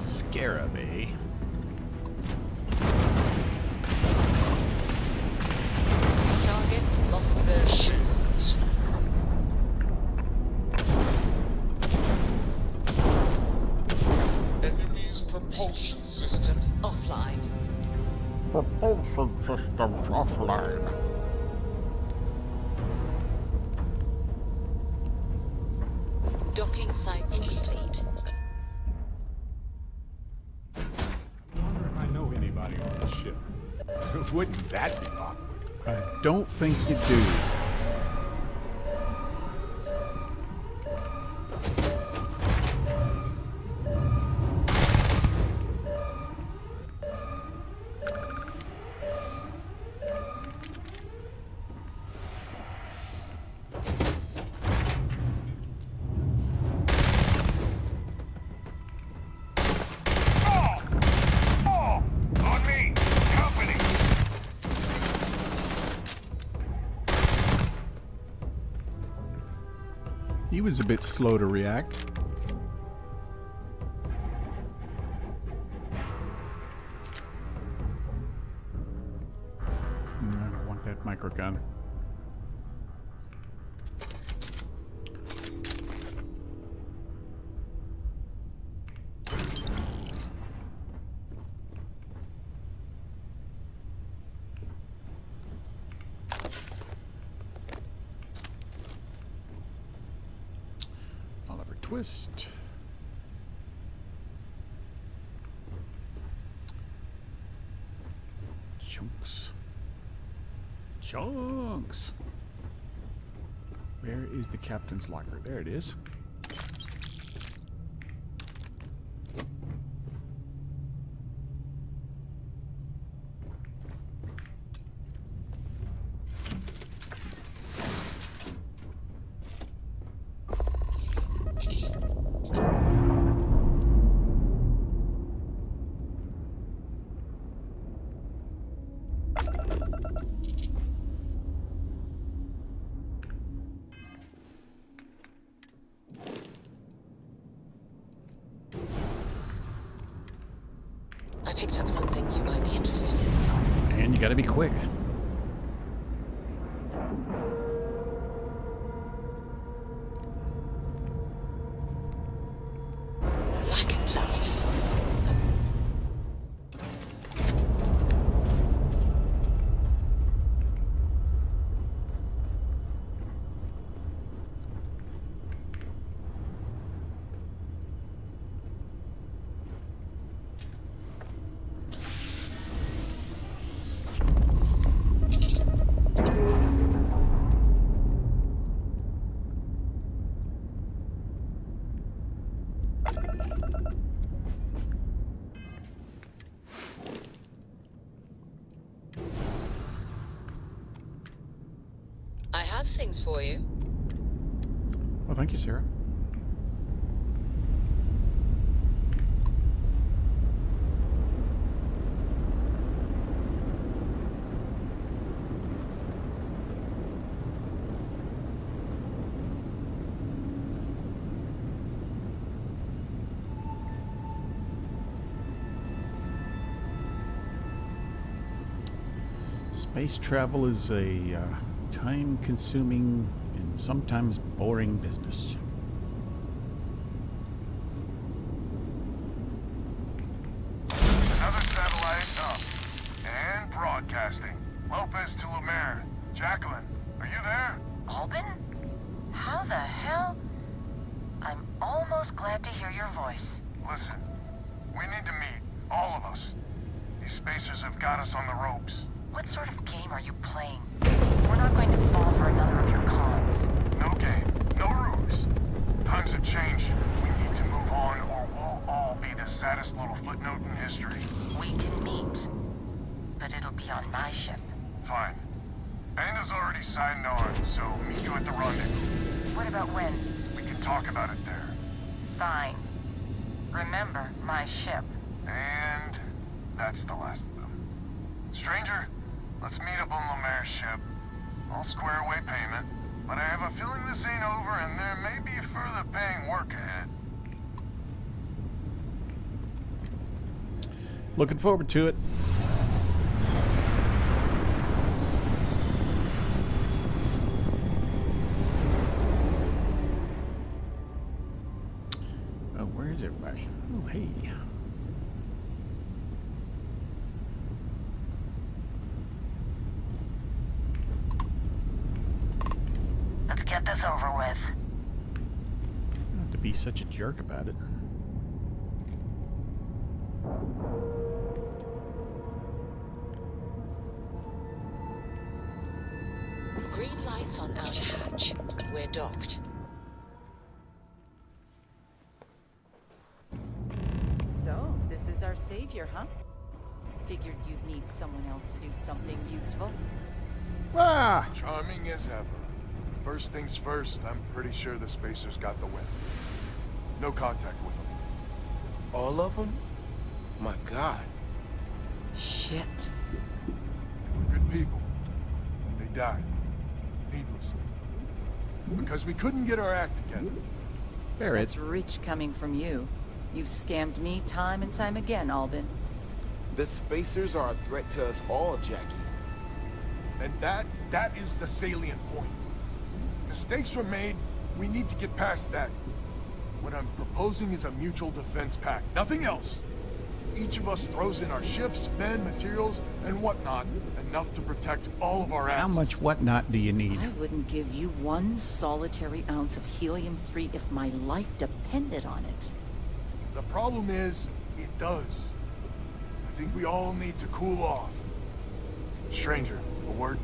Scarab, eh? Targets lost their shields. Enemy's propulsion systems offline. Propulsion systems offline. Docking cycle complete. Anybody on the ship. Wouldn't that be awkward? I don't think you do. He was a bit slow to react. I don't want that microgun. Twist. Chunks. Chunks. Where is the captain's locker? There it is. I picked up something you might be interested in. And you gotta be quick. Lack of love. I have things for you. Well, thank you, Sarah. Space travel is a time-consuming and sometimes boring business. Another satellite up. And broadcasting. Lopez to Lemaire. Jacqueline, are you there? Albin? How the hell? I'm almost glad to hear your voice. Listen, we need to meet. All of us. These spacers have got us on the ropes. What sort of game are you playing? We're not going to fall for another of your cons. No game. No ruse. Times have changed. We need to move on or we'll all be the saddest little footnote in history. We can meet, but it'll be on my ship. Fine. Banda's already signed on, so meet you at the rendezvous. What about when? We can talk about it there. Fine. Remember, my ship. And that's the last of them. Stranger, let's meet up on Lemaire's ship. I'll square away payment, but I have a feeling this ain't over and there may be further paying work ahead. Looking forward to it. Oh, where is everybody? Oh, hey. Let's get this over with. Don't have to be such a jerk about it. Green lights on outer hatch. We're docked. So, this is our savior, huh? Figured you'd need someone else to do something useful. Ah! Charming as ever. First things first, I'm pretty sure the spacers got the win. No contact with them. All of them? My God. Shit. They were good people. And they died. Needlessly. Because we couldn't get our act together. Barrett. That's rich coming from you. You've scammed me time and time again, Albin. The spacers are a threat to us all, Jackie. And that is the salient point. Mistakes were made. We need to get past that. What I'm proposing is a mutual defense pact. Nothing else. Each of us throws in our ships, men, materials, and whatnot. Enough to protect all of our assets. How much whatnot do you need? I wouldn't give you one solitary ounce of helium-3 if my life depended on it. The problem is, it does. I think we all need to cool off. Stranger, a word?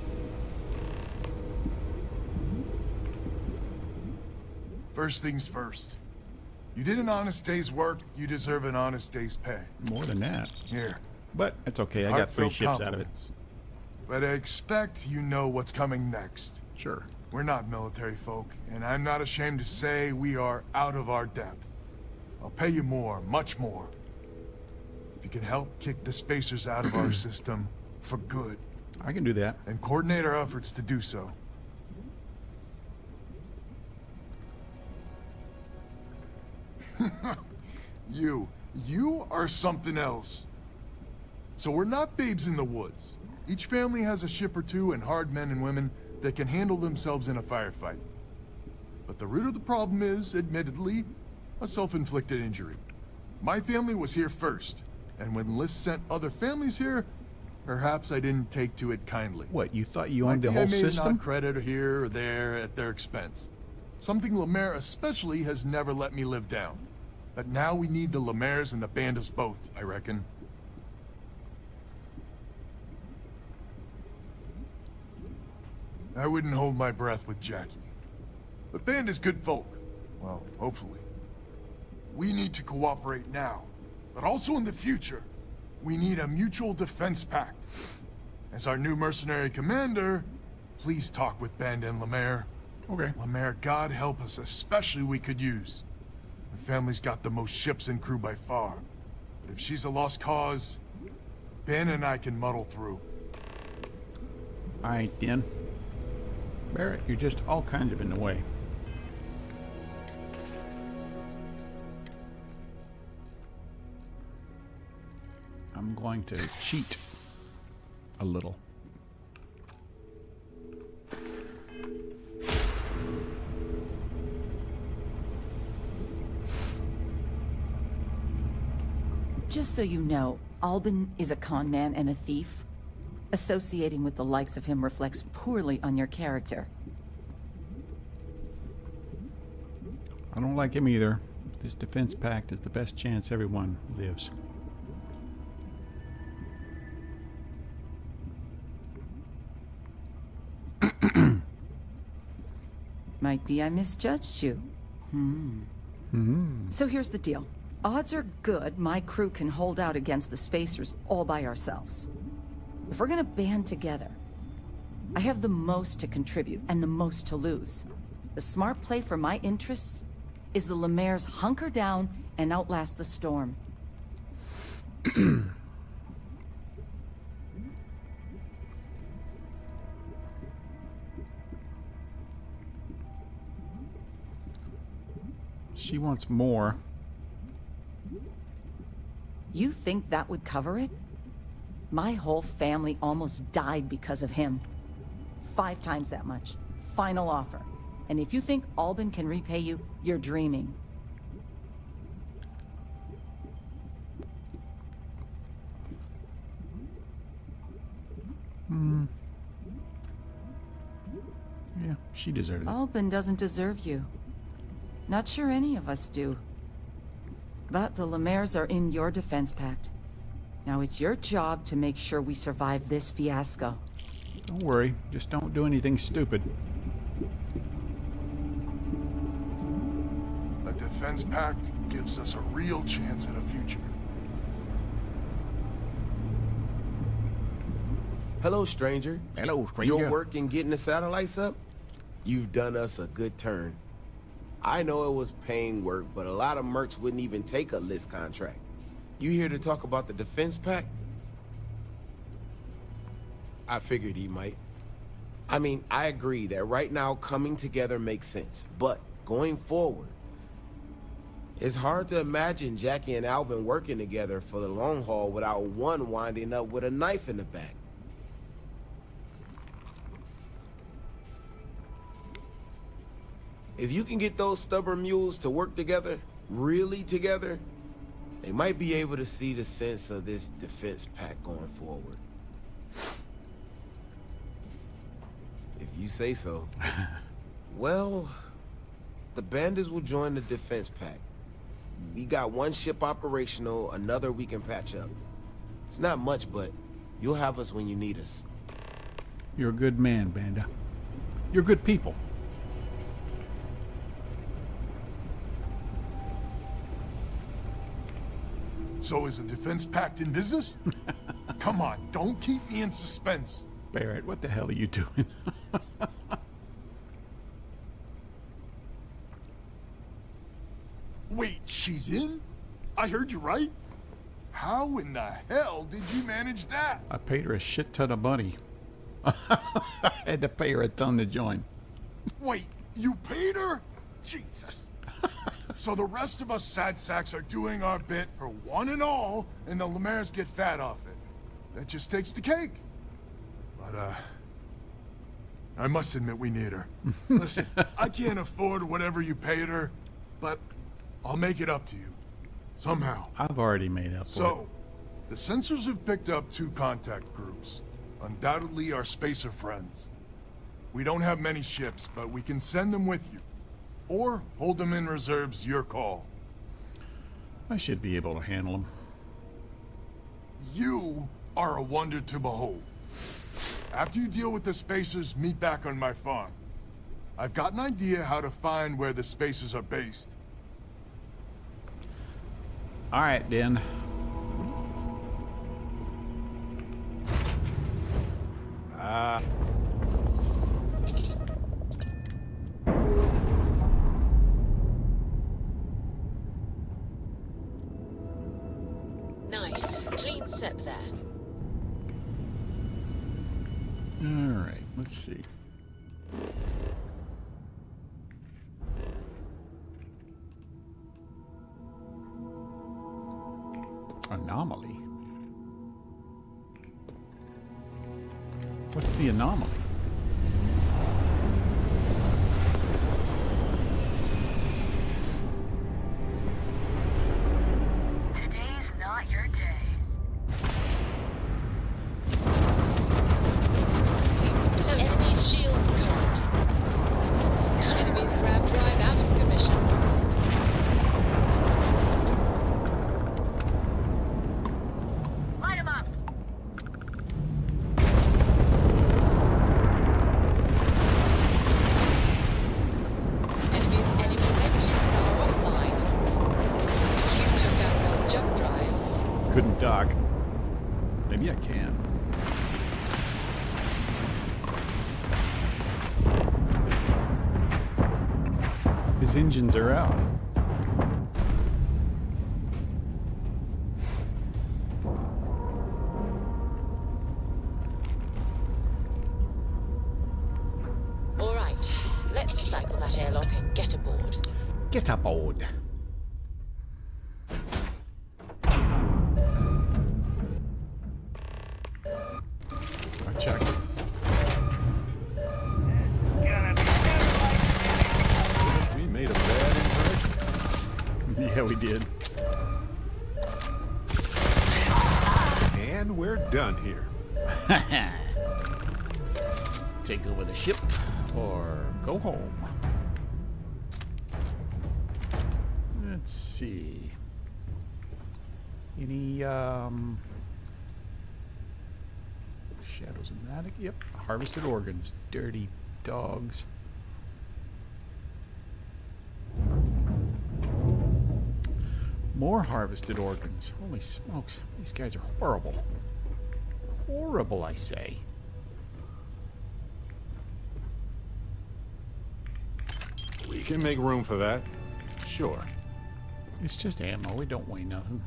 First things first. You did an honest day's work, you deserve an honest day's pay. More than that. Here. But it's okay, I got 3 Heartfelt ships out of it. compliments. But I expect you know what's coming next. Sure. We're not military folk, and I'm not ashamed to say we are out of our depth. I'll pay you more, much more. If you can help kick the spacers out of our system for good. I can do that. And coordinate our efforts to do so. You are something else. So we're not babes in the woods. Each family has a ship or two and hard men and women that can handle themselves in a firefight. But the root of the problem is, admittedly, a self-inflicted injury. My family was here first, and when Liz sent other families here, perhaps I didn't take to it kindly. What, you thought you owned the I whole may system? not credit here or there at their expense. Something Lemaire especially has never let me live down. But now we need the Lemaires and the Bandas both, I reckon. I wouldn't hold my breath with Jackie. But Banda's good folk. Well, hopefully. We need to cooperate now. But also in the future, we need a mutual defense pact. As our new mercenary commander, please talk with Banda and Lemaire. Okay. Lemaire, God help us, especially we could use. Her family's got the most ships and crew by far. But if she's a lost cause, Ben and I can muddle through. Alright, then. Barrett, you're just all kinds of in the way. I'm going to cheat a little. Just so you know, Albin is a con man and a thief. Associating with the likes of him reflects poorly on your character. I don't like him either. This defense pact is the best chance everyone lives. Might be I misjudged you. So here's the deal. Odds are good my crew can hold out against the Spacers all by ourselves. If we're gonna band together, I have the most to contribute and the most to lose. The smart play for my interests is the Lemaire's hunker down and outlast the storm. She wants more. You think that would cover it? My whole family almost died because of him. 5 times that much. Final offer. And if you think Albin can repay you, you're dreaming. Yeah, she deserves it. Albin doesn't deserve you. Not sure any of us do. But the Lemaire's are in your defense pact. Now it's your job to make sure we survive this fiasco. Don't worry, just don't do anything stupid. A defense pact gives us a real chance at a future. Hello, stranger. Hello, stranger. Your work in getting the satellites up? You've done us a good turn. I know it was paying work, but a lot of mercs wouldn't even take a list contract. You here to talk about the defense pact? I figured he might. I mean, I agree that right now coming together makes sense, but going forward, it's hard to imagine Jackie and Alvin working together for the long haul without one winding up with a knife in the back. If you can get those stubborn mules to work together, really together, they might be able to see the sense of this defense pact going forward. If you say so. Well, the bandits will join the defense pact. We got one ship operational, another we can patch up. It's not much, but you'll have us when you need us. You're a good man, Banda. You're good people. So is the defense pact in business? Come on, don't keep me in suspense. Barrett, what the hell are you doing? Wait, she's in? I heard you right? How in the hell did you manage that? I paid her a shit ton of money. I had to pay her a ton to join. Wait, you paid her? Jesus. So the rest of us sad sacks are doing our bit for one and all, and the Lemaire's get fat off it. That just takes the cake. But, I must admit we need her. Listen, I can't afford whatever you paid her, but I'll make it up to you. Somehow. I've already made up for it. So, the sensors have picked up 2 contact groups. Undoubtedly our spacer friends. We don't have many ships, but we can send them with you. Or hold them in reserves, your call. I should be able to handle them. You are a wonder to behold. After you deal with the Spacers, meet back on my farm. I've got an idea how to find where the Spacers are based. All right, then. Nice. Clean sep there. All right, let's see. Anomaly? What's the anomaly? Today's not not your day. Enemy's shield gone. Enemy's grab drive out of commission. Light him up. Enemy's engines are offline. You took out one jump drive. Couldn't dock. Maybe I can. His engines are out. All right, let's cycle that airlock and get aboard. Get aboard. I checked. Guess we made a bad impression. Yeah, we did. And we're done here. Take over the ship or go home. Let's see. Any shadows in that? Yep. Harvested organs. Dirty dogs. More harvested organs. Holy smokes. These guys are horrible. Horrible, I say. We can make room for that. Sure. It's just ammo. It don't weigh nothing.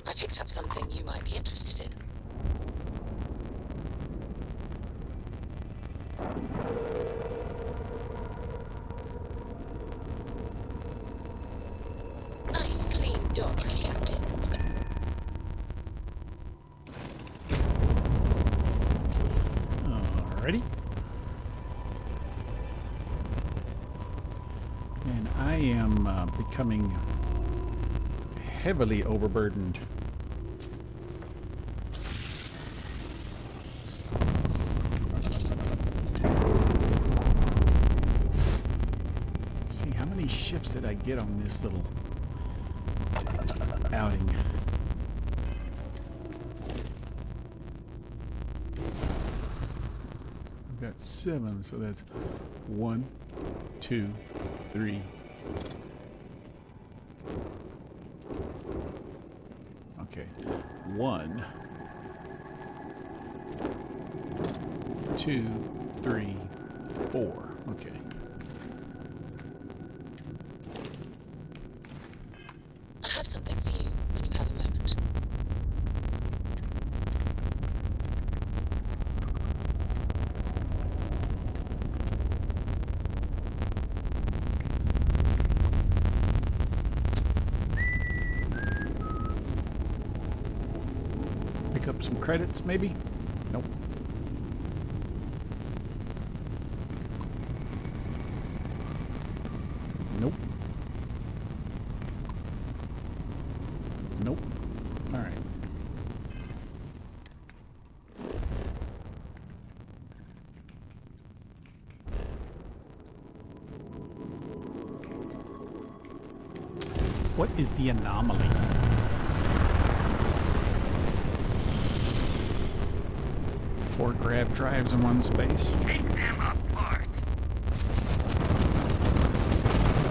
I picked up something you might be interested in. Nice clean dock, Captain. Alrighty. And I am becoming heavily overburdened. Let's see, how many ships did I get on this little outing? I've got 7, so that's 1, 2, 3. Okay, 1, 2, 3, 4. Okay. I have something for you when you have a moment. Pick up some credits, maybe? Nope. Nope. Nope. All right. What is the anomaly? Four grab drives in one space. Take them apart.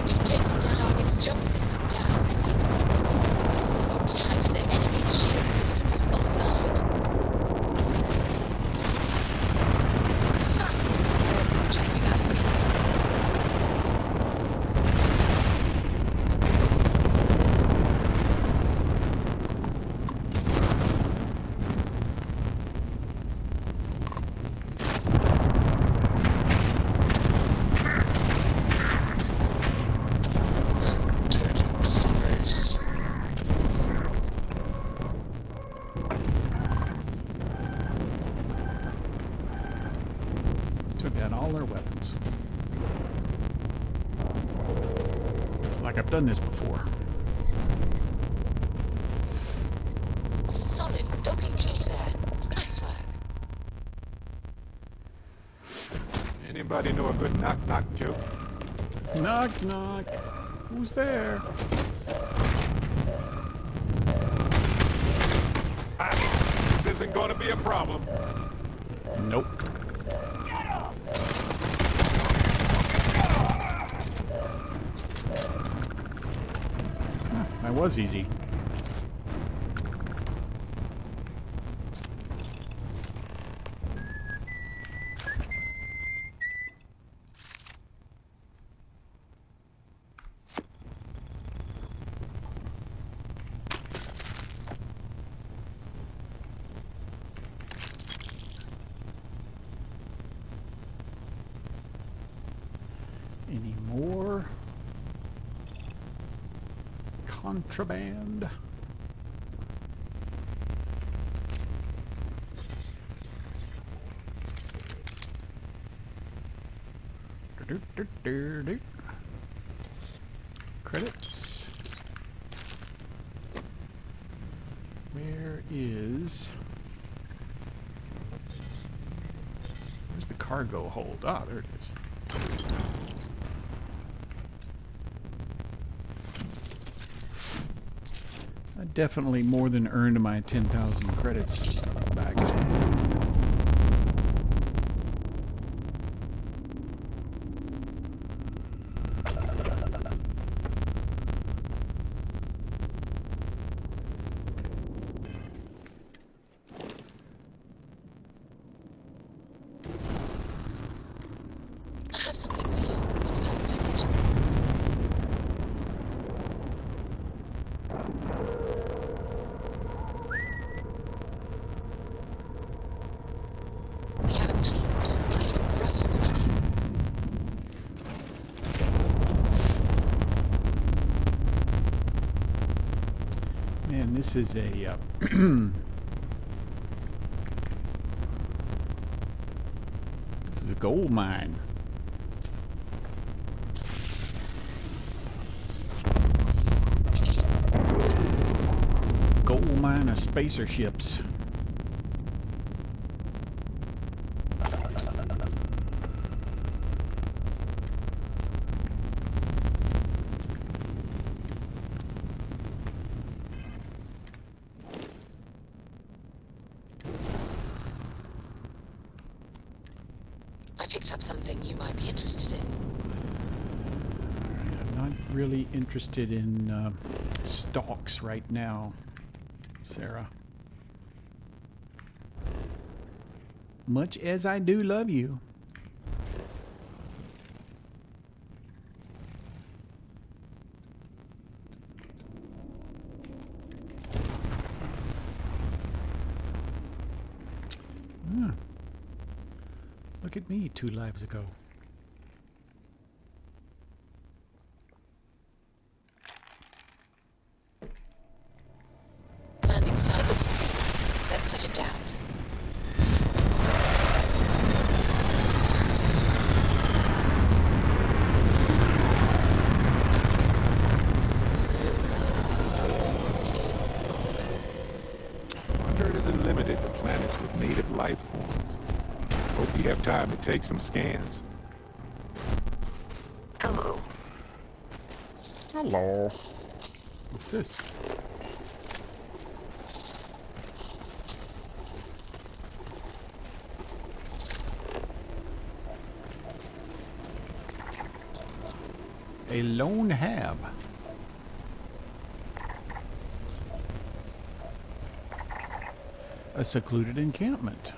You've taken the target's jump system down. You tagged the enemy's shield system as offline. Ha! They're jumping out of I've done this before. Solid docking job there. Nice work. Anybody know a good knock-knock joke? Knock, knock. Who's there? This isn't going to be a problem. Nope. That was easy. Any more contraband? Credits. Where's the cargo hold? Ah, there it is. I definitely more than earned my 10,000 credits back. I have something for you when you have a moment. We have a clean door right in the middle. Man, this is a this is a gold mine. Gold mine of spacer ships. I picked up something you might be interested in. I'm not really interested in stocks right now, Sarah. Much as I do love you. Ah. Look at me 2 lives ago. Landing site looks clean. Let's set it down. Wonder isn't limited to planets with native life forms. Hope you have time to take some scans. Hello. Hello. What's this? A lone hab. A secluded encampment.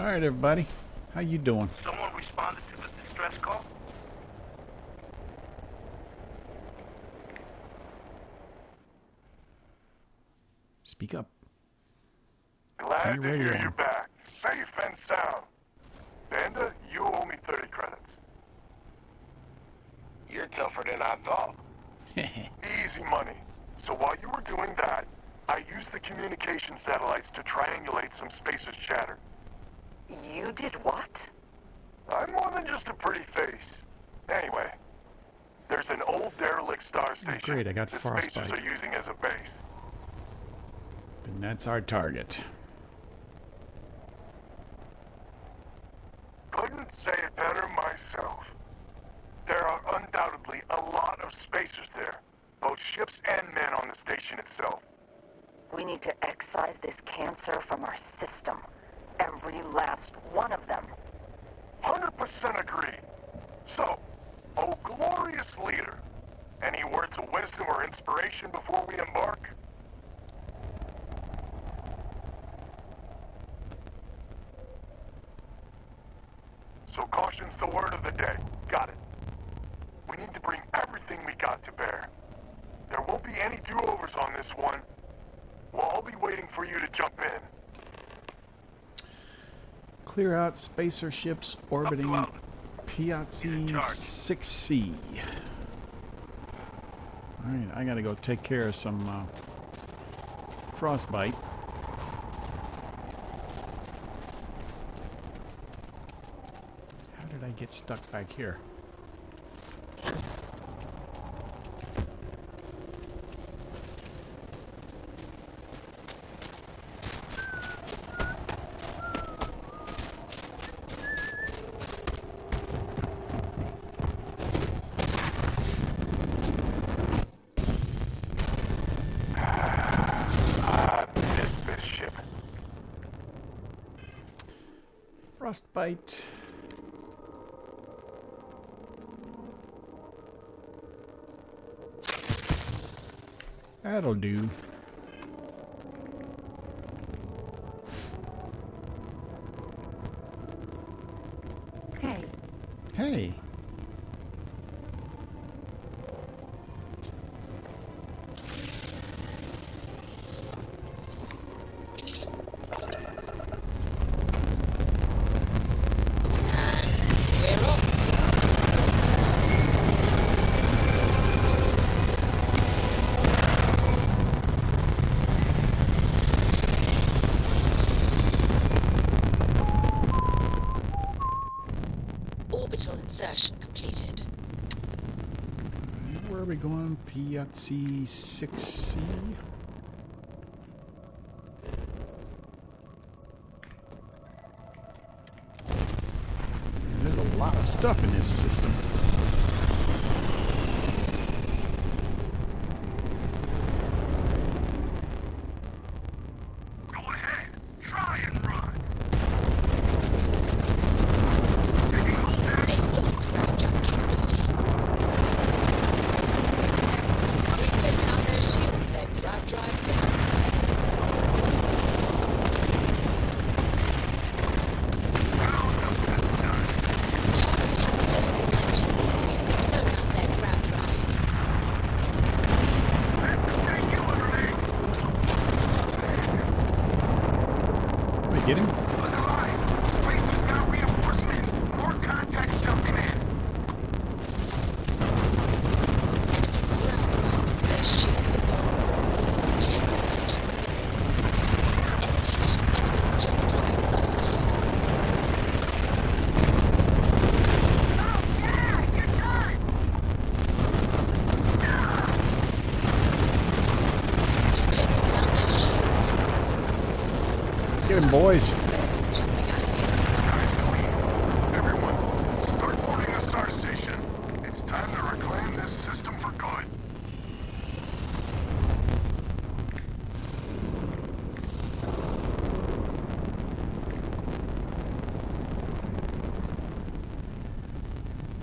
All right, everybody. How you doing? Someone responded to the distress call? Speak up. Glad You're to ready hear on. you're back, safe and sound. Banda, you owe me 30 credits. You're tougher than I thought. Easy money. So while you were doing that, I used the communication satellites to triangulate some spacers' chatter. You did what? I'm more than just a pretty face. Anyway, there's an old derelict star station Great, I got the spacers frostbite. are using as a base. Then that's our target. Couldn't say it better myself. There are undoubtedly a lot of spacers there, both ships and men on the station itself. We need to excise this cancer from our system. Every last one of them. 100% agree. So, oh glorious leader, any words of wisdom or inspiration before we embark? So caution's the word of the day. Got it. We need to bring everything we got to bear. There won't be any do-overs on this one. We'll all be waiting for you to jump in. Clear out spacer ships orbiting Piazzi 6C. Alright, I gotta go take care of some frostbite. How did I get stuck back here? Frostbite. That'll do. Hey. Hey. Orbital insertion completed. Where are we going? Piazzi 6C? There's a lot of stuff in this system. Get him? Get him, boys.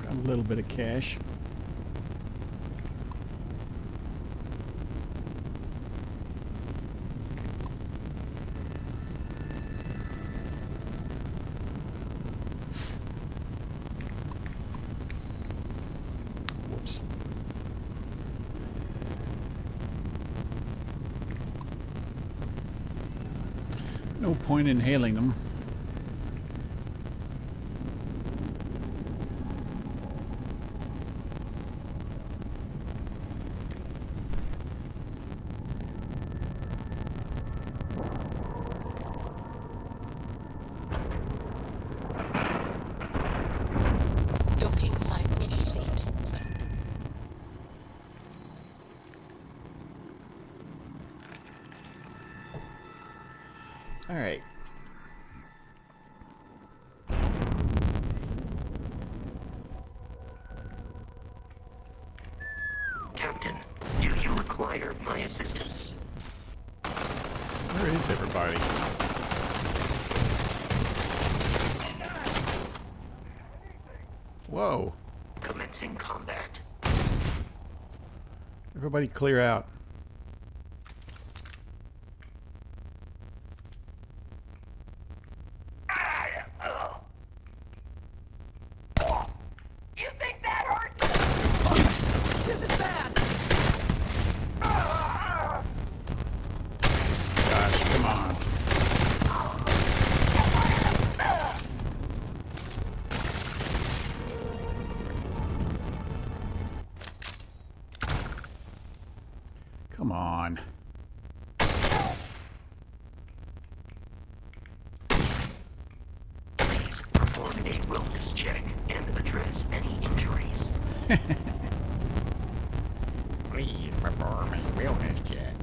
Got a little bit of cash. Whoops. No point in hailing them. Docking cycle complete. All right. Captain, do you require my assistance? Where is everybody? Whoa. Commencing combat. Everybody clear out. You think that hurts? This is bad. Gosh, come on. Come on. Perform a wellness check and address any injuries. Please perform a wellness check.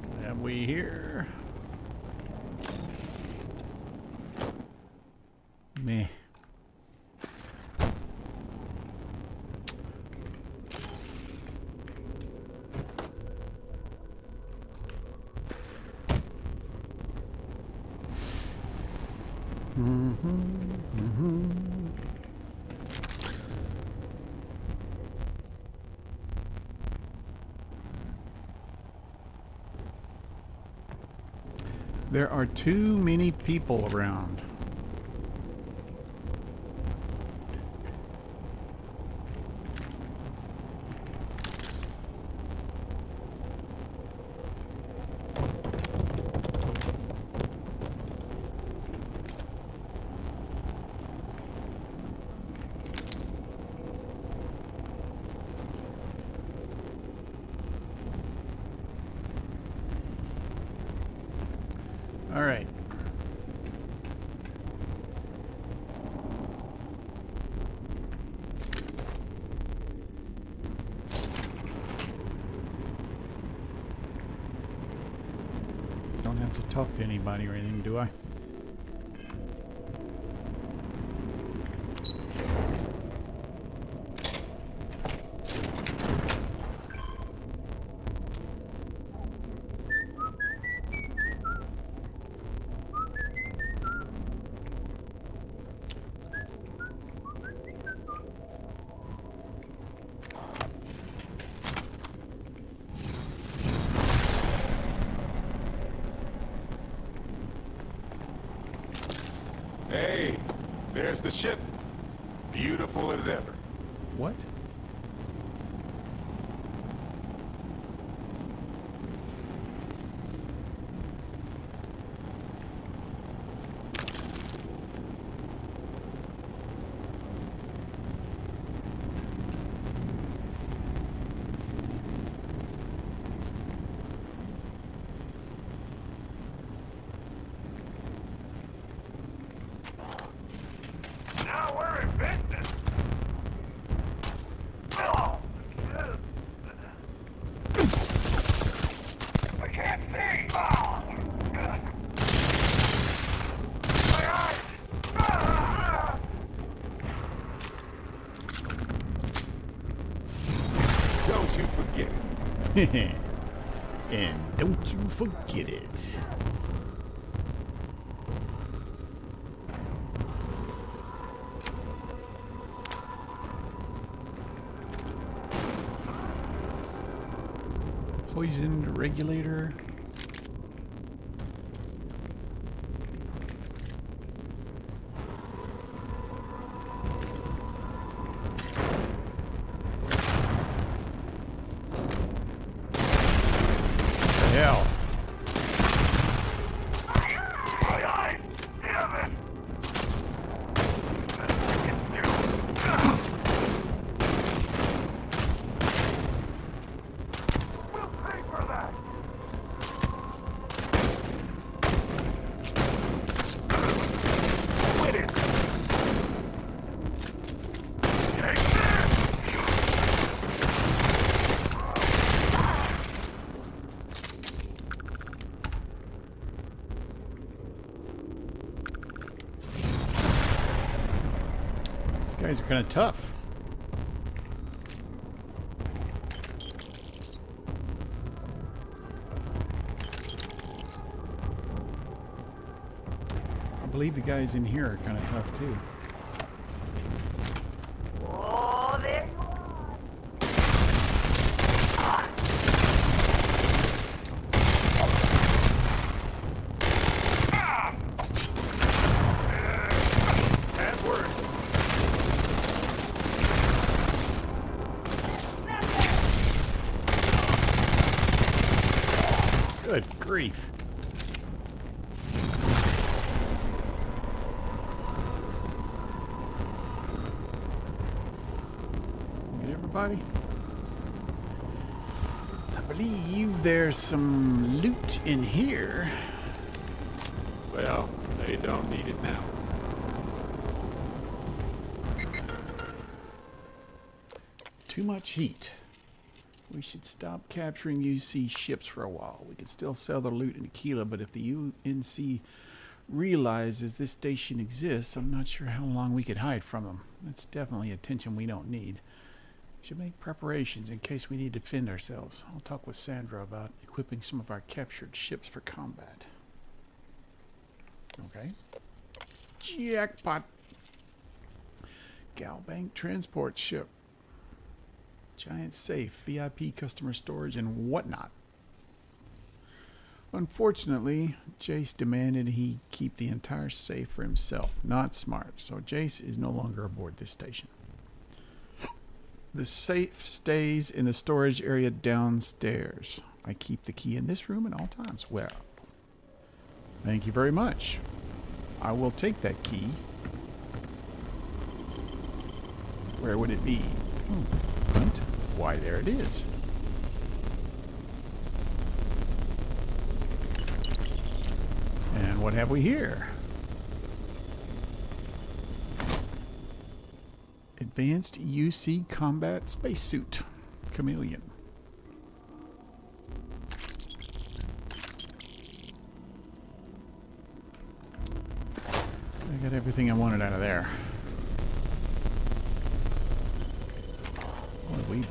What have we here? Meh. There are too many people around. All right. Don't have to talk to anybody or anything, do I? Hey, there's the ship. Beautiful as ever. What? Now we're in business. I can't see. My eyes. Don't you forget it. And don't you forget it. Poisoned regulator. These guys are kind of tough. I believe the guys in here are kind of tough too. Oh, there. At worst. Good grief. Get everybody? I believe there's some loot in here. Well, they don't need it now. Too much heat. We should stop capturing UC ships for a while. We can still sell the loot in Aquila, but if the UNC realizes this station exists, I'm not sure how long we could hide from them. That's definitely attention we don't need. We should make preparations in case we need to defend ourselves. I'll talk with Sandra about equipping some of our captured ships for combat. Okay. Jackpot. Galbank transport ship. Giant safe, VIP customer storage, and whatnot. Unfortunately, Jace demanded he keep the entire safe for himself. Not smart, so Jace is no longer aboard this station. The safe stays in the storage area downstairs. I keep the key in this room at all times. Well, thank you very much. I will take that key. Where would it be? Hunt. Why, there it is. And what have we here? Advanced UC combat spacesuit. Chameleon. I got everything I wanted out of there. Boy, we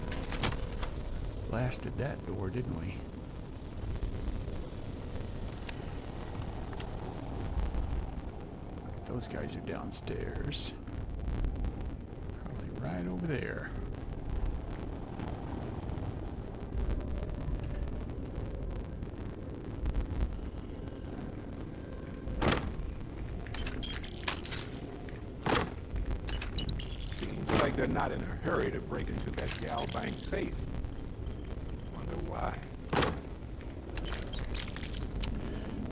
blasted that door, didn't we? Those guys are downstairs. Probably right over there. Seems like they're not in a hurry to break into that Galbank safe. Wonder why.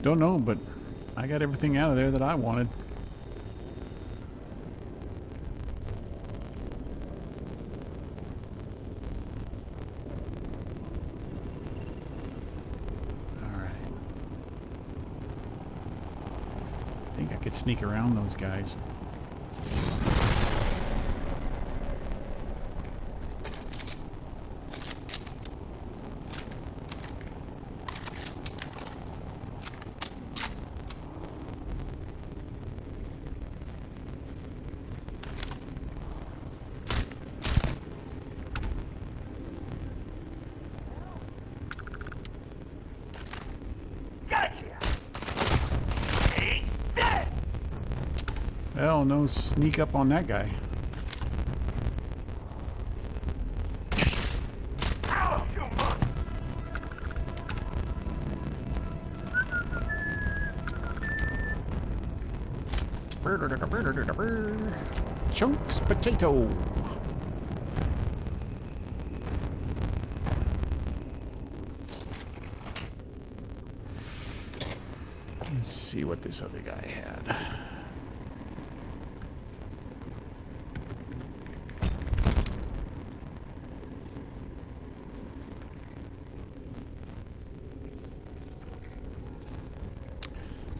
Don't know, but I got everything out of there that I wanted. Alright. I think I could sneak around those guys. Well, no sneak up on that guy. Chunks potato. Let's see what this other guy had.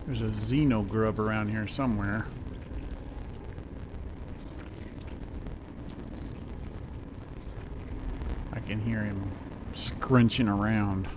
There's a Xeno grub around here somewhere. I can hear him scrunching around.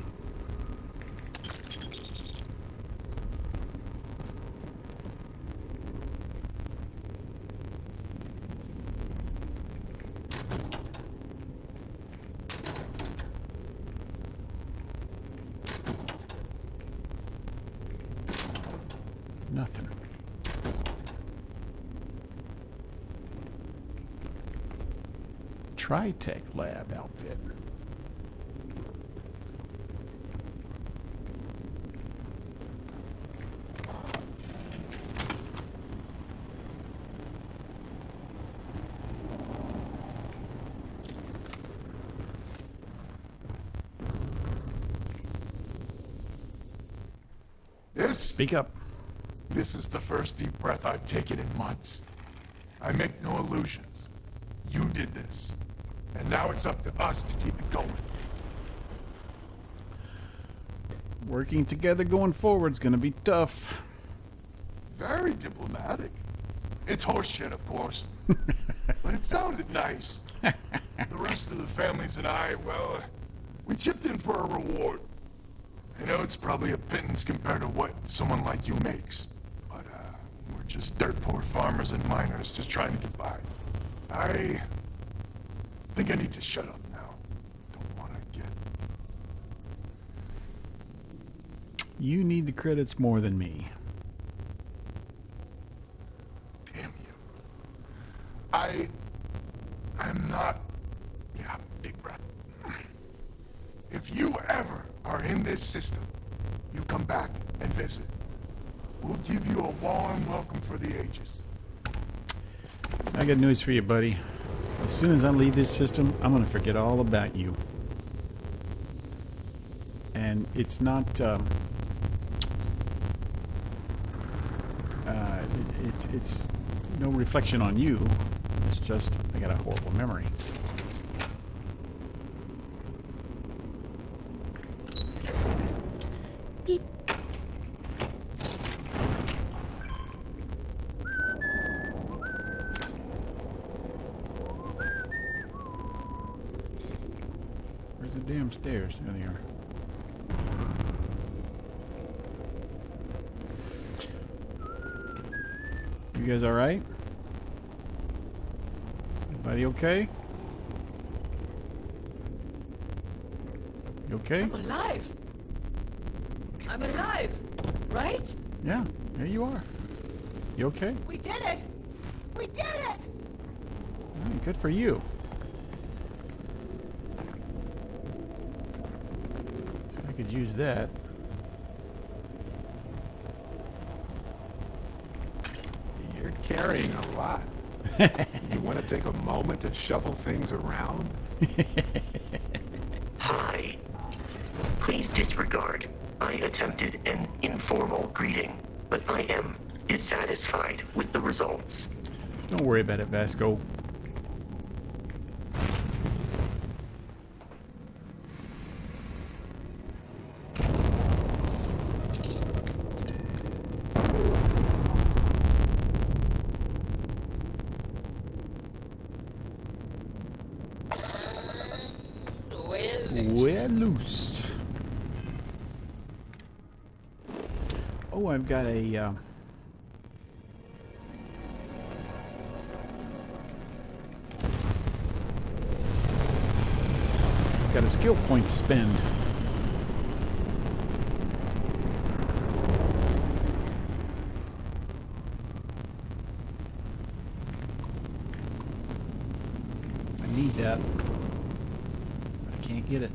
Tri-Tech Lab outfit. Speak up. This is the first deep breath I've taken in months. I make no illusions. You did this. And now it's up to us to keep it going. Working together going forward's gonna be tough. Very diplomatic. It's horseshit, of course. But it sounded nice. The rest of the families and I, well, we chipped in for a reward. I know it's probably a pittance compared to what someone like you makes. But, we're just dirt poor farmers and miners just trying to get by. I think I need to shut up now. Don't want to get... You need the credits more than me. Damn you. I'm not... Yeah, big breath. If you ever are in this system, you come back and visit. We'll give you a warm welcome for the ages. I got news for you, buddy. As soon as I leave this system, I'm gonna forget all about you. And it's not, it's no reflection on you. It's just, I got a horrible memory. Beep. Where's the damn stairs? There they are. You guys alright? Everybody okay? You okay? I'm alive! I'm alive! Right? Yeah, there you are. You okay? We did it! We did it! Good for you. So I could use that. You're carrying a lot. You want to take a moment to shuffle things around? Hi. Please disregard. I attempted an informal greeting, but I am dissatisfied with the results. Don't worry about it, Vasco. We're loose. Oh, I've got a got a skill point to spend. I need that. I can't get it.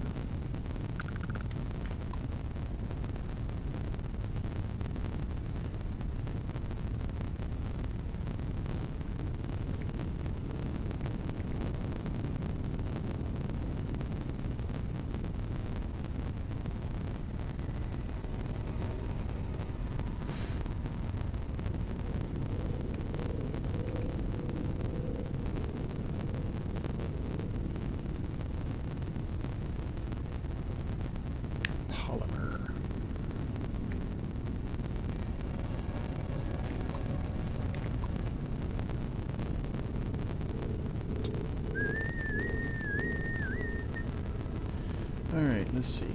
Alright, let's see.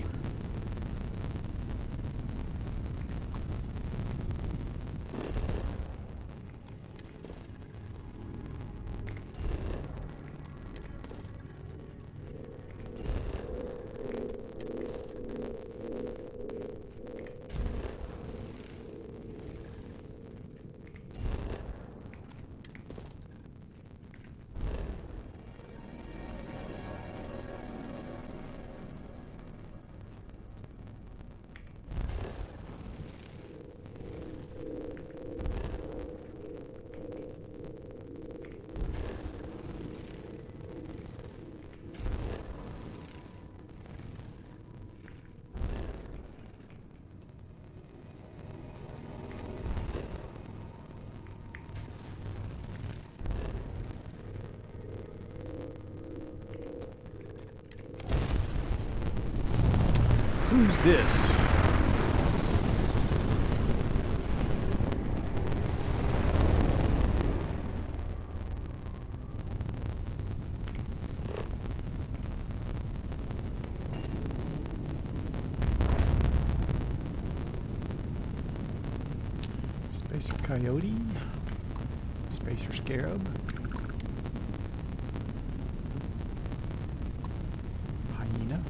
Who's this? Spacer Coyote? Spacer Scarab? Hyena?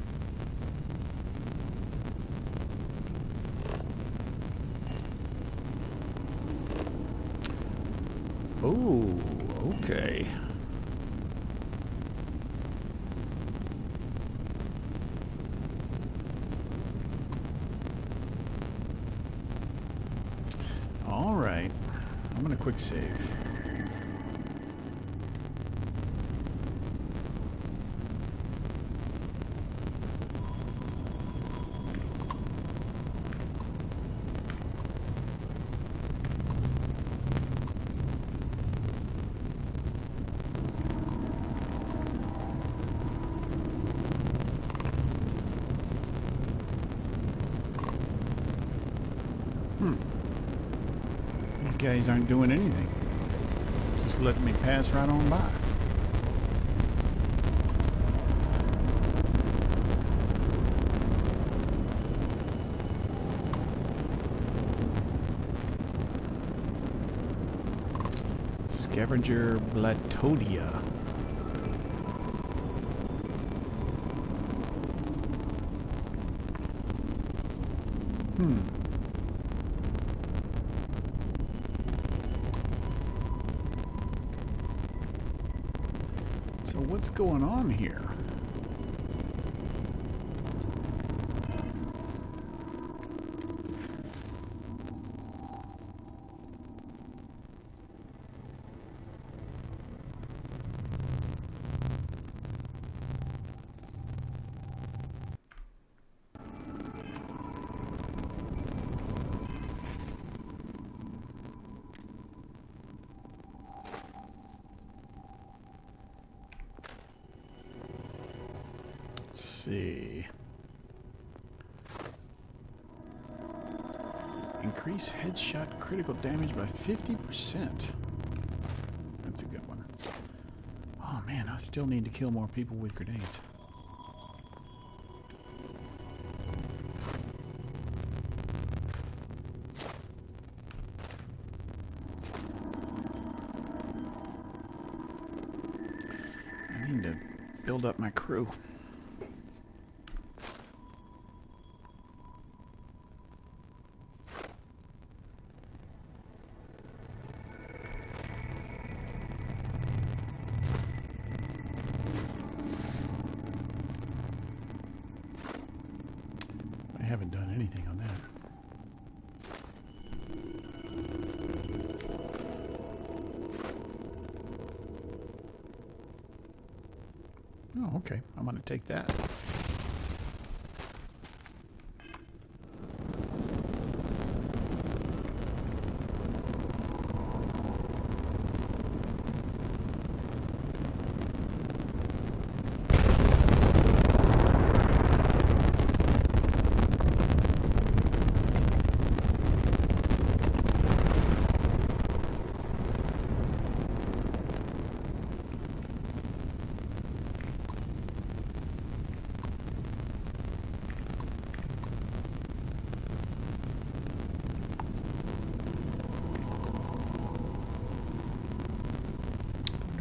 Oh, okay. All right. I'm gonna quick save. These guys aren't doing anything. Just letting me pass right on by. Scavenger Blatodia. So what's going on here? See. Increase headshot critical damage by 50%. That's a good one. Oh man, I still need to kill more people with grenades. I need to build up my crew. I haven't done anything on that. Oh, okay. I'm going to take that.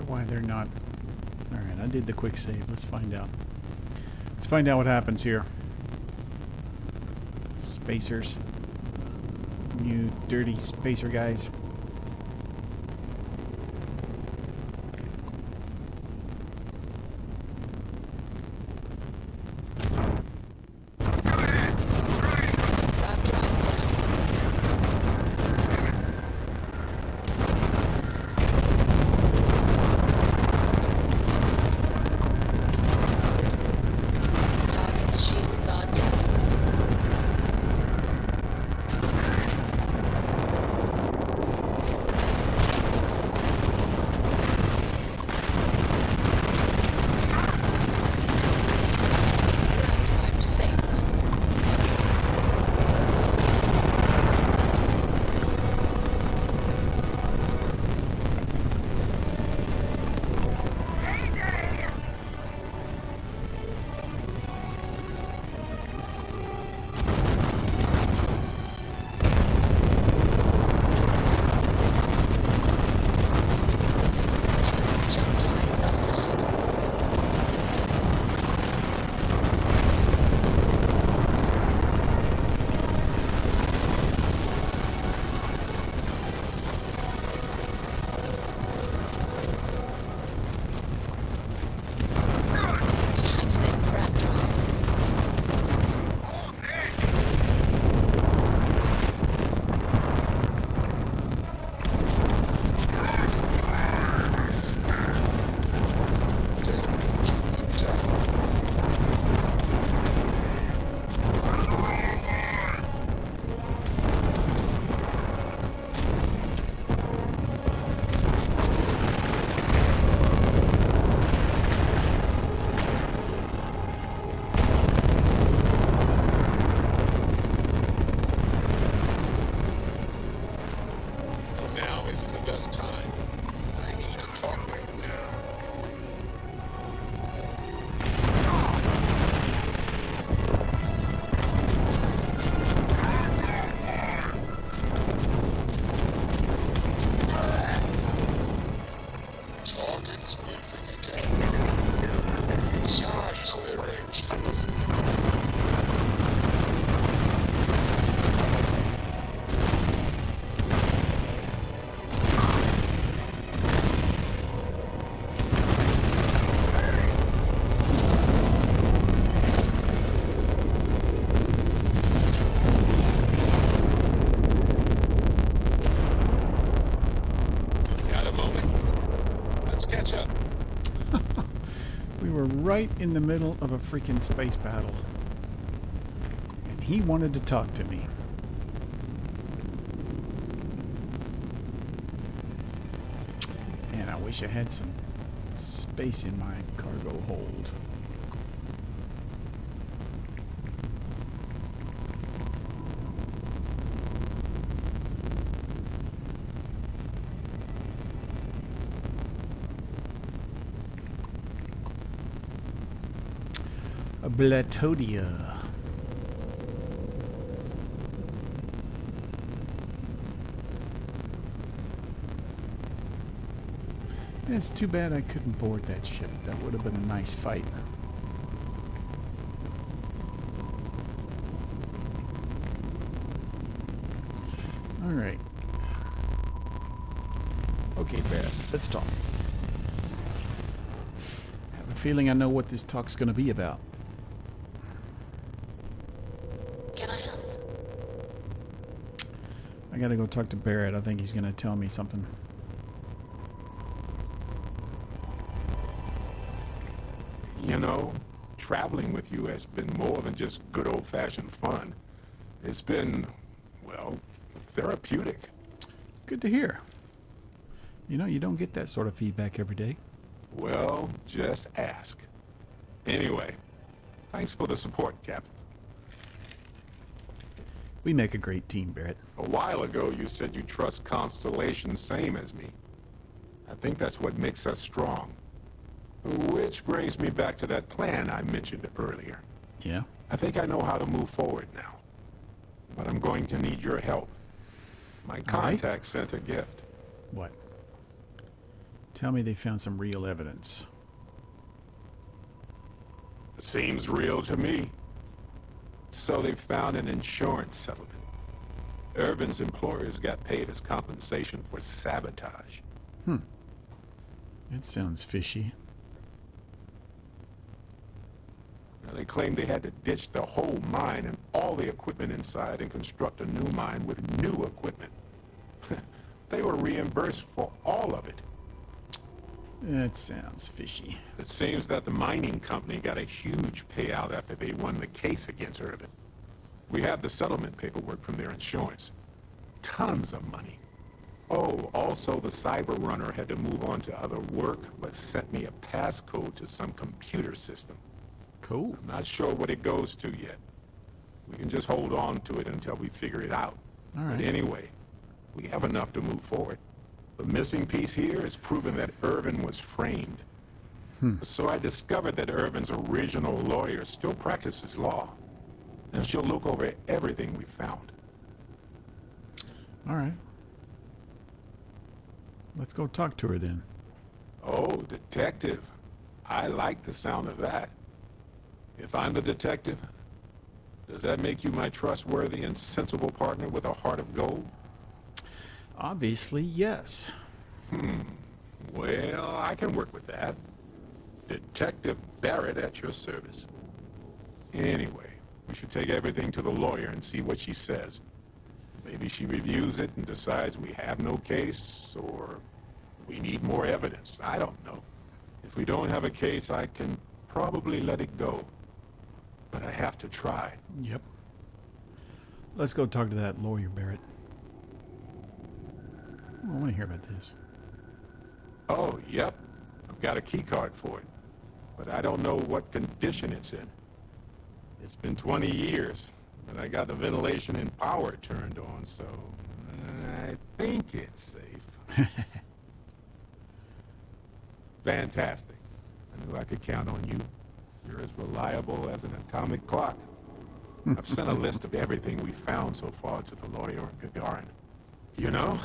Why they're not. Alright, I did the quick save. Let's find out. Let's find out what happens here. Spacers. You dirty spacer guys. We were right in the middle of a freaking space battle. And he wanted to talk to me. And I wish I had some space in my cargo hold. A Blatodia. It's too bad I couldn't board that ship. That would have been a nice fight. Alright. Okay, Barrett, let's talk. I have a feeling I know what this talk's going to be about. Can I help? I gotta go talk to Barrett. I think he's going to tell me something. You know, traveling with you has been more than just good old-fashioned fun. It's been, well, therapeutic. Good to hear. You know, you don't get that sort of feedback every day. Well, just ask. Anyway, thanks for the support, Captain. We make a great team, Barrett. A while ago, you said you trust Constellation same as me. I think that's what makes us strong. Which brings me back to that plan I mentioned earlier. Yeah? I think I know how to move forward now. But I'm going to need your help. My contact sent a gift. What? Tell me they found some real evidence. Seems real to me. So they found an insurance settlement. Irvin's employers got paid as compensation for sabotage. It sounds fishy. They claimed they had to ditch the whole mine and all the equipment inside and construct a new mine with new equipment. They were reimbursed for all of it. That sounds fishy. It seems that the mining company got a huge payout after they won the case against Irvin. We have the settlement paperwork from their insurance. Tons of money. Oh, also the cyber runner had to move on to other work, but sent me a passcode to some computer system. Cool. I'm not sure what it goes to yet. We can just hold on to it until we figure it out. All right. But anyway, we have enough to move forward. The missing piece here is proving that Irvin was framed. So I discovered that Irvin's original lawyer still practices law. And she'll look over everything we found. All right. Let's go talk to her then. Oh, detective. I like the sound of that. If I'm the detective, does that make you my trustworthy and sensible partner with a heart of gold? Obviously, yes. Well, I can work with that. Detective Barrett at your service. Anyway, we should take everything to the lawyer and see what she says. Maybe she reviews it and decides we have no case, or we need more evidence. I don't know. If we don't have a case, I can probably let it go. But I have to try. Yep. Let's go talk to that lawyer, Barrett. I want to hear about this. Oh, yep. I've got a key card for it. But I don't know what condition it's in. It's been 20 years, but I got the ventilation and power turned on, so I think it's safe. Fantastic. I knew I could count on you. You're as reliable as an atomic clock. I've sent a list of everything we found so far to the lawyer in Gagarin. You know,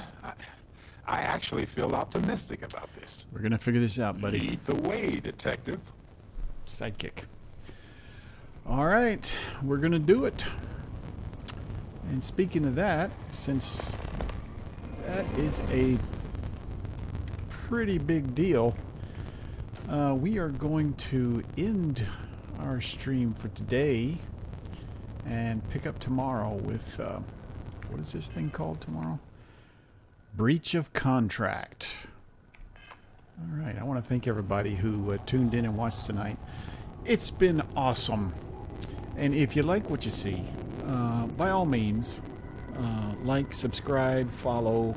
I actually feel optimistic about this. We're going to figure this out, buddy. Lead the way, detective. Sidekick. All right, we're going to do it. And speaking of that, since that is a pretty big deal, we are going to end our stream for today and pick up tomorrow with, what is this thing called tomorrow? Breach of contract. All right, I want to thank everybody who tuned in and watched tonight. It's been awesome. And if you like what you see, by all means, like, subscribe, follow,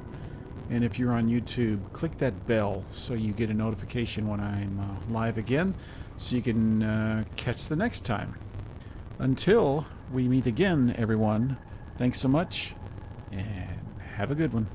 and if you're on YouTube, click that bell so you get a notification when I'm live again, so you can catch the next time. Until we meet again, everyone, thanks so much, and have a good one.